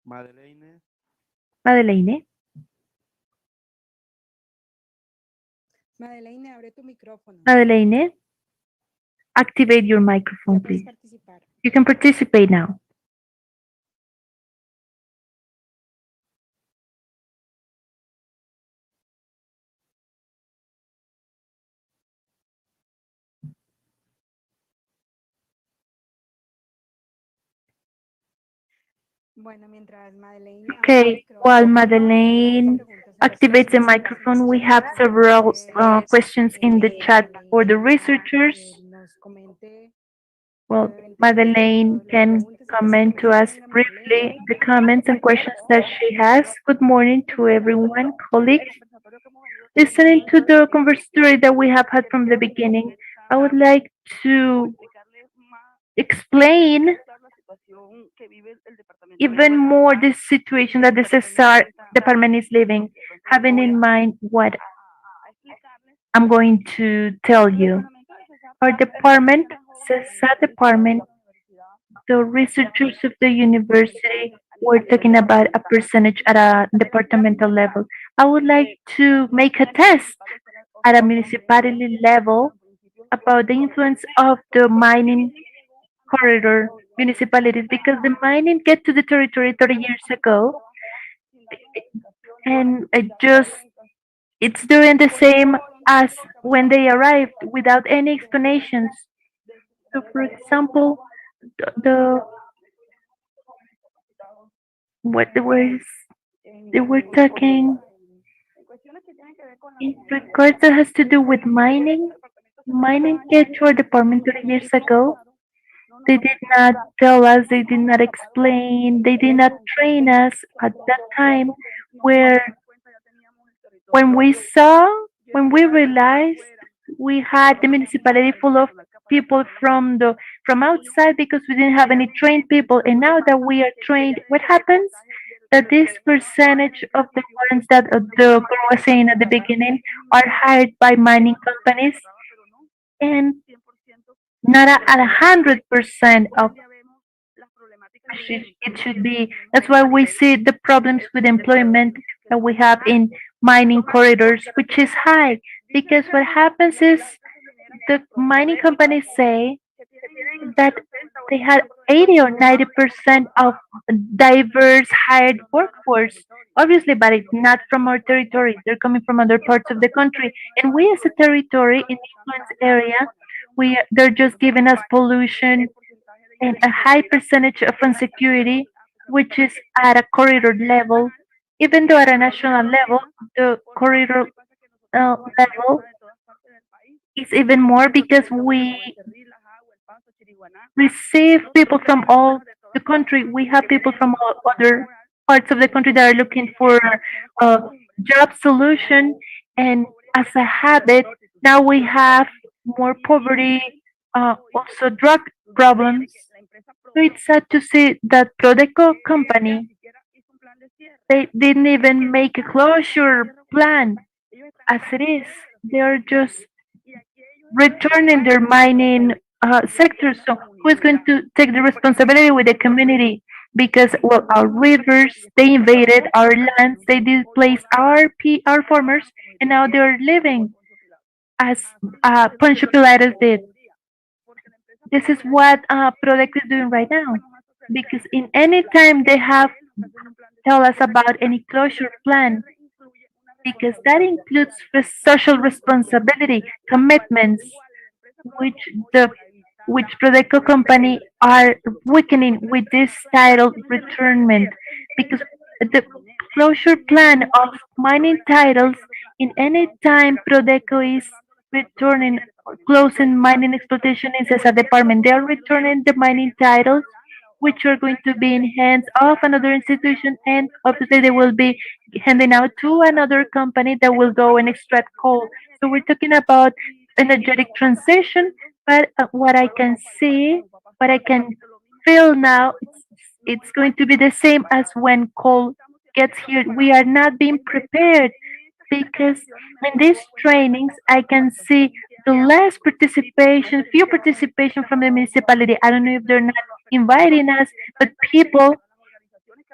Madeleine, Madeleine, activate your microphone, please. You can participate now. Okay, while Madeleine activates the microphone, we have several questions in the chat for the researchers. Well, Madeleine can comment to us briefly the comments and questions that she has. Good morning to everyone, colleagues. Listening to the conversatory that we have had from the beginning, I would like to explain even more the situation that the CESAR department is living, having in mind what I'm going to tell you. Our department, CESAR department, the researchers of the university were talking about a percentage at a departmental level. I would like to make a test at a municipality level about the influence of the mining corridor municipalities because the mining get to the territory 30 years ago, and it just it's doing the same as when they arrived without any explanations. So for example, the what they were talking in regards that has to do with mining. Mining came to our department 30 years ago. They did not tell us, they did not explain, they did not train us at that time where when we saw, when we realized we had the municipality full of people from outside because we didn't have any trained people, and now that we are trained, what happens? That this percentage of the ones that the girl was saying at the beginning are hired by mining companies, and not at 100% of it should be. That's why we see the problems with employment that we have in mining corridors, which is high. Because what happens is the mining companies say that they had 80 or 90% of diverse hired workforce. Obviously, but it's not from our territory. They're coming from other parts of the country. And we as a territory in the influence area, they're just giving us pollution and a high percentage of insecurity, which is at a corridor level. Even though at a national level, the corridor level is even more because we receive people from all the country. We have people from all other parts of the country that are looking for a job solution, and as a habit, now we have more poverty, also drug problems. So it's sad to see that Prodeco company they didn't even make a closure plan as it is. They are just returning their mining sector. So who is going to take the responsibility with the community? Because well, our rivers they invaded our lands, they displaced our farmers, and now they're living as Poncho Pilares did. This is what Prodec is doing right now. Because in any time they have tell us about any closure plan, because that includes social responsibility commitments which the which Prodeco company are weakening with this title returnment, because the closure plan of mining titles in any time Prodeco is returning or closing mining exploitation in CESA department, they are returning the mining titles which are going to be in hands of another institution, and obviously they will be handing out to another company that will go and extract coal. So we're talking about energetic transition, but what I can see, what I can feel now, it's going to be the same as when coal gets here. We are not being prepared because in these trainings I can see the less participation, few participation from the municipality. I don't know if they're not inviting us, but people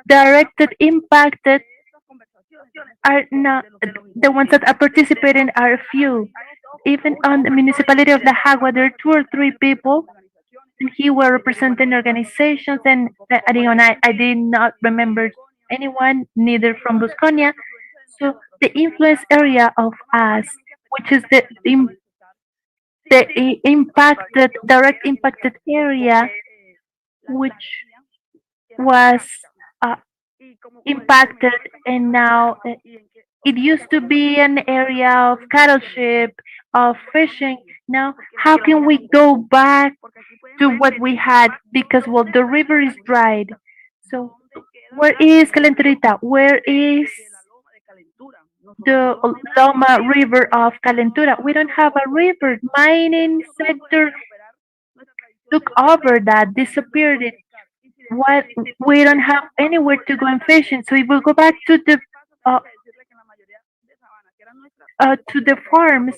directed, impacted are not the ones that are participating are few. Even on the municipality of La Jagua, there are two or three people, and he were representing organizations. And I did not remember anyone, neither from Busconia. So the influence area of us, which is the impacted, direct impacted area, which was uh, impacted, and now it used to be an area of cattle ship, of fishing. Now, how can we go back to what we had? Because, well, the river is dried. So, where is Calenturita? Where is the Loma River of Calentura? We don't have a river. Mining sector took over that, disappeared it. What we don't have anywhere to go and fishing. So if we go back uh, to the farms,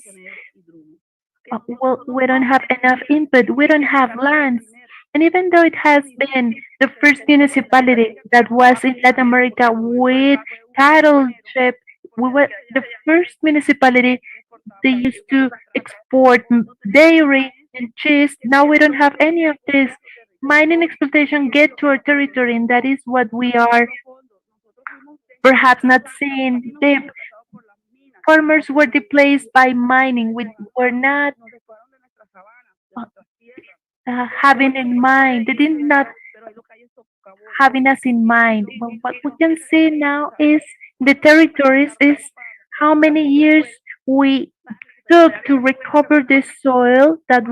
well, we don't have enough input. We don't have lands. And even though it has been the first municipality that was in Latin America with cattle ship, we were the first municipality they used to export dairy and cheese. Now we don't have any of this. Mining exploitation get to our territory, and that is what we are perhaps not seeing. The farmers were displaced by mining. We were not having in mind. They did not having us in mind. But what we can see now is the territories is how many years we took to recover the soil that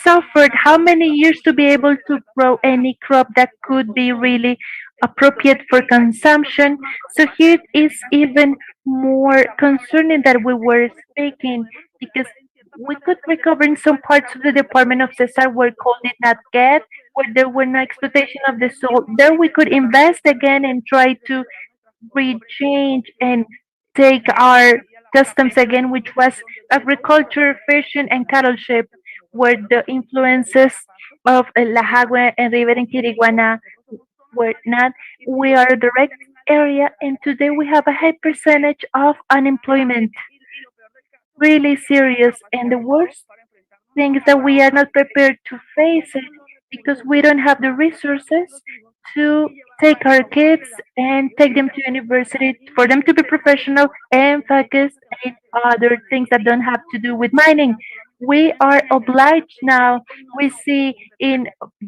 suffered, how many years to be able to grow any crop that could be really appropriate for consumption. So here it is even more concerning that we were speaking, because we could recover in some parts of the Department of Cesar where coal did not get, where there were no exploitation of the soil. There we could invest again and try to rechange and take our customs again, which was agriculture, fishing, and cattle ship, where the influences of La Jagua and River in Quiriguana were not. We are a direct area, and today we have a high percentage of unemployment, really serious. And the worst thing is that we are not prepared to face it because we don't have the resources to take our kids and take them to university for them to be professional and focused in other things that don't have to do with mining. We are obliged now. We see in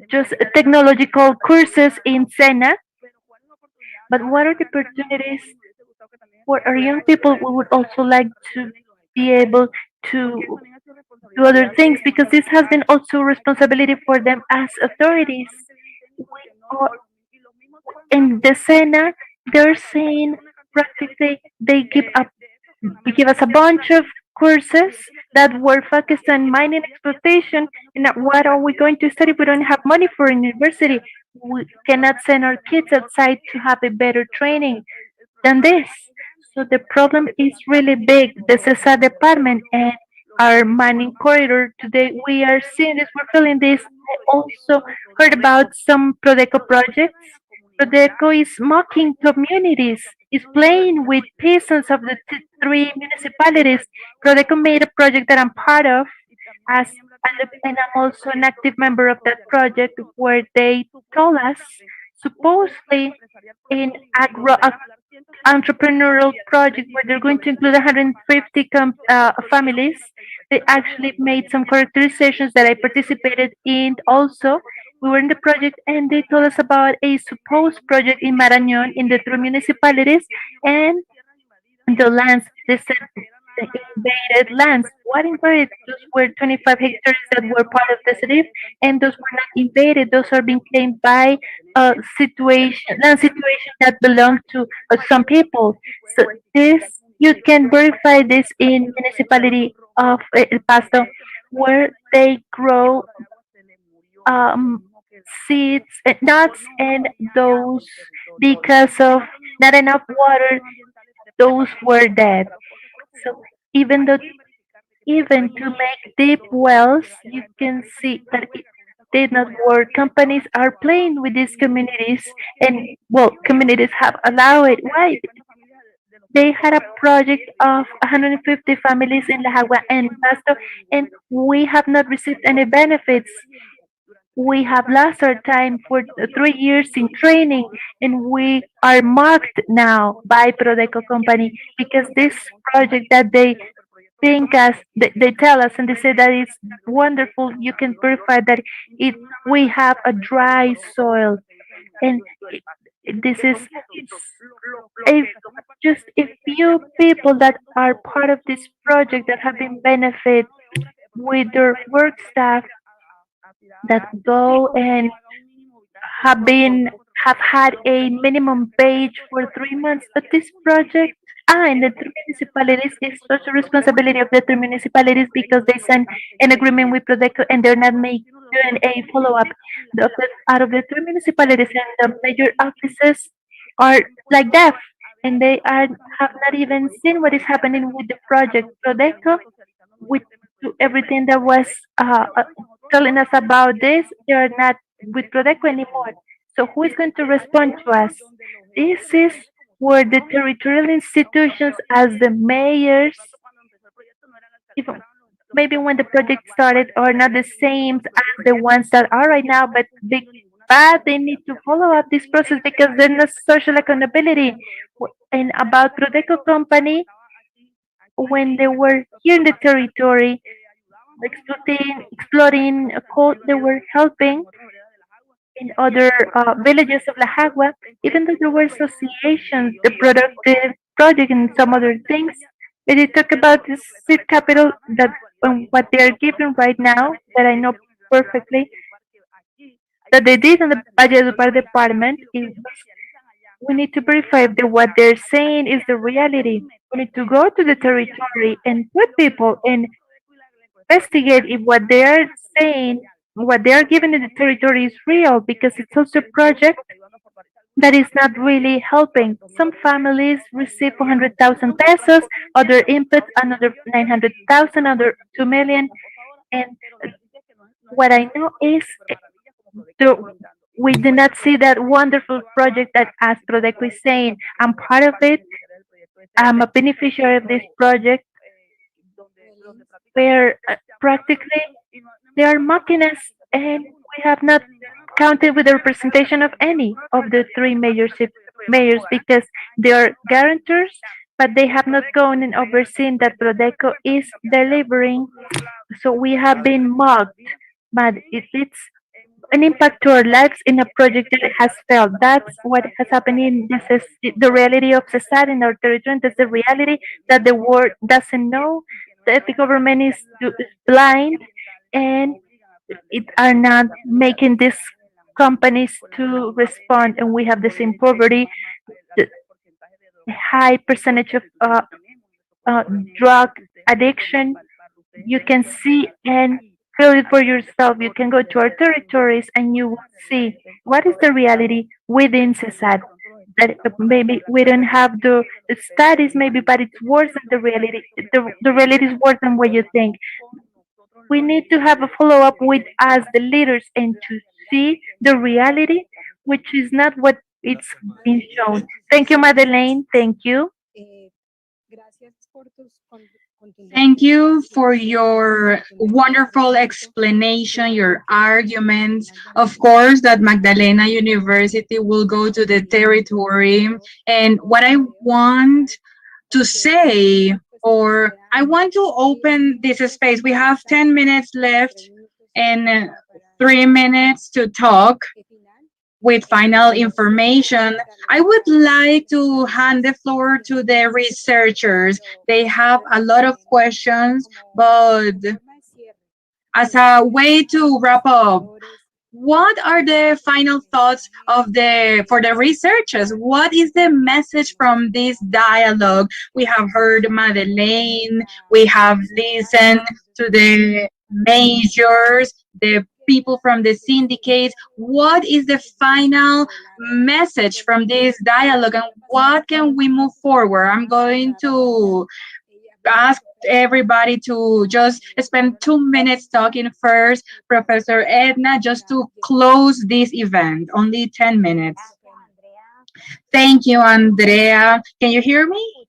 just technological courses in Sena, but what are the opportunities for our young people? We would also like to be able to do other things because this has been also responsibility for them as authorities. We are in the Sena, they're saying practically they give us a bunch of courses that were focused on mining exploitation. And what are we going to study? We don't have money for university. We cannot send our kids outside to have a better training than this. So the problem is really big. The CESA department and our mining corridor today, we are seeing this, we're feeling this. I also heard about some Prodeco projects. Prodeco is mocking communities, is playing with peasants of the three municipalities. Prodeco made a project that I'm part of, as and I'm also an active member of that project, where they told us supposedly in entrepreneurial project where they're going to include 150 families. They actually made some characterizations that I participated in also. We were in the project and they told us about a supposed project in Marañón in the three municipalities and the lands, they said the invaded lands. What invaded? Those were 25 hectares that were part of the city, and those were not invaded. Those are being claimed by land situation that belong to some people. So this, you can verify this in municipality of El Pasto, where they grow um, seeds, nuts, and those because of not enough water, those were dead. So even though even to make deep wells, you can see that it did not work. Companies are playing with these communities, and well, communities have allowed it. Why? They had a project of 150 families in La Jagua and Pasto, and we have not received any benefits. We have lost our time for 3 years in training, and we are marked now by Prodeco company because this project that they think as they tell us and they say that it's wonderful. You can verify that it we have a dry soil, and this is a, just a few people that are part of this project that have been benefit with their work staff that go and have been have had a minimum wage for 3 months. But this project, and the three municipalities is also responsibility of the three municipalities because they signed an agreement with Prodeco and they're not doing a follow up. Out of the three municipalities and the major offices are like deaf, and they are have not even seen what is happening with the project. Prodeco, with to everything that was telling us about this, they are not with Prodeco anymore. So who is going to respond to us? This is where the territorial institutions, as the mayors, even maybe when the project started, are not the same as the ones that are right now, but they need to follow up this process because there's no social accountability. And about Prodeco company, when they were here in the territory, exploring coal, they were helping in other villages of La Jagua, even though there were associations, the productive project and some other things. But they talk about this seed capital that what they are giving right now, that I know perfectly, that they did in the Valledupar department is we need to verify if what they're saying is the reality. We need to go to the territory and put people and investigate if what they are saying, what they are giving in the territory is real, because it's also a project that is not really helping. Some families receive 400,000 pesos, other inputs another 900,000, other 2 million. And what I know is So we do not see that wonderful project that Astrodeco is saying. I'm part of it. I'm a beneficiary of this project where practically they are mocking us and we have not counted with the representation of any of the three mayors because they are guarantors, but they have not gone and overseen that Prodeco is delivering. So we have been mocked, but it's an impact to our lives in a project that has failed. That's what has happened in the reality of society in our territory. That's the reality that the world doesn't know. That the government is blind and it are not making these companies to respond. And we have the same poverty, the high percentage of uh, drug addiction. You can see and feel it for yourself. You can go to our territories and you will see what is the reality within society. That maybe we don't have the studies, maybe, but it's worse than the reality. The reality is worse than what you think. We need to have a follow up with us, the leaders, and to see the reality, which is not what it's being shown. Thank you, Madeleine. Thank you. Thank you for your wonderful explanation, your arguments. Of course, that Magdalena University will go to the territory. And what I want to say, or I want to open this space. We have 10 minutes left and 3 minutes to talk with final information. I would like to hand the floor to the researchers. They have a lot of questions, but as a way to wrap up, what are the final thoughts of the for the researchers? What is the message from this dialogue? We have heard Madeleine, we have listened to the majors, the people from the syndicates. What is the final message from this dialogue and what can we move forward? I'm going to ask everybody to just spend 2 minutes talking first. Professor Edna, just to close this event, only 10 minutes. Thank you, Andrea. Can you hear me?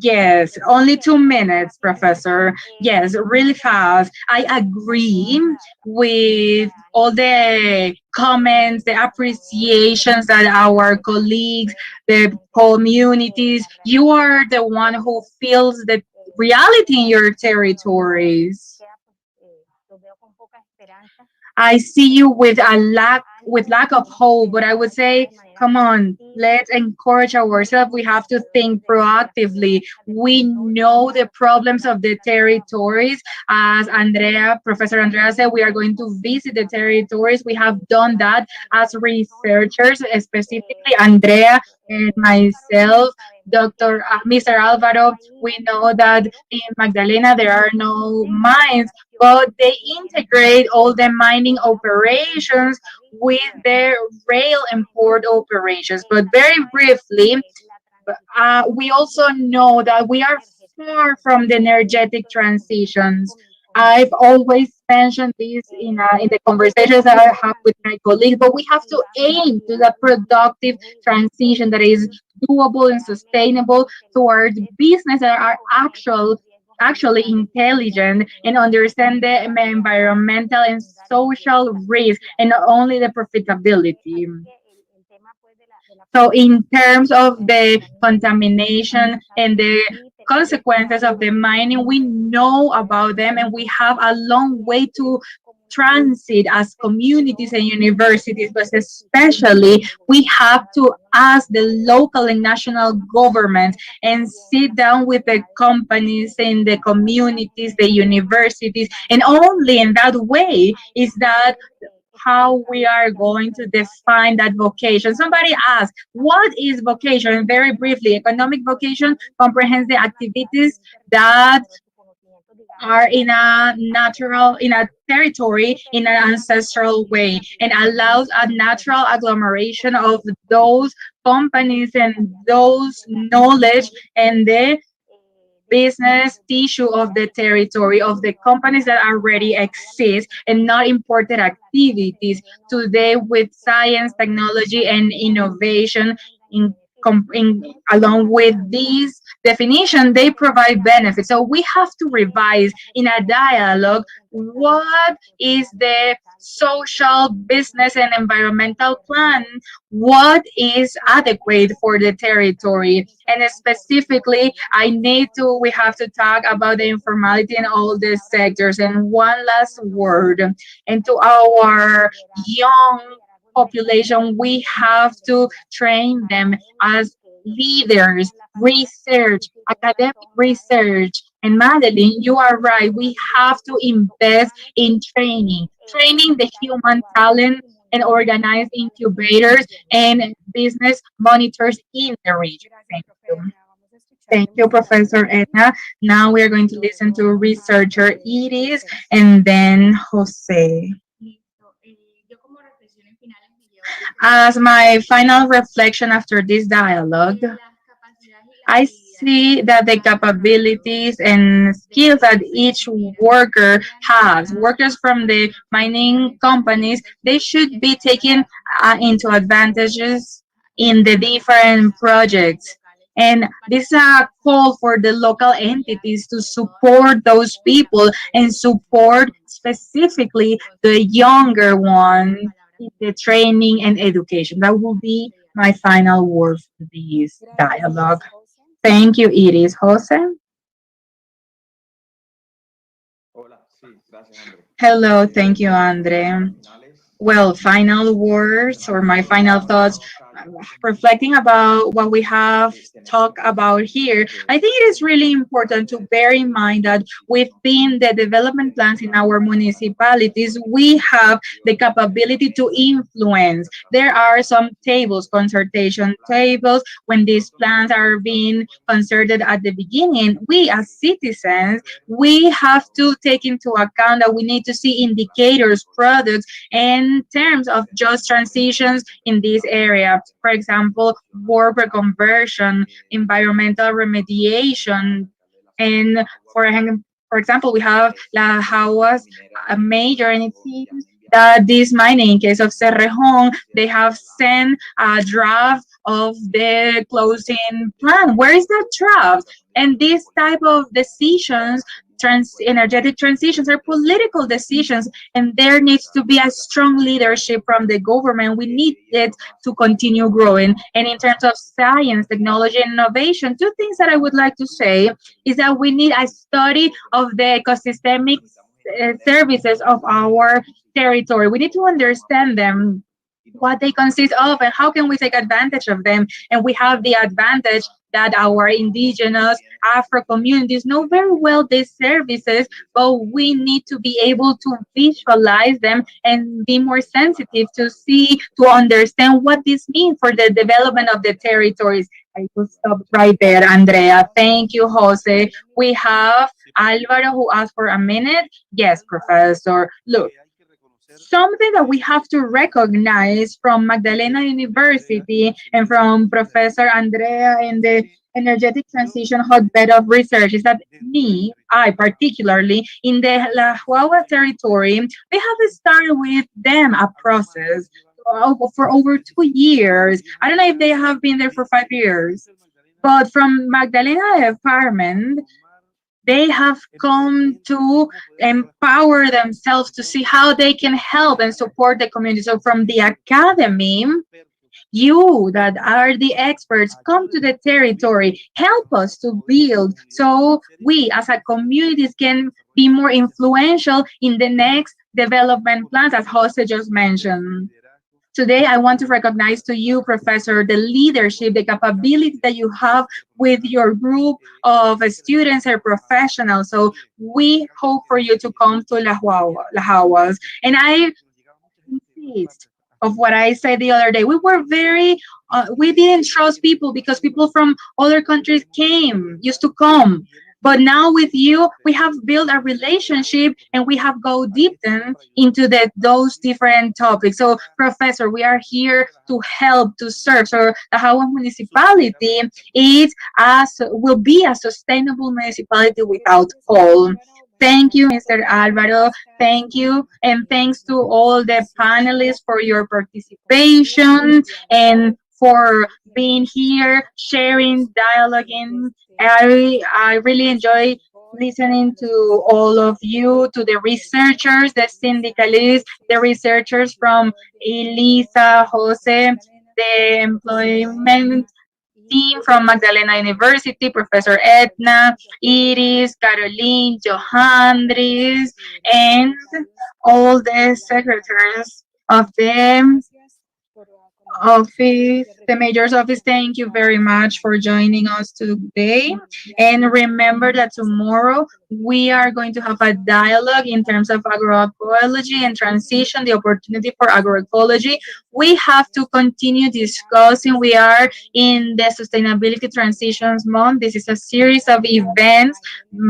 Yes, only 2 minutes, Professor. Yes, really fast. I agree with all the comments, the appreciations that our colleagues, the communities, you are the one who feels the reality in your territories. I see you with lack of hope, but I would say, come on, let's encourage ourselves. We have to think proactively. We know the problems of the territories. As Professor Andrea said, we are going to visit the territories. We have done that as researchers, specifically Andrea and myself, Mr. Alvaro. We know that in Magdalena there are no mines, but they integrate all the mining operations with their rail and port operations. But very briefly, we also know that we are far from the energetic transitions. I've always mentioned this in the conversations that I have with my colleagues, but we have to aim to that productive transition that is doable and sustainable towards business that are actually intelligent and understand the environmental and social risk and not only the profitability. So, in terms of the contamination and the consequences of the mining, we know about them and we have a long way to transit as communities and universities, but especially we have to ask the local and national governments and sit down with the companies and the communities, the universities, and only in that way is that how we are going to define that vocation. Somebody asked, what is vocation? Very briefly, economic vocation comprehends the activities that are in a territory in an ancestral way and allows a natural agglomeration of those companies and those knowledge and the business tissue of the territory of the companies that already exist and not imported activities. Today, with science, technology, and innovation, in, along with these definition, they provide benefits. So we have to revise in a dialogue what is the social, business, and environmental plan, what is adequate for the territory. And specifically, we have to talk about the informality in all the sectors. And one last word, and to our young population, we have to train them as leaders, research, academic research. And Madeline, you are right. We have to invest in training the human talent and organize incubators and business monitors in the region. Thank you. Thank you, Professor Edna. Now we are going to listen to researcher Iris and then Jose. As my final reflection after this dialogue, I see that the capabilities and skills that each worker has, workers from the mining companies, they should be taken into advantages in the different projects. And this is a call for the local entities to support those people and support specifically the younger one in the training and education. That will be my final word for this dialogue. Thank you, Iris. Jose? Hello, thank you, Andre. Well, final words or my final thoughts, reflecting about what we have talked about here, I think it is really important to bear in mind that within the development plans in our municipalities, we have the capability to influence. There are some tables, consultation tables, when these plans are being concerted at the beginning. We as citizens, we have to take into account that we need to see indicators, products, and terms of just transitions in this area. For example, work reconversion, environmental remediation, and for example, we have La Jaguas a major, and it seems that this mining, in case of Cerrejón, they have sent a draft of the closing plan. Where is that draft? And this type of decisions, energetic transitions, are political decisions, and there needs to be a strong leadership from the government. We need it to continue growing. And in terms of science, technology, and innovation, two things that I would like to say is that we need a study of the ecosystemic services of our territory. We need to understand them, what they consist of, and how can we take advantage of them. And we have the advantage that our indigenous Afro communities know very well these services, but we need to be able to visualize them and be more sensitive to see, to understand what this means for the development of the territories. I will stop right there, Andrea. Thank you, Jose. We have Alvaro who asked for a minute. Yes, Professor. Look, something that we have to recognize from Magdalena University and from Professor Andrea in the energetic transition hotbed of research is that I particularly, in the La Juagua territory, we have started with them a process for over 2 years. I don't know if they have been there for 5 years, but from Magdalena Department, they have come to empower themselves to see how they can help and support the community. So from the academy, you that are the experts, come to the territory, help us to build so we as a communities can be more influential in the next development plans, as Jose just mentioned. Today, I want to recognize to you, Professor, the leadership, the capability that you have with your group of students and professionals. So we hope for you to come to La Jaguas. And I insist of what I said the other day. We were we didn't trust people because people from other countries used to come. But now with you, we have built a relationship and we have go deep into those different topics. So, Professor, we are here to help, to serve. So, the Hawa municipality will be a sustainable municipality without coal. Thank you, Mr. Alvaro. Thank you. And thanks to all the panelists for your participation and for being here, sharing, dialoguing. I really enjoy listening to all of you, to the researchers, the syndicalists, the researchers from Elisa, Jose, the employment team from Magdalena University, Professor Edna, Iris, Caroline, Johandris, and all the secretaries of the office, the mayor's office. Thank you very much for joining us today. And remember that tomorrow we are going to have a dialogue in terms of agroecology and transition, the opportunity for agroecology. We have to continue discussing. We are in the Sustainability Transitions Month. This is a series of events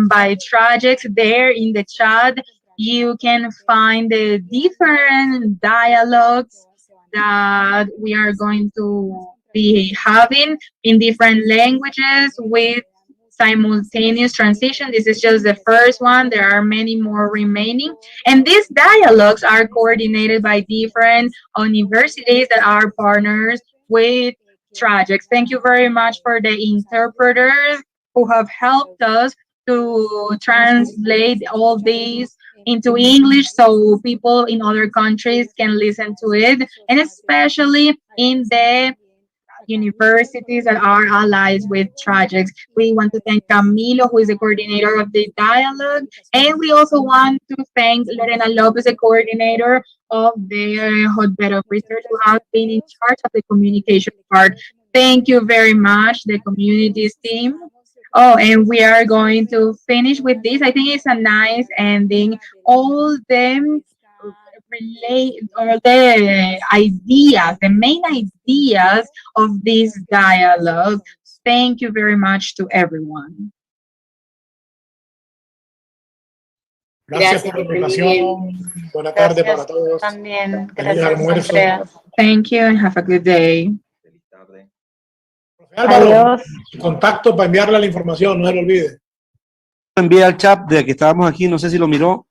by projects there in the chat. You can find the different dialogues that we are going to be having in different languages with simultaneous translation. This is just the first one. There are many more remaining. And these dialogues are coordinated by different universities that are partners with Tragics. Thank you very much for the interpreters who have helped us to translate all these into English so people in other countries can listen to it, and especially in the universities that are allies with Tragics. We want to thank Camilo, who is the coordinator of the dialogue, and we also want to thank Lorena Lopez, the coordinator of the hotbed of research, who has been in charge of the communication part. Thank you very much, the communities team. Oh, and we are going to finish with this. I think it's a nice ending. All them relate or the ideas, the main ideas of this dialogue. Thank you very much to everyone. Gracias por la invitación. Buena tarde para todos. También. Feliz almuerzo. Thank you and have a good day. Álvaro, contacto para enviarle la información, no se lo olvide. Envía al chat de que estábamos aquí, no sé si lo miró.